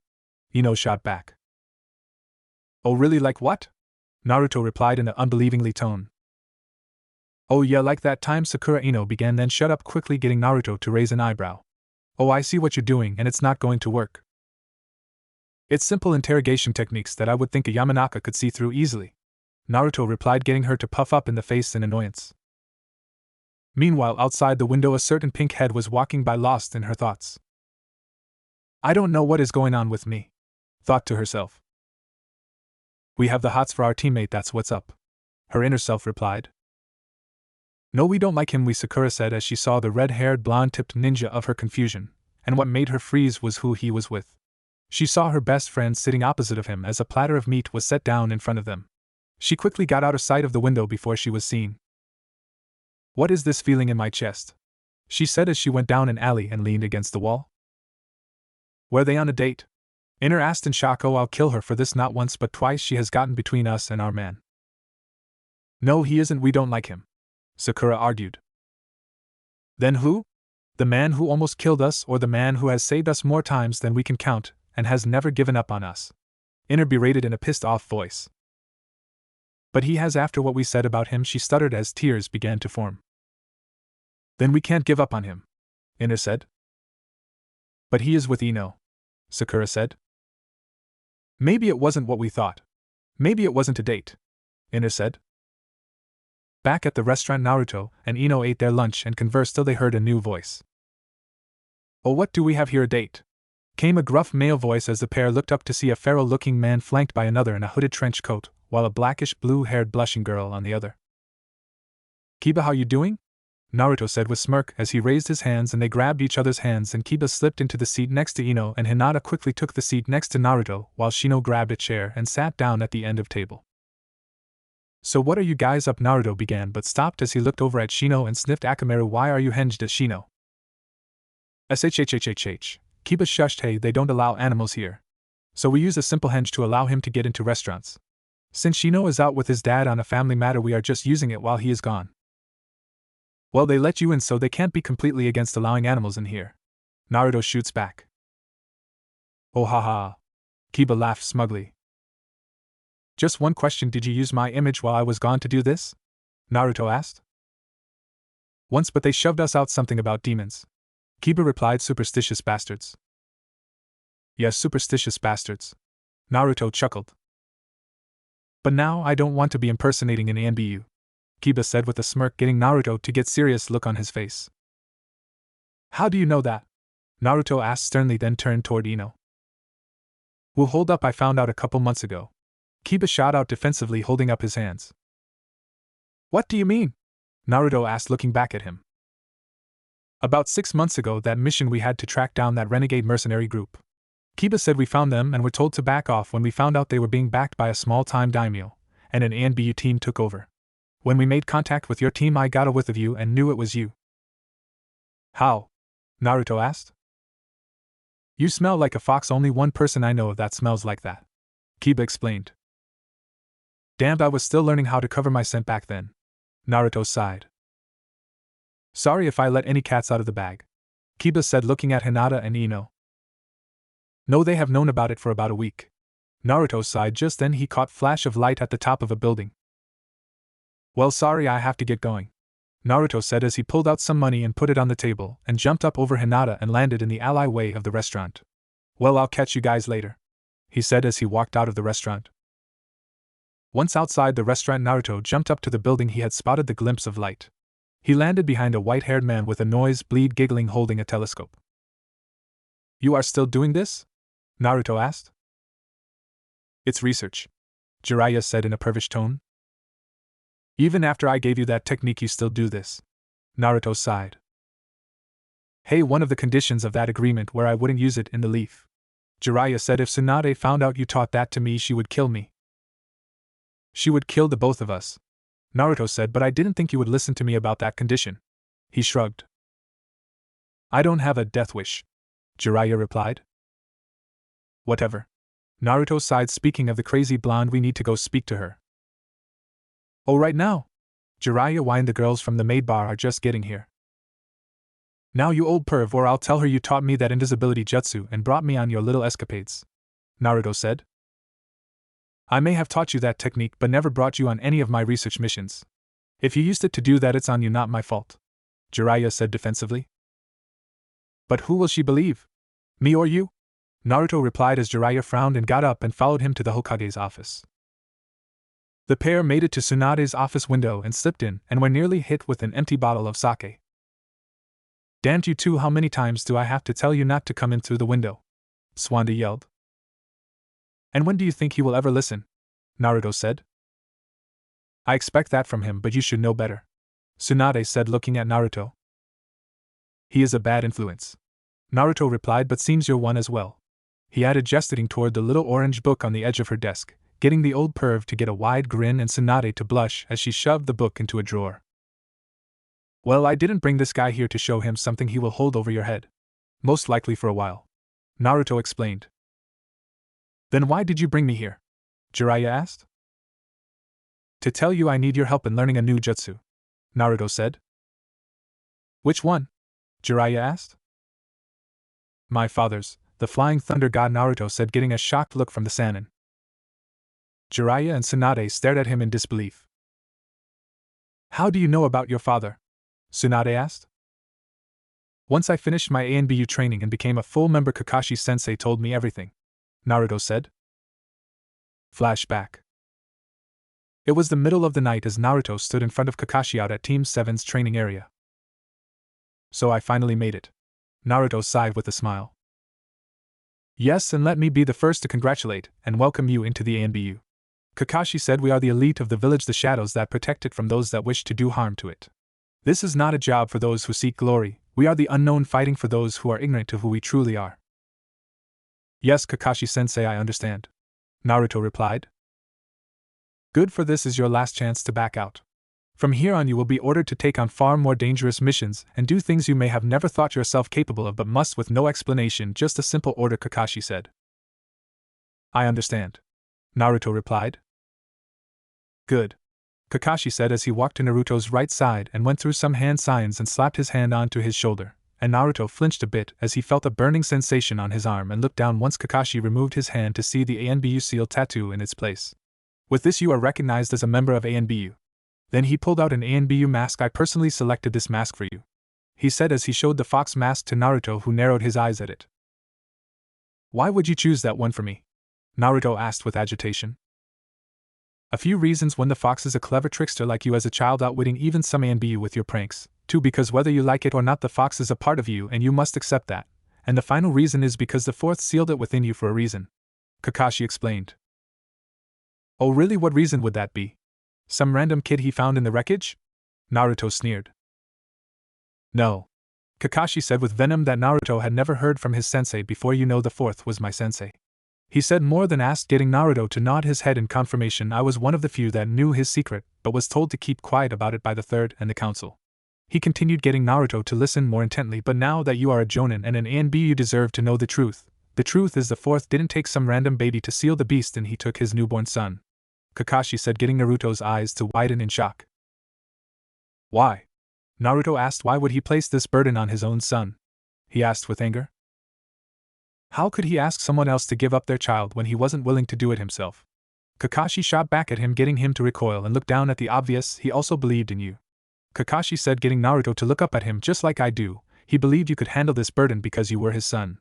Ino shot back. Oh, really? Like what? Naruto replied in an unbelievingly tone. Oh yeah, like that time Sakura, Ino began, then shut up quickly, getting Naruto to raise an eyebrow. Oh, I see what you're doing and it's not going to work. It's simple interrogation techniques that I would think a Yamanaka could see through easily, Naruto replied, getting her to puff up in the face in annoyance. Meanwhile, outside the window, a certain pink head was walking by, lost in her thoughts. I don't know what is going on with me, thought to herself. We have the hots for our teammate, that's what's up, her inner self replied. No, we don't like him, Sakura said as she saw the red-haired, blonde-tipped ninja of her confusion, and what made her freeze was who he was with. She saw her best friend sitting opposite of him as a platter of meat was set down in front of them. She quickly got out of sight of the window before she was seen. What is this feeling in my chest? She said as she went down an alley and leaned against the wall. Were they on a date? Inner asked in shock. Oh, I'll kill her for this. Not once but twice she has gotten between us and our man. No, he isn't. We don't like him, Sakura argued. Then who? The man who almost killed us, or the man who has saved us more times than we can count and has never given up on us? Inner berated in a pissed-off voice. But he has, after what we said about him, she stuttered as tears began to form. Then we can't give up on him, Inner said. But he is with Ino, Sakura said. Maybe it wasn't what we thought. Maybe it wasn't a date, Inner said. Back at the restaurant, Naruto and Ino ate their lunch and conversed till they heard a new voice. Oh, what do we have here, a date? Came a gruff male voice as the pair looked up to see a feral-looking man flanked by another in a hooded trench coat, while a blackish blue-haired blushing girl on the other. Kiba, how you doing? Naruto said with smirk as he raised his hands and they grabbed each other's hands, and Kiba slipped into the seat next to Ino and Hinata quickly took the seat next to Naruto while Shino grabbed a chair and sat down at the end of table. So what are you guys up? Naruto began but stopped as he looked over at Shino and sniffed. Akamaru, why are you hinged at Shino? Shhhhhh. Kiba shushed. Hey, they don't allow animals here. So we use a simple henge to allow him to get into restaurants. Since Shino is out with his dad on a family matter, we are just using it while he is gone. Well, they let you in, so they can't be completely against allowing animals in here, Naruto shoots back. Oh haha. Kiba laughed smugly. Just one question, did you use my image while I was gone to do this? Naruto asked. Once, but they shoved us out something about demons. Kiba replied, superstitious bastards. Yes, superstitious bastards. Naruto chuckled. But now I don't want to be impersonating an Anbu, Kiba said with a smirk, getting Naruto to get serious look on his face. How do you know that? Naruto asked sternly, then turned toward Ino. Well, hold up, I found out a couple months ago. Kiba shot out defensively, holding up his hands. What do you mean? Naruto asked, looking back at him. About 6 months ago, that mission we had to track down that renegade mercenary group. Kiba said we found them and were told to back off when we found out they were being backed by a small-time daimyo, and an Anbu team took over. When we made contact with your team, I got a whiff of you and knew it was you. How? Naruto asked. You smell like a fox, only one person I know of that smells like that, Kiba explained. Damned, I was still learning how to cover my scent back then. Naruto sighed. Sorry if I let any cats out of the bag, Kiba said, looking at Hinata and Ino. No, they have known about it for about a week. Naruto sighed. Just then he caught flash of light at the top of a building. Well, sorry, I have to get going, Naruto said as he pulled out some money and put it on the table and jumped up over Hinata and landed in the alleyway of the restaurant. Well, I'll catch you guys later, he said as he walked out of the restaurant. Once outside the restaurant, Naruto jumped up to the building. He had spotted the glimpse of light. He landed behind a white-haired man with a nose-bleed giggling, holding a telescope. You are still doing this? Naruto asked. It's research, Jiraiya said in a pervish tone. Even after I gave you that technique, you still do this. Naruto sighed. Hey, one of the conditions of that agreement where I wouldn't use it in the leaf. Jiraiya said, if Tsunade found out you taught that to me, she would kill me. She would kill the both of us, Naruto said, but I didn't think you would listen to me about that condition. He shrugged. I don't have a death wish, Jiraiya replied. Whatever. Naruto sighed. Speaking of the crazy blonde, we need to go speak to her. Oh, right now? Jiraiya whined. The girls from the maid bar are just getting here. Now, you old perv, or I'll tell her you taught me that invisibility jutsu and brought me on your little escapades, Naruto said. I may have taught you that technique but never brought you on any of my research missions. If you used it to do that, it's on you, not my fault, Jiraiya said defensively. But who will she believe? Me or you? Naruto replied as Jiraiya frowned and got up and followed him to the Hokage's office. The pair made it to Tsunade's office window and slipped in and were nearly hit with an empty bottle of sake. Damn you two, how many times do I have to tell you not to come in through the window? Tsunade yelled. And when do you think he will ever listen? Naruto said. I expect that from him, but you should know better, Tsunade said, looking at Naruto. He is a bad influence, Naruto replied, but seems you're one as well, he added, gesturing toward the little orange book on the edge of her desk, getting the old perv to get a wide grin and Tsunade to blush as she shoved the book into a drawer. Well, I didn't bring this guy here to show him something he will hold over your head. Most likely for a while, Naruto explained. Then why did you bring me here? Jiraiya asked. To tell you I need your help in learning a new jutsu, Naruto said. Which one? Jiraiya asked. My father's, the flying thunder god, Naruto said, getting a shocked look from the Sannin. Jiraiya and Tsunade stared at him in disbelief. How do you know about your father? Tsunade asked. Once I finished my ANBU training and became a full member, Kakashi-sensei told me everything, Naruto said. Flashback. It was the middle of the night as Naruto stood in front of Kakashi out at Team 7's training area. So I finally made it. Naruto sighed with a smile. Yes, and let me be the first to congratulate and welcome you into the ANBU. Kakashi said, we are the elite of the village, the shadows that protect it from those that wish to do harm to it. This is not a job for those who seek glory, we are the unknown, fighting for those who are ignorant of who we truly are. Yes, Kakashi-sensei, I understand, Naruto replied. Good, for this is your last chance to back out. From here on you will be ordered to take on far more dangerous missions and do things you may have never thought yourself capable of but must with no explanation, just a simple order, Kakashi said. I understand, Naruto replied. Good, Kakashi said as he walked to Naruto's right side and went through some hand signs and slapped his hand onto his shoulder, and Naruto flinched a bit as he felt a burning sensation on his arm and looked down once Kakashi removed his hand to see the ANBU seal tattoo in its place. With this you are recognized as a member of ANBU. Then he pulled out an ANBU mask. I personally selected this mask for you, he said as he showed the fox mask to Naruto, who narrowed his eyes at it. Why would you choose that one for me? Naruto asked with agitation. A few reasons. 1, the fox is a clever trickster like you as a child, outwitting even some ANBU with your pranks. 2, because whether you like it or not, the fox is a part of you and you must accept that. And the final reason is because the fourth sealed it within you for a reason, Kakashi explained. Oh really, what reason would that be? Some random kid he found in the wreckage? Naruto sneered. No, Kakashi said with venom that Naruto had never heard from his sensei before. You know, the fourth was my sensei. He said more than asked, getting Naruto to nod his head in confirmation. I was one of the few that knew his secret, but was told to keep quiet about it by the third and the council. He continued, getting Naruto to listen more intently. But now that you are a Jonin and an ANB, you deserve to know the truth. The truth is the fourth didn't take some random baby to seal the beast, and he took his newborn son, Kakashi said, getting Naruto's eyes to widen in shock. Why? Naruto asked. Why would he place this burden on his own son? He asked with anger. How could he ask someone else to give up their child when he wasn't willing to do it himself? Kakashi shot back at him, getting him to recoil and look down at the obvious. He also believed in you, Kakashi said, getting Naruto to look up at him. Just like I do, he believed you could handle this burden because you were his son.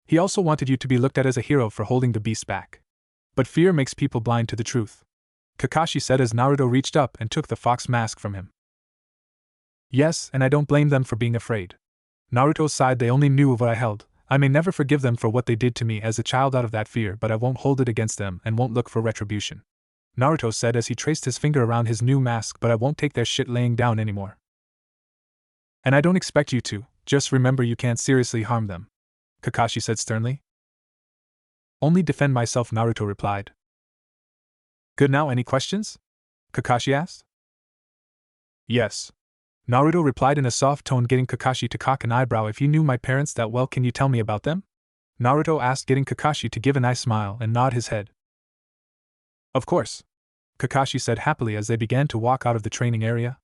He also wanted you to be looked at as a hero for holding the beast back. But fear makes people blind to the truth, Kakashi said as Naruto reached up and took the fox mask from him. Yes, and I don't blame them for being afraid. Naruto sighed. They only knew of what I held. I may never forgive them for what they did to me as a child out of that fear, but I won't hold it against them and won't look for retribution, Naruto said as he traced his finger around his new mask. But I won't take their shit laying down anymore. And I don't expect you to. Just remember, you can't seriously harm them, Kakashi said sternly. Only defend myself, Naruto replied. Good, now any questions? Kakashi asked. Yes, Naruto replied in a soft tone, getting Kakashi to cock an eyebrow. If you knew my parents that well, can you tell me about them? Naruto asked, getting Kakashi to give a nice smile and nod his head. Of course, Kakashi said happily as they began to walk out of the training area.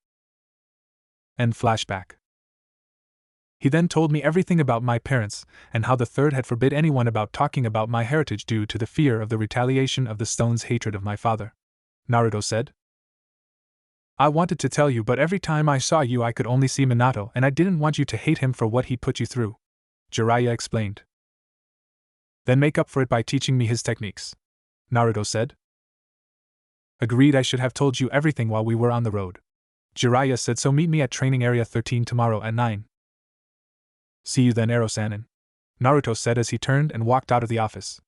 End flashback. He then told me everything about my parents, and how the third had forbid anyone about talking about my heritage due to the fear of the retaliation of the stone's hatred of my father, Naruto said. I wanted to tell you, but every time I saw you I could only see Minato, and I didn't want you to hate him for what he put you through, Jiraiya explained. Then make up for it by teaching me his techniques, Naruto said. Agreed, I should have told you everything while we were on the road, Jiraiya said, so meet me at training area 13 tomorrow at 9. See you then, Ero-sanin, Naruto said as he turned and walked out of the office.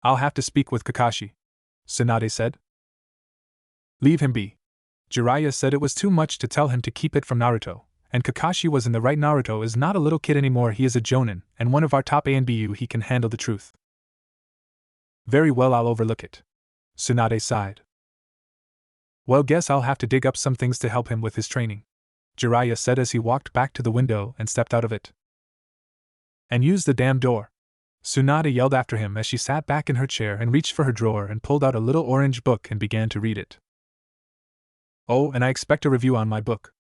I'll have to speak with Kakashi, Tsunade said. Leave him be, Jiraiya said. It was too much to tell him to keep it from Naruto, and Kakashi was in the right. Naruto is not a little kid anymore, he is a Jonin, and one of our top ANBU. He can handle the truth. Very well, I'll overlook it, Tsunade sighed. Well, guess I'll have to dig up some things to help him with his training, Jiraiya said as he walked back to the window and stepped out of it. And use the damn door, Tsunade yelled after him as she sat back in her chair and reached for her drawer and pulled out a little orange book and began to read it. Oh, and I expect a review on my book,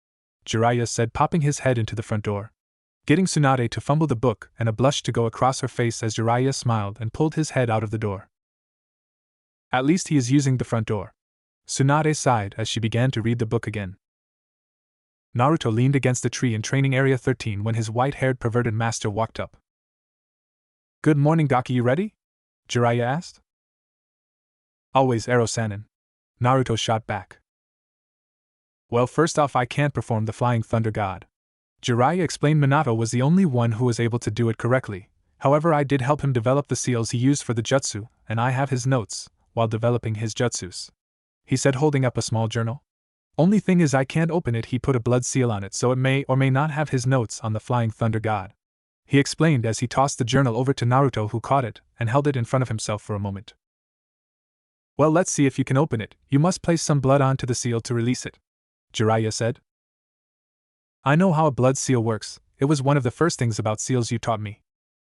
Jiraiya said, popping his head into the front door, getting Tsunade to fumble the book and a blush to go across her face as Jiraiya smiled and pulled his head out of the door. At least he is using the front door, Tsunade sighed as she began to read the book again. Naruto leaned against a tree in training area 13 when his white-haired perverted master walked up. Good morning, Gaki, you ready? Jiraiya asked. Always, Ero-sanin, Naruto shot back. Well, first off, I can't perform the Flying Thunder God, Jiraiya explained. Minato was the only one who was able to do it correctly. However, I did help him develop the seals he used for the jutsu, and I have his notes while developing his jutsus, he said, holding up a small journal. Only thing is I can't open it. He put a blood seal on it, so it may or may not have his notes on the Flying Thunder God, he explained as he tossed the journal over to Naruto, who caught it and held it in front of himself for a moment. Well, let's see if you can open it. You must place some blood onto the seal to release it, Jiraiya said. I know how a blood seal works. It was one of the first things about seals you taught me,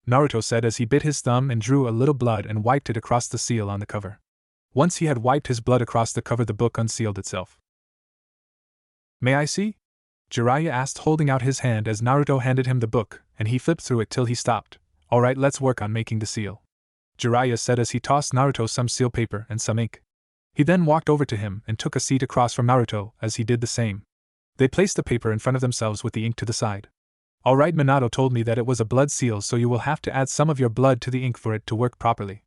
Naruto said as he bit his thumb and drew a little blood and wiped it across the seal on the cover. Once he had wiped his blood across the cover, the book unsealed itself. May I see? Jiraiya asked, holding out his hand as Naruto handed him the book, and he flipped through it till he stopped. Alright, let's work on making the seal, Jiraiya said as he tossed Naruto some seal paper and some ink. He then walked over to him and took a seat across from Naruto as he did the same. They placed the paper in front of themselves with the ink to the side. Alright, Minato told me that it was a blood seal, so you will have to add some of your blood to the ink for it to work properly,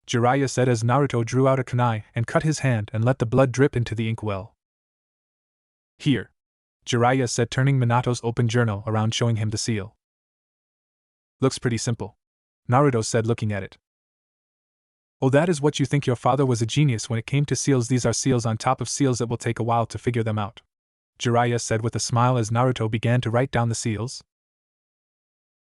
Jiraiya said as Naruto drew out a kunai and cut his hand and let the blood drip into the ink well. Here, Jiraiya said, turning Minato's open journal around, showing him the seal. Looks pretty simple, Naruto said, looking at it. Oh, that is what you think? Your father was a genius when it came to seals. These are seals on top of seals. It will take a while to figure them out, Jiraiya said with a smile as Naruto began to write down the seals.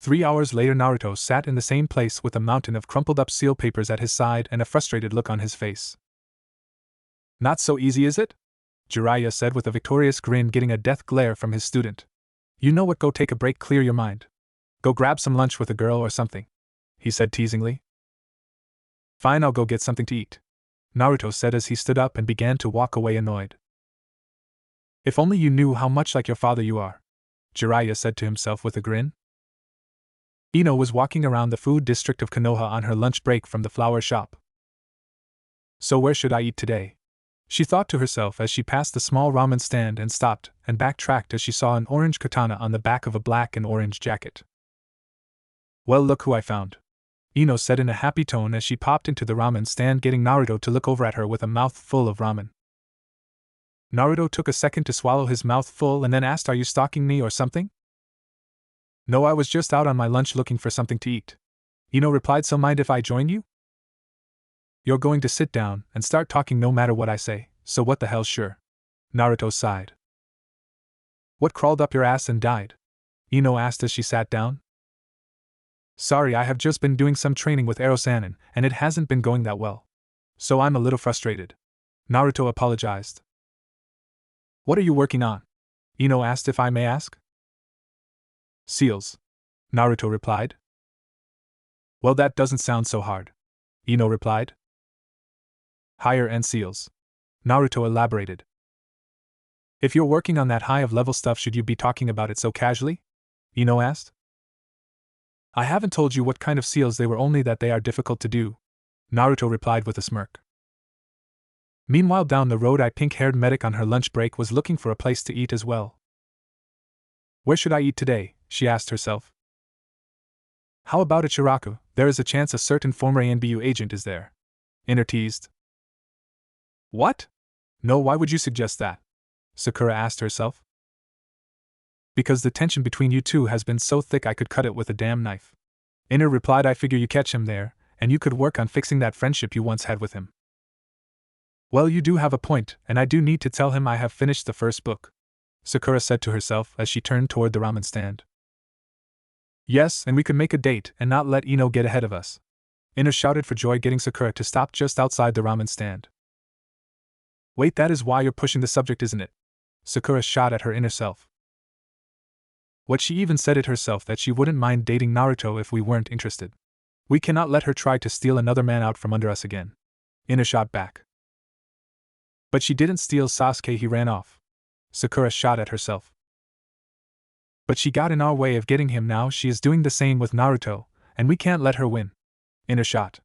3 hours later, Naruto sat in the same place with a mountain of crumpled up seal papers at his side and a frustrated look on his face. Not so easy, is it? Jiraiya said with a victorious grin, getting a death glare from his student. You know what, go take a break, clear your mind. Go grab some lunch with a girl or something, he said teasingly. Fine, I'll go get something to eat, Naruto said as he stood up and began to walk away, annoyed. If only you knew how much like your father you are, Jiraiya said to himself with a grin. Ino was walking around the food district of Konoha on her lunch break from the flower shop. So where should I eat today? She thought to herself as she passed the small ramen stand and stopped and backtracked as she saw an orange katana on the back of a black and orange jacket. Well, look who I found, Ino said in a happy tone as she popped into the ramen stand, getting Naruto to look over at her with a mouth full of ramen. Naruto took a second to swallow his mouth full and then asked, Are you stalking me or something? No, I was just out on my lunch looking for something to eat, Ino replied. So mind if I join you? You're going to sit down and start talking no matter what I say, so what the hell, sure, Naruto sighed. What crawled up your ass and died? Ino asked as she sat down. Sorry, I have just been doing some training with Ero-sanin, and it hasn't been going that well. So I'm a little frustrated, Naruto apologized. What are you working on? Ino asked, if I may ask. Seals, Naruto replied. Well, that doesn't sound so hard, Ino replied. Higher end seals, Naruto elaborated. If you're working on that high of level stuff, should you be talking about it so casually? Ino asked. I haven't told you what kind of seals they were, only that they are difficult to do, Naruto replied with a smirk. Meanwhile, down the road, a pink-haired medic on her lunch break was looking for a place to eat as well. Where should I eat today? She asked herself. How about at Shiraku? There is a chance a certain former Anbu agent is there, Ino teased. What? No, why would you suggest that? Sakura asked herself. Because the tension between you two has been so thick I could cut it with a damn knife, Ino replied. I figure you catch him there, and you could work on fixing that friendship you once had with him. Well, you do have a point, and I do need to tell him I have finished the first book, Sakura said to herself as she turned toward the ramen stand. Yes, and we could make a date and not let Ino get ahead of us, Ino shouted for joy, getting Sakura to stop just outside the ramen stand. Wait, that is why you're pushing the subject, isn't it? Sakura shot at her inner self. What, she even said it herself that she wouldn't mind dating Naruto if we weren't interested. We cannot let her try to steal another man out from under us again, Ino shot back. But she didn't steal Sasuke, he ran off, Sakura shot at herself. But she got in our way of getting him. Now she is doing the same with Naruto, and we can't let her win, Ino shot.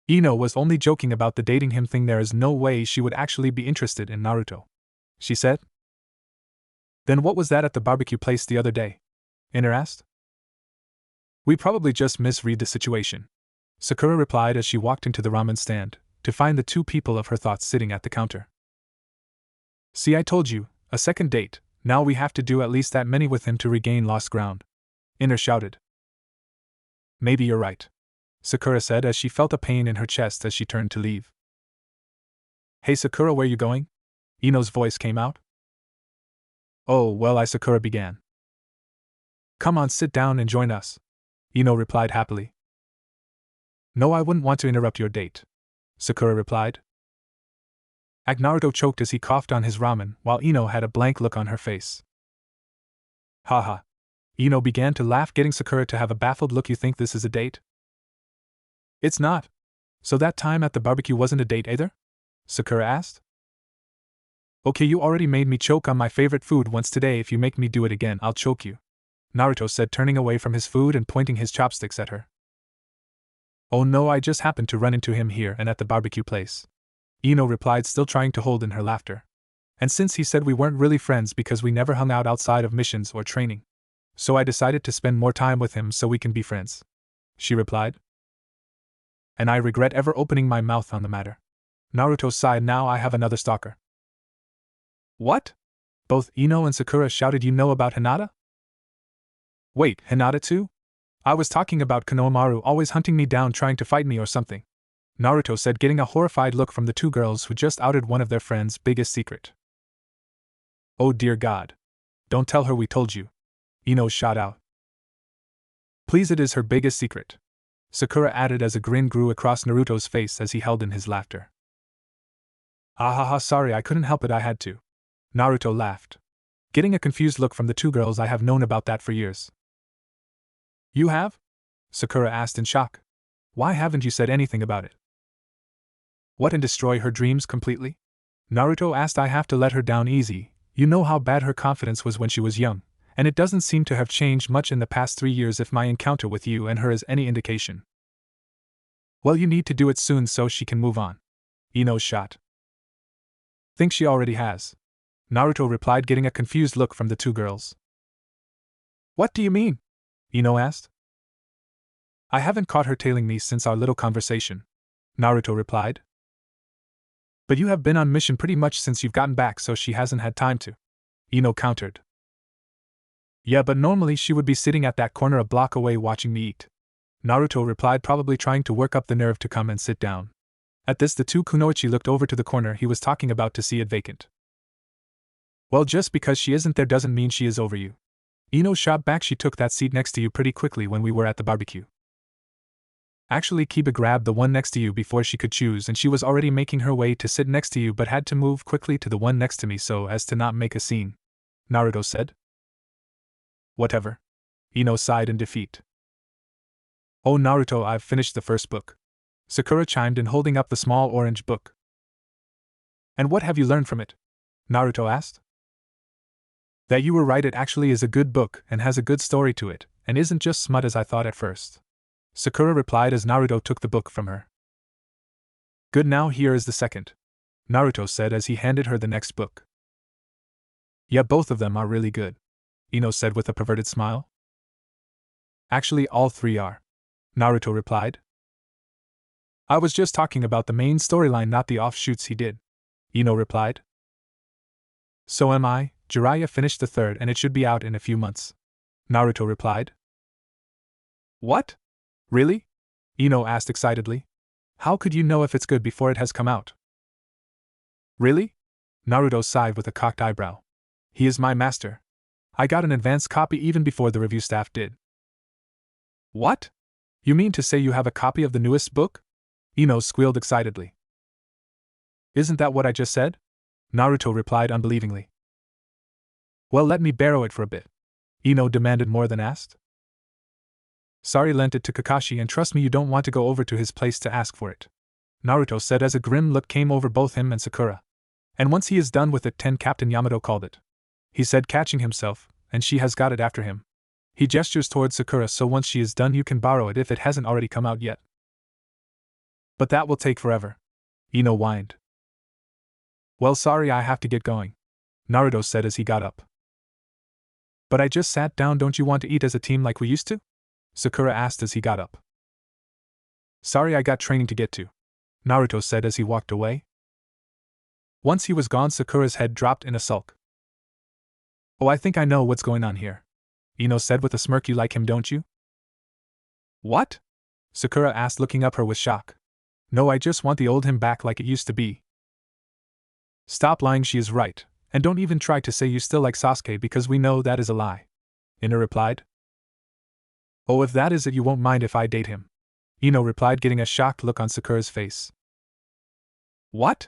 Ino was only joking about the dating him thing. There is no way she would actually be interested in Naruto, she said. Then what was that at the barbecue place the other day? Ino asked. We probably just misread the situation, Sakura replied as she walked into the ramen stand, to find the two people of her thoughts sitting at the counter. See, I told you, a second date. Now we have to do at least that many with him to regain lost ground, Ino shouted. Maybe you're right, Sakura said as she felt a pain in her chest as she turned to leave. Hey Sakura, where you going? Ino's voice came out. Oh, well, Sakura began. Come on, sit down and join us, Ino replied happily. No, I wouldn't want to interrupt your date, Sakura replied. Naruto choked as he coughed on his ramen, while Ino had a blank look on her face. Haha. Ino began to laugh, getting Sakura to have a baffled look. You think this is a date? It's not. So that time at the barbecue wasn't a date either? Sakura asked. Okay, you already made me choke on my favorite food once today. If you make me do it again, I'll choke you, Naruto said, turning away from his food and pointing his chopsticks at her. Oh no, I just happened to run into him here and at the barbecue place, Ino replied, still trying to hold in her laughter. And since he said we weren't really friends because we never hung out outside of missions or training, so I decided to spend more time with him so we can be friends, she replied. And I regret ever opening my mouth on the matter, Naruto sighed. Now I have another stalker. What? Both Ino and Sakura shouted. You know about Hinata? Wait, Hinata too? I was talking about Konohamaru always hunting me down, trying to fight me or something, Naruto said, getting a horrified look from the two girls who just outed one of their friends' biggest secret. Oh dear God. Don't tell her we told you, Ino shot out. Please, it is her biggest secret, Sakura added as a grin grew across Naruto's face as he held in his laughter. Ah, sorry, I couldn't help it, I had to, Naruto laughed, getting a confused look from the two girls. I have known about that for years. You have? Sakura asked in shock. Why haven't you said anything about it? What, and destroy her dreams completely? Naruto asked. I have to let her down easy. You know how bad her confidence was when she was young, and it doesn't seem to have changed much in the past 3 years if my encounter with you and her is any indication. Well, you need to do it soon so she can move on, Ino shot. Think she already has, Naruto replied, getting a confused look from the two girls. What do you mean? Ino asked. I haven't caught her tailing me since our little conversation, Naruto replied. But you have been on mission pretty much since you've gotten back, so she hasn't had time to, Ino countered. Yeah, but normally she would be sitting at that corner a block away watching me eat, Naruto replied, probably trying to work up the nerve to come and sit down. At this, the two kunoichi looked over to the corner he was talking about to see it vacant. Well, just because she isn't there doesn't mean she is over you, Ino shot back. She took that seat next to you pretty quickly when we were at the barbecue. Actually, Kiba grabbed the one next to you before she could choose, and she was already making her way to sit next to you but had to move quickly to the one next to me so as to not make a scene, Naruto said. Whatever, Ino sighed in defeat. Oh Naruto, I've finished the first book, Sakura chimed in, holding up the small orange book. And what have you learned from it? Naruto asked. That you were right, it actually is a good book and has a good story to it, and isn't just smut as I thought at first, Sakura replied as Naruto took the book from her. Good, now here is the second, Naruto said as he handed her the next book. Yeah, both of them are really good, Ino said with a perverted smile. Actually, all three are, Naruto replied. I was just talking about the main storyline, not the offshoots he did, Ino replied. So am I. Jiraiya finished the third and it should be out in a few months, Naruto replied. What? Really? Ino asked excitedly. How could you know if it's good before it has come out? Really? Naruto sighed with a cocked eyebrow. He is my master. I got an advance copy even before the review staff did. What? You mean to say you have a copy of the newest book? Ino squealed excitedly. Isn't that what I just said? Naruto replied unbelievingly. Well, let me borrow it for a bit, Ino demanded more than asked. Sorry, lent it to Kakashi, and trust me, you don't want to go over to his place to ask for it, Naruto said as a grim look came over both him and Sakura. And once he is done with it, 10 Captain Yamato called it, he said, catching himself, and she has got it after him. He gestures towards Sakura, so once she is done you can borrow it if it hasn't already come out yet. But that will take forever, Ino whined. Well, sorry, I have to get going, Naruto said as he got up. But I just sat down, don't you want to eat as a team like we used to? Sakura asked as he got up. Sorry, I got training to get to, Naruto said as he walked away. Once he was gone, Sakura's head dropped in a sulk. Oh, I think I know what's going on here, Ino said with a smirk. You like him, don't you? What? Sakura asked, looking up her with shock. No, I just want the old him back like it used to be. Stop lying, she is right, and don't even try to say you still like Sasuke because we know that is a lie, Ino replied. Oh, if that is it, you won't mind if I date him, Ino replied, getting a shocked look on Sakura's face. What?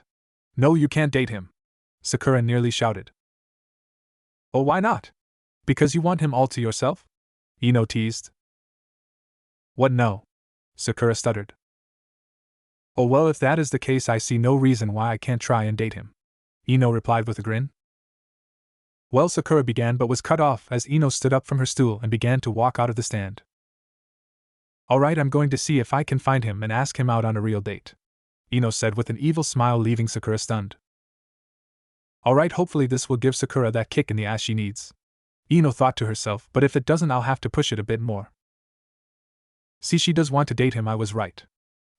No, you can't date him, Sakura nearly shouted. Oh, why not? Because you want him all to yourself? Ino teased. What, no? Sakura stuttered. Oh well, if that is the case, I see no reason why I can't try and date him, Ino replied with a grin. Well, Sakura began but was cut off as Ino stood up from her stool and began to walk out of the stand. Alright, I'm going to see if I can find him and ask him out on a real date, Ino said with an evil smile, leaving Sakura stunned. Alright, hopefully this will give Sakura that kick in the ass she needs, Ino thought to herself, but if it doesn't I'll have to push it a bit more. See, she does want to date him, I was right,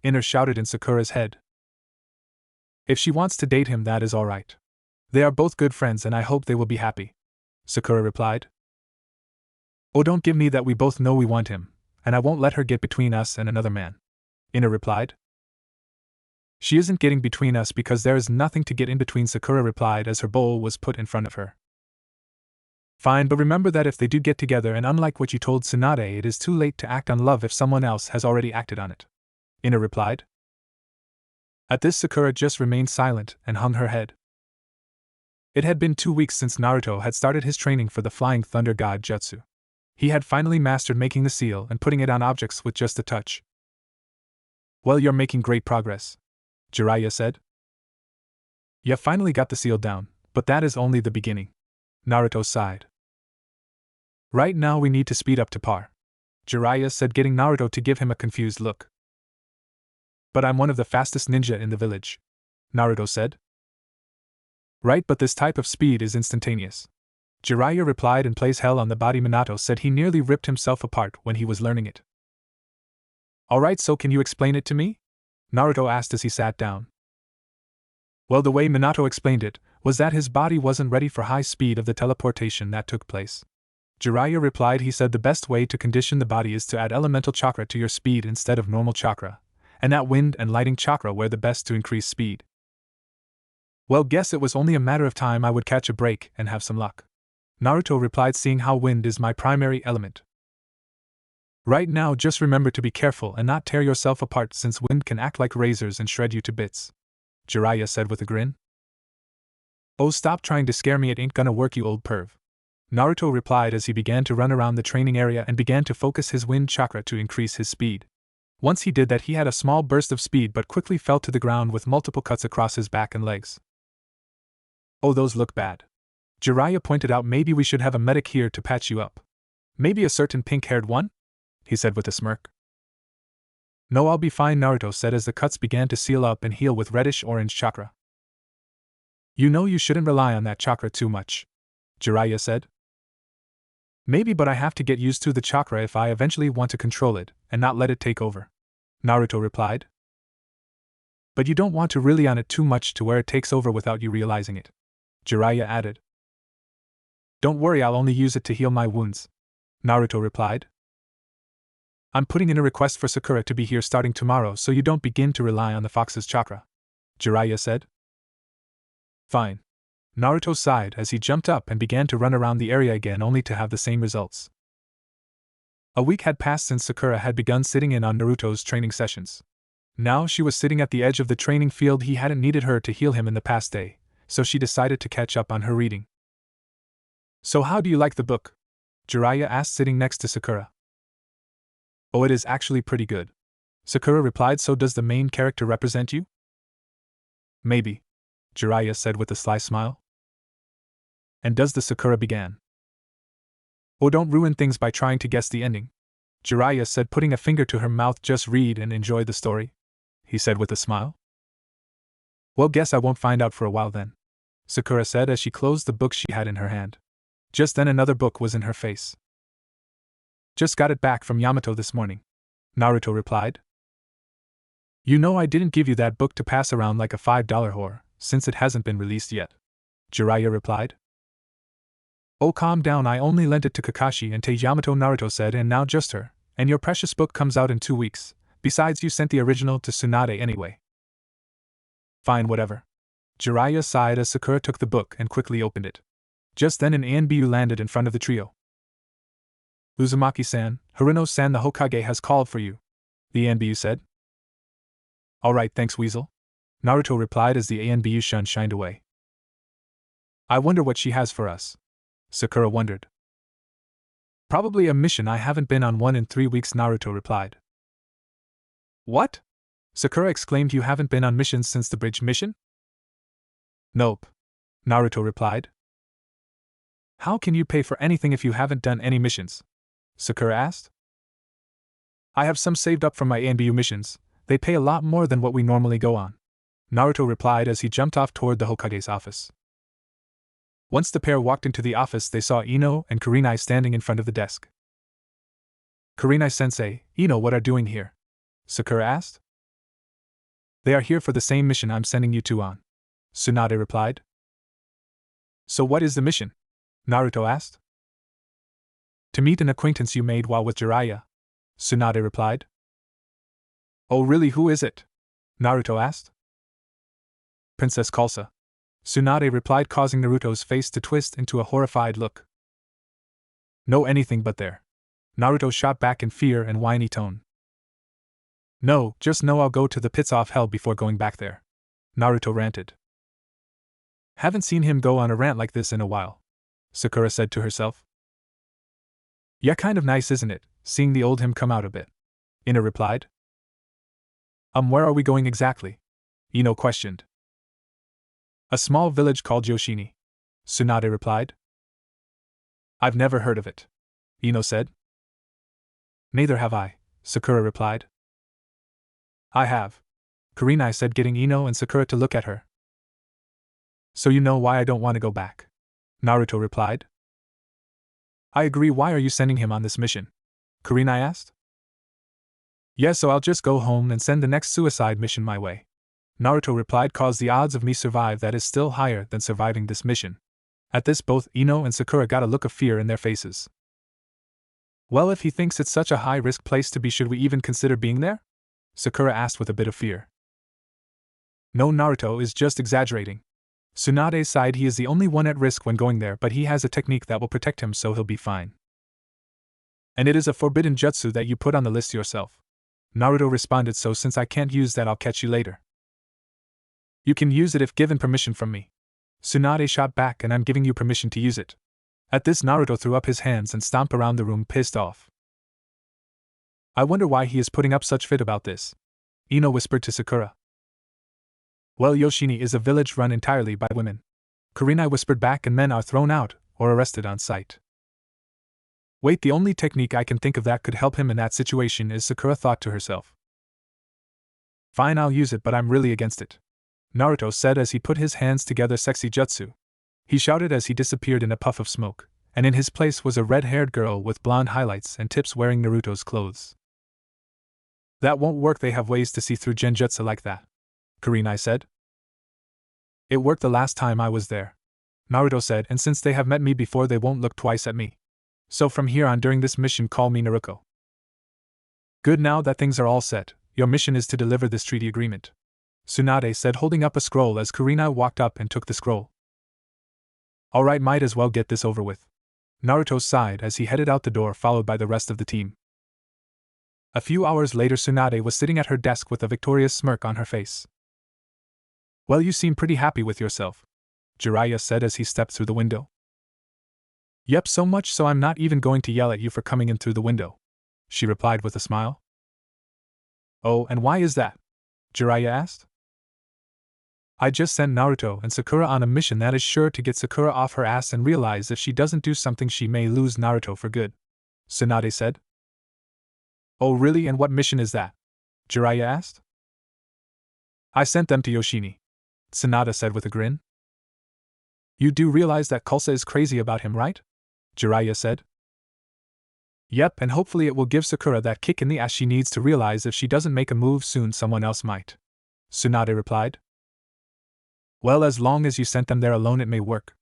Ino shouted in Sakura's head. If she wants to date him, that is alright. They are both good friends and I hope they will be happy, Sakura replied. Oh, don't give me that, we both know we want him, and I won't let her get between us and another man, Ino replied. She isn't getting between us because there is nothing to get in between, Sakura replied as her bowl was put in front of her. Fine, but remember that if they do get together, and unlike what you told Tsunade, it is too late to act on love if someone else has already acted on it, Ino replied. At this, Sakura just remained silent and hung her head. It had been 2 weeks since Naruto had started his training for the Flying Thunder God Jutsu. He had finally mastered making the seal and putting it on objects with just a touch. Well, you're making great progress, Jiraiya said. You finally got the seal down, but that is only the beginning, Naruto sighed. Right now we need to speed up to par, Jiraiya said, getting Naruto to give him a confused look. But I'm one of the fastest ninja in the village, Naruto said. Right, but this type of speed is instantaneous, Jiraiya replied, and plays hell on the body. Minato said he nearly ripped himself apart when he was learning it. Alright, so can you explain it to me? Naruto asked as he sat down. Well, the way Minato explained it was that his body wasn't ready for high speed of the teleportation that took place, Jiraiya replied. He said the best way to condition the body is to add elemental chakra to your speed instead of normal chakra, and that wind and lighting chakra were the best to increase speed. Well, guess it was only a matter of time I would catch a break and have some luck, Naruto replied, seeing how wind is my primary element. Right now, just remember to be careful and not tear yourself apart, since wind can act like razors and shred you to bits, Jiraiya said with a grin. Oh, stop trying to scare me, it ain't gonna work, you old perv, Naruto replied as he began to run around the training area and began to focus his wind chakra to increase his speed. Once he did that, he had a small burst of speed but quickly fell to the ground with multiple cuts across his back and legs. Oh, those look bad, Jiraiya pointed out. Maybe we should have a medic here to patch you up. Maybe a certain pink-haired one? He said with a smirk. No, I'll be fine, Naruto said as the cuts began to seal up and heal with reddish-orange chakra. You know you shouldn't rely on that chakra too much, Jiraiya said. Maybe, but I have to get used to the chakra if I eventually want to control it and not let it take over, Naruto replied. But you don't want to rely on it too much to where it takes over without you realizing it, Jiraiya added. Don't worry, I'll only use it to heal my wounds, Naruto replied. I'm putting in a request for Sakura to be here starting tomorrow so you don't begin to rely on the fox's chakra, Jiraiya said. Fine, Naruto sighed as he jumped up and began to run around the area again, only to have the same results. A week had passed since Sakura had begun sitting in on Naruto's training sessions. Now she was sitting at the edge of the training field. He hadn't needed her to heal him in the past day, so she decided to catch up on her reading. So how do you like the book? Jiraiya asked, sitting next to Sakura. Oh, it is actually pretty good, Sakura replied. So does the main character represent you? Maybe, Jiraiya said with a sly smile. And does the Sakura began? Oh, don't ruin things by trying to guess the ending, Jiraiya said, putting a finger to her mouth. Just read and enjoy the story, he said with a smile. Well, guess I won't find out for a while then, Sakura said as she closed the book she had in her hand. Just then another book was in her face. Just got it back from Yamato this morning, Naruto replied. You know I didn't give you that book to pass around like a $5 whore, since it hasn't been released yet, Jiraiya replied. Oh, calm down, I only lent it to Kakashi and to Yamato, Naruto said, and now just her, and your precious book comes out in 2 weeks, besides you sent the original to Tsunade anyway. Fine, whatever, Jiraiya sighed as Sakura took the book and quickly opened it. Just then an Anbu landed in front of the trio. Uzumaki-san, Haruno-san, the Hokage has called for you, the Anbu said. Alright, thanks, Weasel, Naruto replied as the Anbu-shun shined away. I wonder what she has for us, Sakura wondered. Probably a mission. I haven't been on one in 3 weeks, Naruto replied. What? Sakura exclaimed. You haven't been on missions since the bridge mission? Nope, Naruto replied. How can you pay for anything if you haven't done any missions? Sakura asked. I have some saved up from my Anbu missions. They pay a lot more than what we normally go on. Naruto replied as he jumped off toward the Hokage's office. Once the pair walked into the office, they saw Ino and Kurenai standing in front of the desk. Kurenai-sensei, Ino, what are doing here? Sakura asked. They are here for the same mission I'm sending you two on. Tsunade replied. So what is the mission? Naruto asked. To meet an acquaintance you made while with Jiraiya. Tsunade replied. Oh really, who is it? Naruto asked. Princess Khalsa. Tsunade replied, causing Naruto's face to twist into a horrified look. No, anything but there. Naruto shot back in fear and whiny tone. No, just know I'll go to the pits of hell before going back there. Naruto ranted. Haven't seen him go on a rant like this in a while, Sakura said to herself. Yeah, kind of nice, isn't it, seeing the old him come out a bit? Ino replied. Where are we going exactly? Ino questioned. A small village called Yoshini. Tsunade replied. I've never heard of it. Ino said. Neither have I, Sakura replied. I have. Kurenai said, getting Ino and Sakura to look at her. So you know why I don't want to go back? Naruto replied. I agree, why are you sending him on this mission? Kurenai asked. Yes, so I'll just go home and send the next suicide mission my way. Naruto replied, cause the odds of me survive that is still higher than surviving this mission. At this, both Ino and Sakura got a look of fear in their faces. Well, if he thinks it's such a high-risk place to be, should we even consider being there? Sakura asked with a bit of fear. No, Naruto is just exaggerating. Tsunade sighed. He is the only one at risk when going there, but he has a technique that will protect him, so he'll be fine. And it is a forbidden jutsu that you put on the list yourself. Naruto responded, so since I can't use that, I'll catch you later. You can use it if given permission from me. Tsunade shot back, and I'm giving you permission to use it. At this, Naruto threw up his hands and stomped around the room, pissed off. I wonder why he is putting up such fit about this. Ino whispered to Sakura. Well, Yoshini is a village run entirely by women. Kurenai whispered back, and men are thrown out or arrested on sight. Wait, the only technique I can think of that could help him in that situation is, Sakura thought to herself. Fine, I'll use it, but I'm really against it. Naruto said as he put his hands together. Sexy jutsu. He shouted as he disappeared in a puff of smoke, and in his place was a red-haired girl with blonde highlights and tips wearing Naruto's clothes. That won't work, they have ways to see through genjutsu like that, Kurenai said. It worked the last time I was there, Naruto said, and since they have met me before, they won't look twice at me. So from here on during this mission, call me Naruto. Good, now that things are all set, your mission is to deliver this treaty agreement, Tsunade said, holding up a scroll as Kurenai walked up and took the scroll. Alright, might as well get this over with. Naruto sighed as he headed out the door, followed by the rest of the team. A few hours later, Tsunade was sitting at her desk with a victorious smirk on her face. Well, you seem pretty happy with yourself, Jiraiya said as he stepped through the window. Yep, so much so I'm not even going to yell at you for coming in through the window, she replied with a smile. Oh, and why is that? Jiraiya asked. I just sent Naruto and Sakura on a mission that is sure to get Sakura off her ass and realize if she doesn't do something she may lose Naruto for good, Tsunade said. Oh really, and what mission is that? Jiraiya asked. I sent them to Yoshini, Tsunade said with a grin. You do realize that Khalsa is crazy about him, right? Jiraiya said. Yep, and hopefully it will give Sakura that kick in the ass she needs to realize if she doesn't make a move soon, someone else might, Tsunade replied. Well, as long as you sent them there alone, it may work,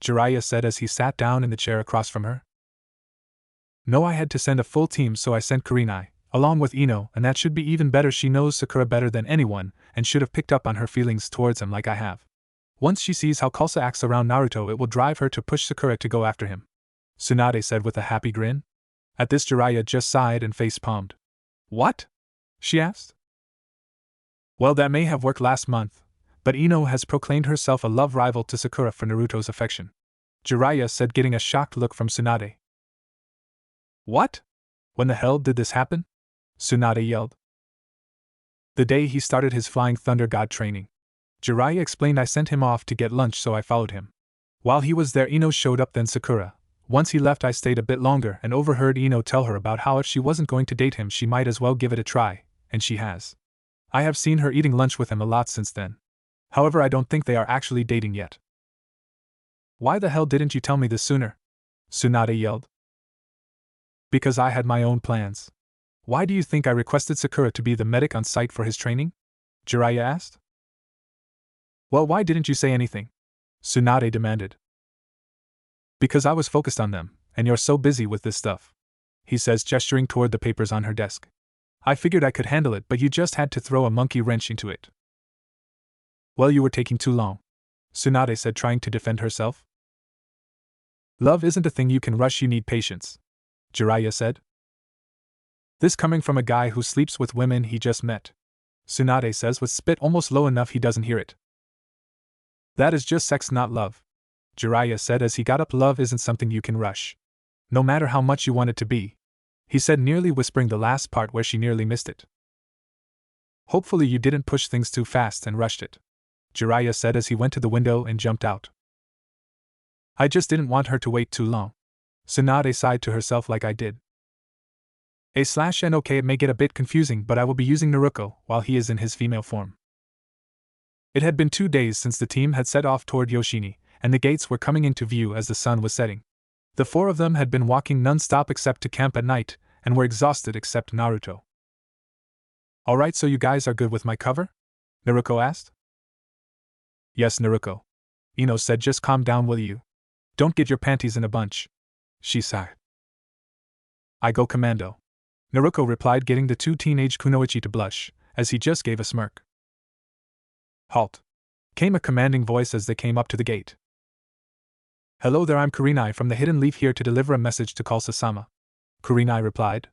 Jiraiya said as he sat down in the chair across from her. No, I had to send a full team, so I sent Kurenai, along with Ino, and that should be even better. She knows Sakura better than anyone, and should have picked up on her feelings towards him like I have. Once she sees how Khalsa acts around Naruto, it will drive her to push Sakura to go after him, Tsunade said with a happy grin. At this, Jiraiya just sighed and face-palmed. What? She asked. Well, that may have worked last month, but Ino has proclaimed herself a love rival to Sakura for Naruto's affection, Jiraiya said, getting a shocked look from Tsunade. What? When the hell did this happen? Tsunade yelled. The day he started his Flying Thunder God training, Jiraiya explained. I sent him off to get lunch, so I followed him. While he was there, Ino showed up, then Sakura. Once he left, I stayed a bit longer and overheard Ino tell her about how if she wasn't going to date him, she might as well give it a try, and she has. I have seen her eating lunch with him a lot since then. However, I don't think they are actually dating yet. Why the hell didn't you tell me this sooner? Tsunade yelled. Because I had my own plans. Why do you think I requested Sakura to be the medic on site for his training? Jiraiya asked. Well, why didn't you say anything? Tsunade demanded. Because I was focused on them, and you're so busy with this stuff, he says, gesturing toward the papers on her desk. I figured I could handle it, but you just had to throw a monkey wrench into it. Well, you were taking too long, Tsunade said, trying to defend herself. Love isn't a thing you can rush, you need patience, Jiraiya said. This coming from a guy who sleeps with women he just met, Tsunade says with spit almost low enough he doesn't hear it. That is just sex, not love, Jiraiya said as he got up. Love isn't something you can rush. No matter how much you want it to be, he said, nearly whispering the last part where she nearly missed it. Hopefully you didn't push things too fast and rushed it, Jiraiya said as he went to the window and jumped out. I just didn't want her to wait too long. Tsunade sighed to herself like I did. A/N okay, it may get a bit confusing, but I will be using Naruto while he is in his female form. It had been 2 days since the team had set off toward Yoshini, and the gates were coming into view as the sun was setting. The 4 of them had been walking non-stop except to camp at night, and were exhausted except Naruto. Alright, so you guys are good with my cover? Naruto asked. Yes, Naruto. Ino said, just calm down, will you? Don't get your panties in a bunch. She sighed. I go commando. Naruto replied, getting the 2 teenage kunoichi to blush, as he just gave a smirk. Halt! Came a commanding voice as they came up to the gate. Hello there, I'm Kurenai from the Hidden Leaf, here to deliver a message to Kalsa-sama. Kurenai replied.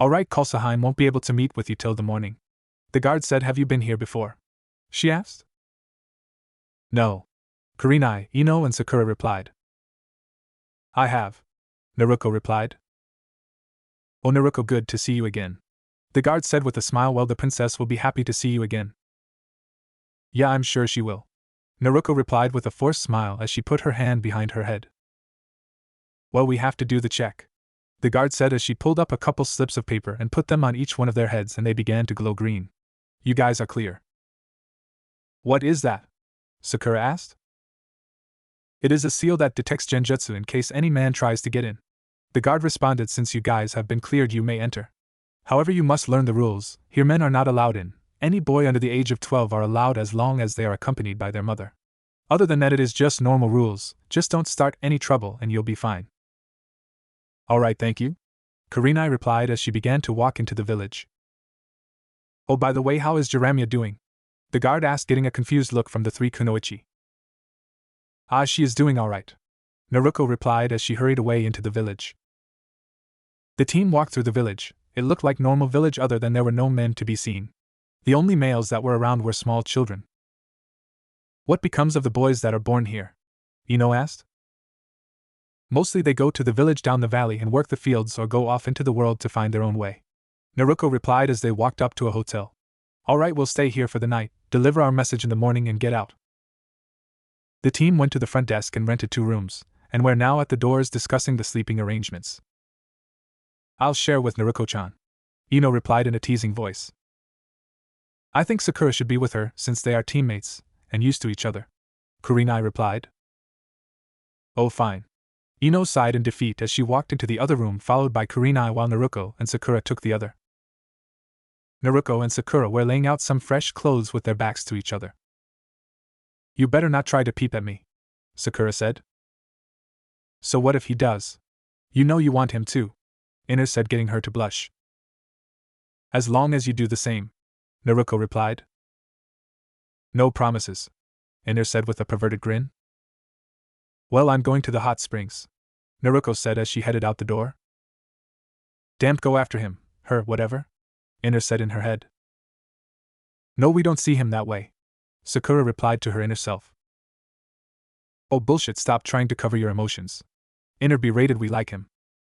Alright, Kalsa-heim won't be able to meet with you till the morning. The guard said, have you been here before? She asked. No. Kurenai, Ino and Sakura replied. I have. Naruto replied. Oh Naruto, good to see you again. The guard said with a smile. Well, the princess will be happy to see you again. Yeah, I'm sure she will. Naruto replied with a forced smile as she put her hand behind her head. Well, we have to do the check, the guard said as she pulled up a couple slips of paper and put them on each one of their heads, and they began to glow green. You guys are clear. What is that? Sakura asked. It is a seal that detects genjutsu in case any man tries to get in. The guard responded, since you guys have been cleared, you may enter. However, you must learn the rules. Here men are not allowed in. Any boy under the age of 12 are allowed as long as they are accompanied by their mother. Other than that, it is just normal rules. Just don't start any trouble and you'll be fine. Alright, thank you, Kurenai replied as she began to walk into the village. Oh, by the way, how is Jiraiya doing? The guard asked, getting a confused look from the 3 kunoichi. Ah, she is doing alright, Naruto replied as she hurried away into the village. The team walked through the village. It looked like normal village other than there were no men to be seen. The only males that were around were small children. What becomes of the boys that are born here? Ino asked. Mostly they go to the village down the valley and work the fields or go off into the world to find their own way, Naruto replied as they walked up to a hotel. Alright, we'll stay here for the night, deliver our message in the morning and get out. The team went to the front desk and rented 2 rooms, and were now at the doors discussing the sleeping arrangements. I'll share with Naruto-chan, Ino replied in a teasing voice. I think Sakura should be with her, since they are teammates, and used to each other, Kurenai replied. Oh fine. Ino sighed in defeat as she walked into the other room, followed by Kurenai, while Naruto and Sakura took the other. Naruto and Sakura were laying out some fresh clothes with their backs to each other. You better not try to peep at me, Sakura said. So what if he does? You know you want him too, Ino said, getting her to blush. As long as you do the same, Naruto replied. No promises, Ino said with a perverted grin. Well, I'm going to the hot springs, Naruto said as she headed out the door. Damn, go after him, her, whatever, Ino said in her head. No, we don't see him that way, Sakura replied to her inner self. Oh bullshit, stop trying to cover your emotions. Ino berated, we like him.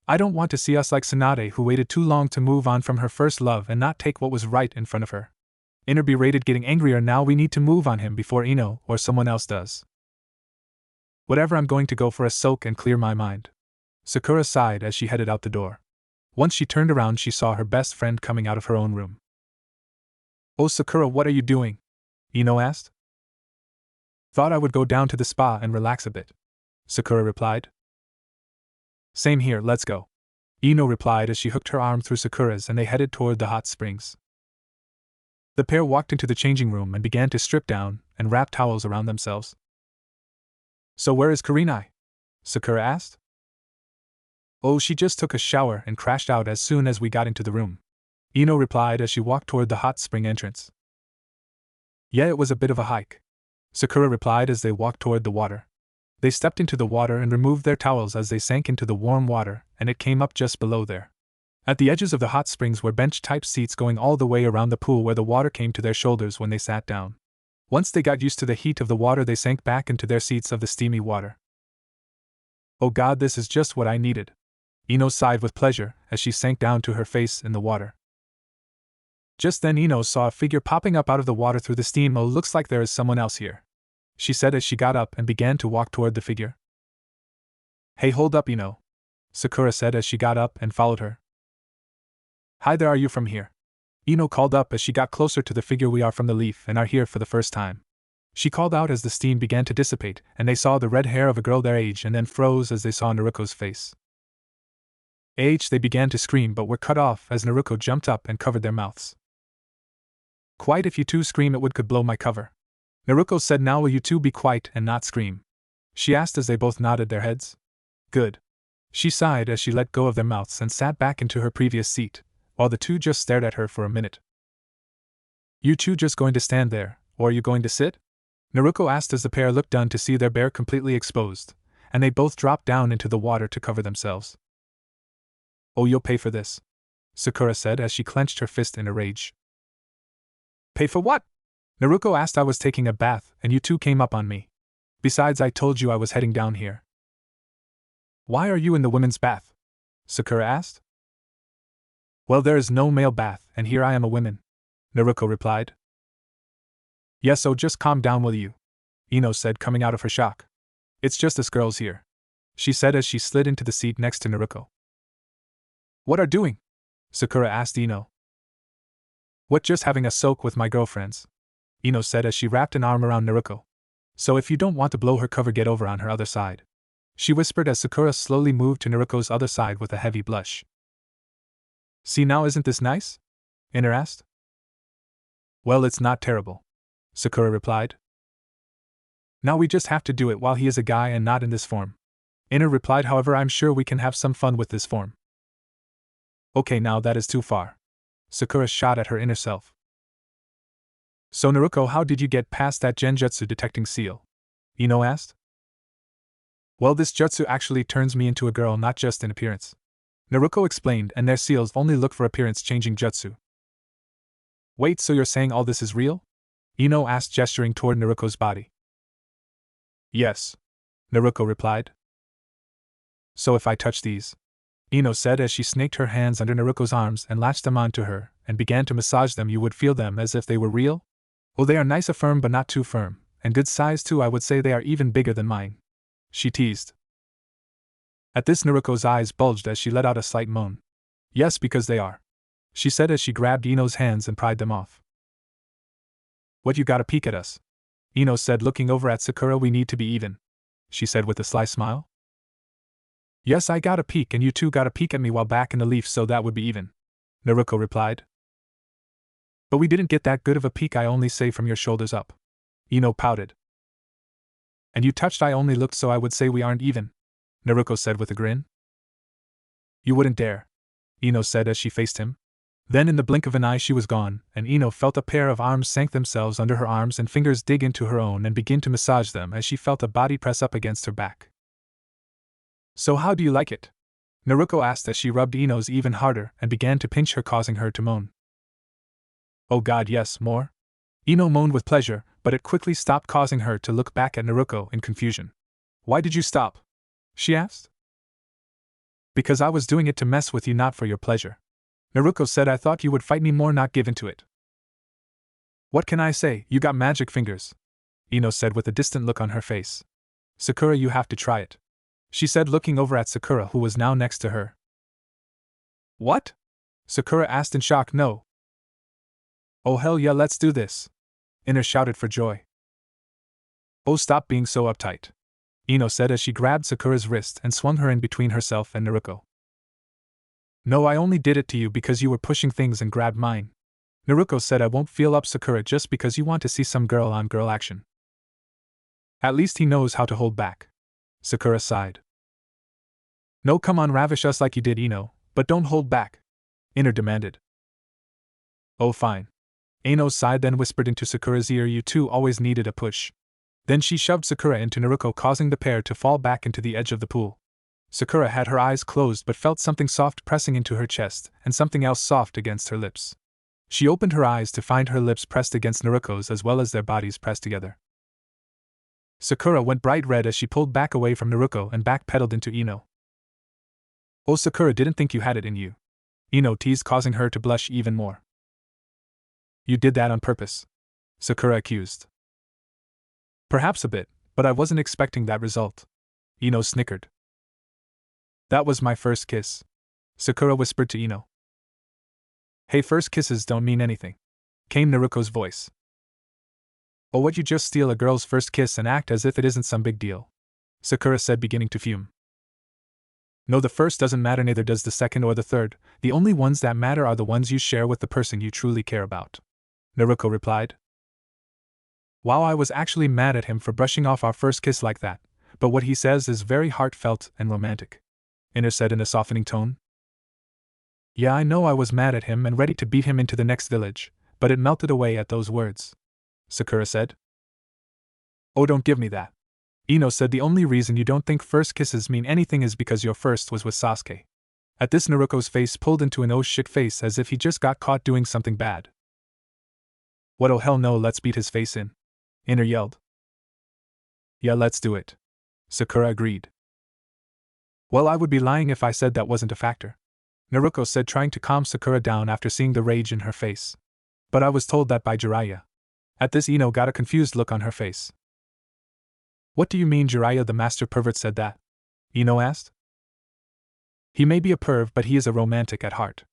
I don't want to see us like Tsunade, who waited too long to move on from her first love and not take what was right in front of her. Ino berated, getting angrier. Now we need to move on him before Ino or someone else does. Whatever, I'm going to go for a soak and clear my mind. Sakura sighed as she headed out the door. Once she turned around, she saw her best friend coming out of her own room. Oh Sakura, what are you doing? Ino asked. Thought I would go down to the spa and relax a bit, Sakura replied. Same here, let's go, Ino replied as she hooked her arm through Sakura's and they headed toward the hot springs. The pair walked into the changing room and began to strip down and wrap towels around themselves. So where is Kurenai? Sakura asked. Oh, she just took a shower and crashed out as soon as we got into the room, Ino replied as she walked toward the hot spring entrance. Yeah, it was a bit of a hike, Sakura replied as they walked toward the water. They stepped into the water and removed their towels as they sank into the warm water, and it came up just below there. At the edges of the hot springs were bench-type seats going all the way around the pool where the water came to their shoulders when they sat down. Once they got used to the heat of the water, they sank back into their seats of the steamy water. Oh God, this is just what I needed, Ino sighed with pleasure as she sank down to her face in the water. Just then Ino saw a figure popping up out of the water through the steam. Oh, looks like there is someone else here, she said as she got up and began to walk toward the figure. Hey, hold up, Ino, Sakura said as she got up and followed her. Hi there, are you from here? Ino called up as she got closer to the figure. We are from the Leaf and are here for the first time, she called out as the steam began to dissipate and they saw the red hair of a girl their age and then froze as they saw Naruto's face. They began to scream but were cut off as Naruto jumped up and covered their mouths. Quiet, if you two scream it could blow my cover, Naruto said. Now will you two be quiet and not scream? She asked as they both nodded their heads. Good, she sighed as she let go of their mouths and sat back into her previous seat, while the two just stared at her for a minute. You two just going to stand there, or are you going to sit? Naruto asked as the pair looked down to see their bear completely exposed, and they both dropped down into the water to cover themselves. Oh, you'll pay for this, Sakura said as she clenched her fist in a rage. Pay for what? Naruto asked. I was taking a bath and you two came up on me. Besides, I told you I was heading down here. Why are you in the women's bath? Sakura asked. Well, there is no male bath and here I am a woman, Naruto replied. Yes, so just calm down, will you? Ino said, coming out of her shock. It's just us girls here, she said as she slid into the seat next to Naruto. What are doing? Sakura asked Ino. What, just having a soak with my girlfriends, Ino said as she wrapped an arm around Naruto. So if you don't want to blow her cover, get over on her other side, she whispered as Sakura slowly moved to Naruto's other side with a heavy blush. See now, isn't this nice? Ino asked. Well, it's not terrible, Sakura replied. Now we just have to do it while he is a guy and not in this form, Ino replied. However, I'm sure we can have some fun with this form. Okay, now that is too far, Sakura shot at her inner self. So Naruto, how did you get past that genjutsu detecting seal? Ino asked. Well, this jutsu actually turns me into a girl, not just in appearance, Naruto explained, and their seals only look for appearance-changing jutsu. Wait, so you're saying all this is real? Ino asked, gesturing toward Naruto's body. Yes, Naruto replied. So if I touch these, Ino said as she snaked her hands under Naruto's arms and latched them onto her and began to massage them, you would feel them as if they were real? Well, they are nice, a firm but not too firm, and good size too. I would say they are even bigger than mine, she teased. At this, Naruto's eyes bulged as she let out a slight moan. Yes, because they are, she said as she grabbed Ino's hands and pried them off. What, you gotta peek at us? Ino said, looking over at Sakura. We need to be even, she said with a sly smile. Yes, I gotta peek and you two gotta peek at me while back in the leaf, so that would be even, Naruto replied. But we didn't get that good of a peek, I only say from your shoulders up, Ino pouted. And you touched, I only looked, so I would say we aren't even, Naruto said with a grin. You wouldn't dare, Ino said as she faced him. Then in the blink of an eye she was gone, and Ino felt a pair of arms sank themselves under her arms and fingers dig into her own and begin to massage them as she felt a body press up against her back. So how do you like it? Naruto asked as she rubbed Ino's even harder and began to pinch her, causing her to moan. Oh God, yes, more? Ino moaned with pleasure, but it quickly stopped, causing her to look back at Naruto in confusion. Why did you stop? She asked. Because I was doing it to mess with you, not for your pleasure, Naruto said. I thought you would fight me more, not give in to it. What can I say, you got magic fingers, Ino said with a distant look on her face. Sakura, you have to try it, she said, looking over at Sakura, who was now next to her. What? Sakura asked in shock. No. Oh hell yeah, let's do this, Ino shouted for joy. Oh, stop being so uptight, Ino said as she grabbed Sakura's wrist and swung her in between herself and Naruto. No, I only did it to you because you were pushing things and grabbed mine, Naruto said. I won't feel up, Sakura, just because you want to see some girl-on-girl action. At least he knows how to hold back, Sakura sighed. No, come on, ravish us like you did, Ino, but don't hold back, Ino demanded. Oh fine, Ino sighed, then whispered into Sakura's ear, you two always needed a push. Then she shoved Sakura into Naruto, causing the pair to fall back into the edge of the pool. Sakura had her eyes closed but felt something soft pressing into her chest and something else soft against her lips. She opened her eyes to find her lips pressed against Naruto's as well as their bodies pressed together. Sakura went bright red as she pulled back away from Naruto and backpedaled into Ino. Oh, Sakura, didn't think you had it in you, Ino teased, causing her to blush even more. You did that on purpose, Sakura accused. Perhaps a bit, but I wasn't expecting that result, Ino snickered. That was my first kiss, Sakura whispered to Ino. Hey, first kisses don't mean anything, came Naruto's voice. Oh, what, you just steal a girl's first kiss and act as if it isn't some big deal, Sakura said, beginning to fume. No, the first doesn't matter, neither does the second or the third. The only ones that matter are the ones you share with the person you truly care about, Naruto replied. Wow, I was actually mad at him for brushing off our first kiss like that, but what he says is very heartfelt and romantic, Ino said in a softening tone. Yeah, I know I was mad at him and ready to beat him into the next village, but it melted away at those words, Sakura said. Oh, don't give me that, Ino said. The only reason you don't think first kisses mean anything is because your first was with Sasuke. At this, Naruto's face pulled into an oh shit face as if he just got caught doing something bad. What, oh hell no, let's beat his face in, Ino yelled. Yeah, let's do it, Sakura agreed. Well, I would be lying if I said that wasn't a factor, Naruto said, trying to calm Sakura down after seeing the rage in her face. But I was told that by Jiraiya. At this, Ino got a confused look on her face. What do you mean Jiraiya the master pervert said that? Ino asked. He may be a perv, but he is a romantic at heart,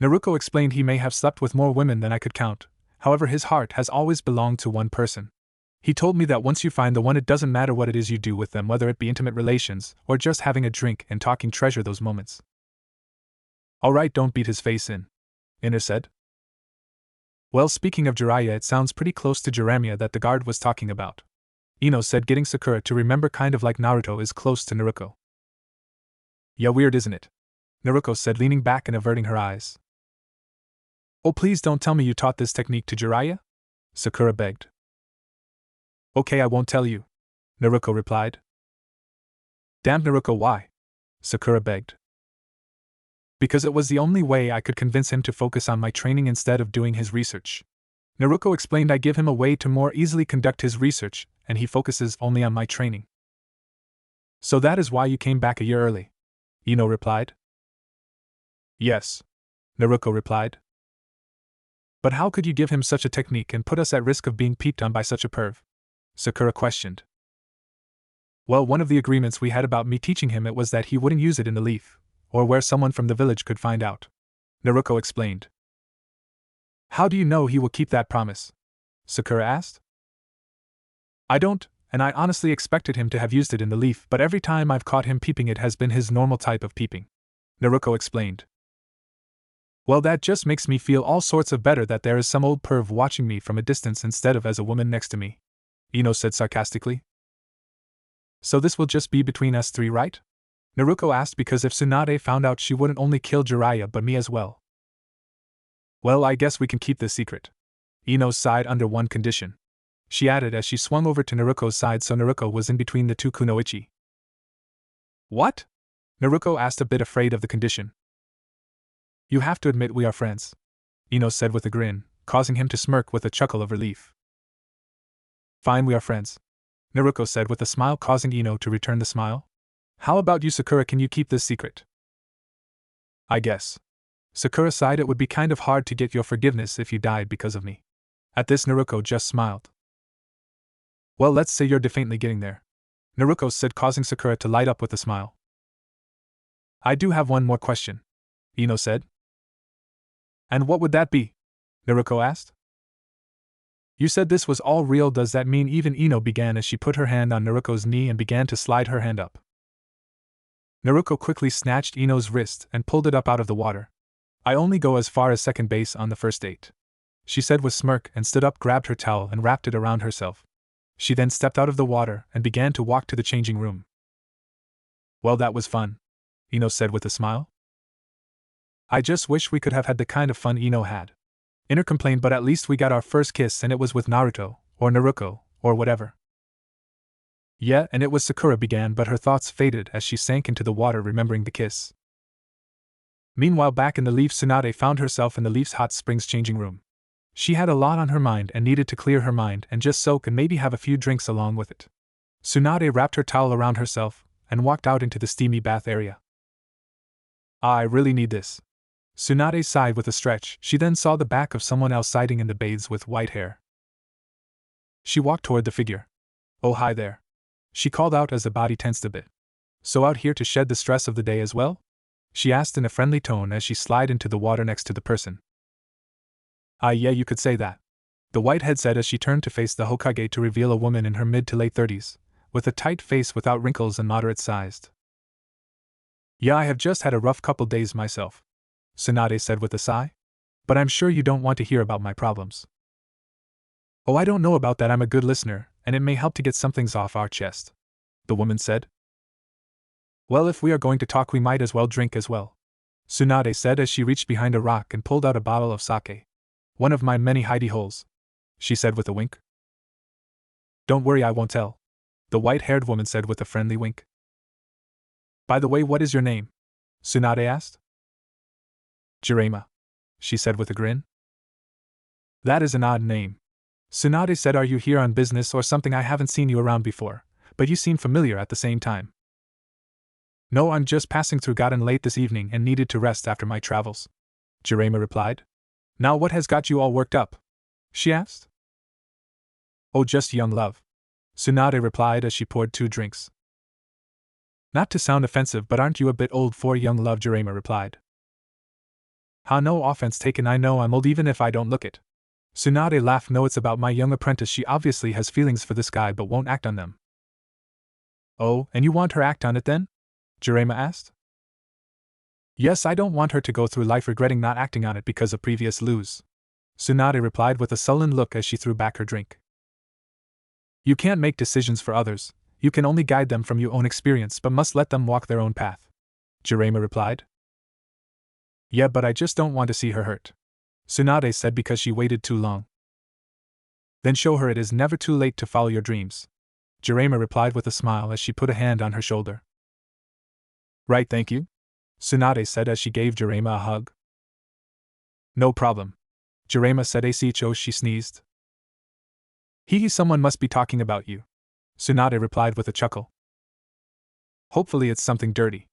Naruto explained. He may have slept with more women than I could count, however his heart has always belonged to one person. He told me that once you find the one, it doesn't matter what it is you do with them, whether it be intimate relations or just having a drink and talking. Treasure those moments. Alright, don't beat his face in, Ino said. Well, speaking of Jiraiya, it sounds pretty close to Jiraiya that the guard was talking about, Ino said, getting Sakura to remember, kind of like Naruto is close to Naruto. Yeah, weird, isn't it? Naruto said, leaning back and averting her eyes. Oh, please don't tell me you taught this technique to Jiraiya? Sakura begged. Okay, I won't tell you, Naruto replied. Damn, Naruto, why? Sakura begged. Because it was the only way I could convince him to focus on my training instead of doing his research, Naruto explained. I give him a way to more easily conduct his research, and he focuses only on my training. So that is why you came back a year early, Ino replied. Yes, Naruto replied. But how could you give him such a technique and put us at risk of being peeped on by such a perv? Sakura questioned. Well, one of the agreements we had about me teaching him it was that he wouldn't use it in the leaf, or where someone from the village could find out, Naruto explained. How do you know he will keep that promise? Sakura asked. I don't, and I honestly expected him to have used it in the leaf, but every time I've caught him peeping, it has been his normal type of peeping, Naruto explained. Well, that just makes me feel all sorts of better that there is some old perv watching me from a distance instead of as a woman next to me, Ino said sarcastically. So this will just be between us three, right? Naruto asked, because if Tsunade found out, she wouldn't only kill Jiraiya but me as well. Well, I guess we can keep this secret, Ino sighed, under one condition, she added as she swung over to Naruto's side so Naruto was in between the two kunoichi. What? Naruto asked, a bit afraid of the condition. You have to admit we are friends, Ino said with a grin, causing him to smirk with a chuckle of relief. Fine, we are friends, Naruto said with a smile, causing Ino to return the smile. How about you, Sakura, can you keep this secret? I guess. Sakura sighed. It would be kind of hard to get your forgiveness if you died because of me, At this, Naruto just smiled. Well, let's say you're definitely getting there, Naruto said, causing Sakura to light up with a smile. I do have one more question, Ino said. And what would that be? Naruto asked. You said this was all real, does that mean even Ino began as she put her hand on Naruto's knee and began to slide her hand up. Naruto quickly snatched Ino's wrist and pulled it up out of the water. I only go as far as second base on the first date, she said with smirk, and stood up, grabbed her towel and wrapped it around herself. She then stepped out of the water and began to walk to the changing room. Well, that was fun, Ino said with a smile. I just wish we could have had the kind of fun Ino had. Ino complained, but at least we got our first kiss and it was with Naruto, or Naruto, or whatever. Yeah, and it was, Sakura began, but her thoughts faded as she sank into the water, remembering the kiss. Meanwhile, back in the Leaf, Tsunade found herself in the Leaf's hot springs changing room. She had a lot on her mind and needed to clear her mind and just soak and maybe have a few drinks along with it. Tsunade wrapped her towel around herself and walked out into the steamy bath area. I really need this. Tsunade sighed with a stretch. She then saw the back of someone else siding in the baths with white hair. She walked toward the figure. Oh, hi there, she called out as the body tensed a bit. So out here to shed the stress of the day as well? She asked in a friendly tone as she slid into the water next to the person. Yeah, you could say that, the whitehead said as she turned to face the Hokage to reveal a woman in her mid to late 30s, with a tight face without wrinkles and moderate sized. Yeah, I have just had a rough couple days myself, Tsunade said with a sigh. But I'm sure you don't want to hear about my problems. Oh, I don't know about that, I'm a good listener, and it may help to get some things off our chest, the woman said. Well, if we are going to talk, we might as well drink as well, Tsunade said as she reached behind a rock and pulled out a bottle of sake. One of my many hidey holes, she said with a wink. Don't worry, I won't tell, the white-haired woman said with a friendly wink. By the way, what is your name? Tsunade asked. Jiraiya, she said with a grin. That is an odd name, Tsunade said. Are you here on business or something? I haven't seen you around before, but you seem familiar at the same time. No, I'm just passing through. Gotten late this evening and needed to rest after my travels, Jiraiya replied. Now what has got you all worked up? She asked. Oh, just young love, Tsunade replied as she poured 2 drinks. Not to sound offensive, but aren't you a bit old for young love? Jiraiya replied. Ha, no offense taken, I know I'm old even if I don't look it. Tsunade laughed. No, it's about my young apprentice. She obviously has feelings for this guy but won't act on them. Oh, and you want her act on it then? Jiraiya asked. Yes, I don't want her to go through life regretting not acting on it because of previous lose, Tsunade replied with a sullen look as she threw back her drink. You can't make decisions for others, you can only guide them from your own experience but must let them walk their own path, Jiraiya replied. Yeah, but I just don't want to see her hurt, Tsunade said, because she waited too long. Then show her it is never too late to follow your dreams, Jiraiya replied with a smile as she put a hand on her shoulder. Right, thank you, Tsunade said as she gave Jiraiya a hug. No problem, Jiraiya said. Acho, she sneezed. Someone must be talking about you, Tsunade replied with a chuckle. Hopefully it's something dirty,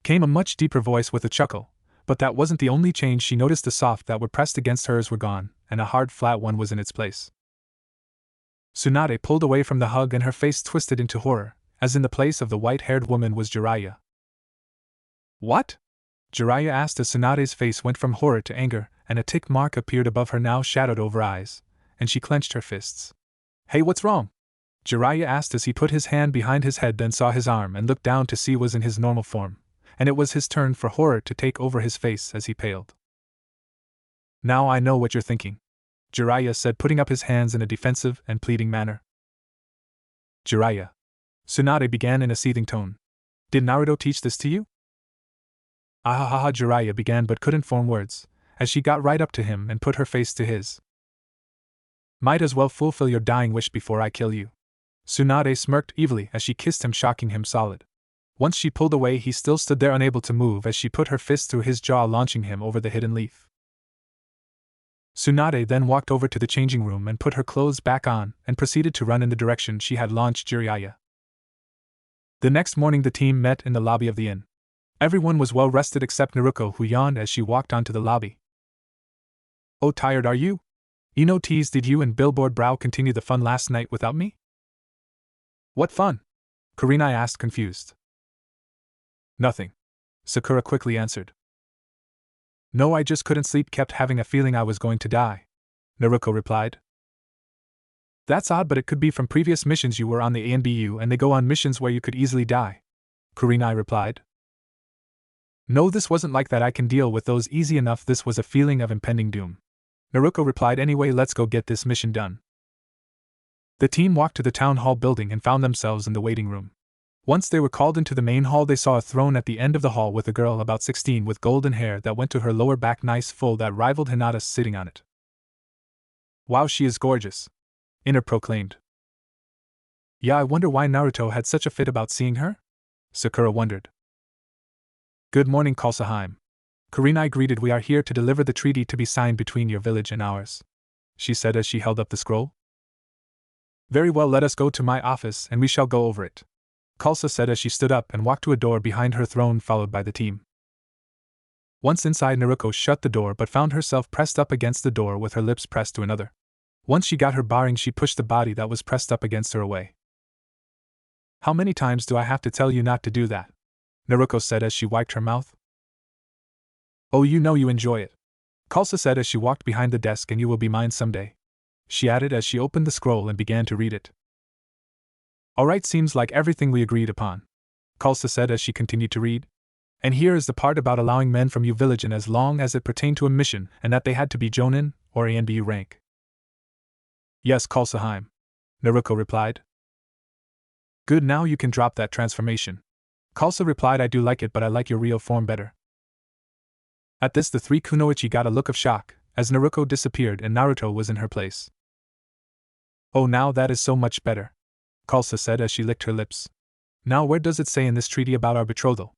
came a much deeper voice with a chuckle, but that wasn't the only change she noticed. The soft that were pressed against hers were gone, and a hard flat one was in its place. Tsunade pulled away from the hug and her face twisted into horror, as in the place of the white-haired woman was Jiraiya. What? Jiraiya asked as Tsunade's face went from horror to anger, and a tick mark appeared above her now shadowed over eyes, and she clenched her fists. Hey, what's wrong? Jiraiya asked as he put his hand behind his head, then saw his arm and looked down to see was in his normal form, and it was his turn for horror to take over his face as he paled. Now I know what you're thinking, Jiraiya said, putting up his hands in a defensive and pleading manner. Jiraiya, Tsunade began in a seething tone. Did Naruto teach this to you? Ahahaha, Jiraiya began but couldn't form words, as she got right up to him and put her face to his. Might as well fulfill your dying wish before I kill you, Tsunade smirked evilly as she kissed him, shocking him solid. Once she pulled away, he still stood there unable to move as she put her fist through his jaw, launching him over the hidden leaf. Tsunade then walked over to the changing room and put her clothes back on and proceeded to run in the direction she had launched Jiraiya. The next morning the team met in the lobby of the inn. Everyone was well rested except Naruto, who yawned as she walked onto the lobby. Oh, tired are you? Ino teased, did you and Billboard Brow continue the fun last night without me? What fun? Kurenai asked, confused. Nothing, Sakura quickly answered. No, I just couldn't sleep, kept having a feeling I was going to die, Naruto replied. That's odd, but it could be from previous missions you were on the ANBU and they go on missions where you could easily die, Kurenai replied. No, this wasn't like that, I can deal with those easy enough, this was a feeling of impending doom. Naruto replied, anyway, let's go get this mission done. The team walked to the town hall building and found themselves in the waiting room. Once they were called into the main hall, they saw a throne at the end of the hall with a girl about 16 with golden hair that went to her lower back, nice full, that rivaled Hinata's, sitting on it. Wow, she is gorgeous, Ina proclaimed. Yeah, I wonder why Naruto had such a fit about seeing her? Sakura wondered. Good morning, Kalsaheim. Kurenai greeted. We are here to deliver the treaty to be signed between your village and ours, she said as she held up the scroll. Very well, let us go to my office and we shall go over it, Kalsa said as she stood up and walked to a door behind her throne, followed by the team. Once inside, Naruto shut the door but found herself pressed up against the door with her lips pressed to another. Once she got her bearing, she pushed the body that was pressed up against her away. How many times do I have to tell you not to do that? Naruto said as she wiped her mouth. Oh, you know you enjoy it, Kalsa said as she walked behind the desk, and you will be mine someday, she added as she opened the scroll and began to read it. Alright, seems like everything we agreed upon, Kalsa said as she continued to read. And here is the part about allowing men from your village in as long as it pertained to a mission and that they had to be Jonin or ANBU rank. Yes, Kalsaheim, Naruto replied. Good, now you can drop that transformation. Kalsa replied, I do like it, but I like your real form better. At this, the three kunoichi got a look of shock, as Naruto disappeared and Naruto was in her place. Oh, now that is so much better, Kalsa said as she licked her lips. Now where does it say in this treaty about our betrothal?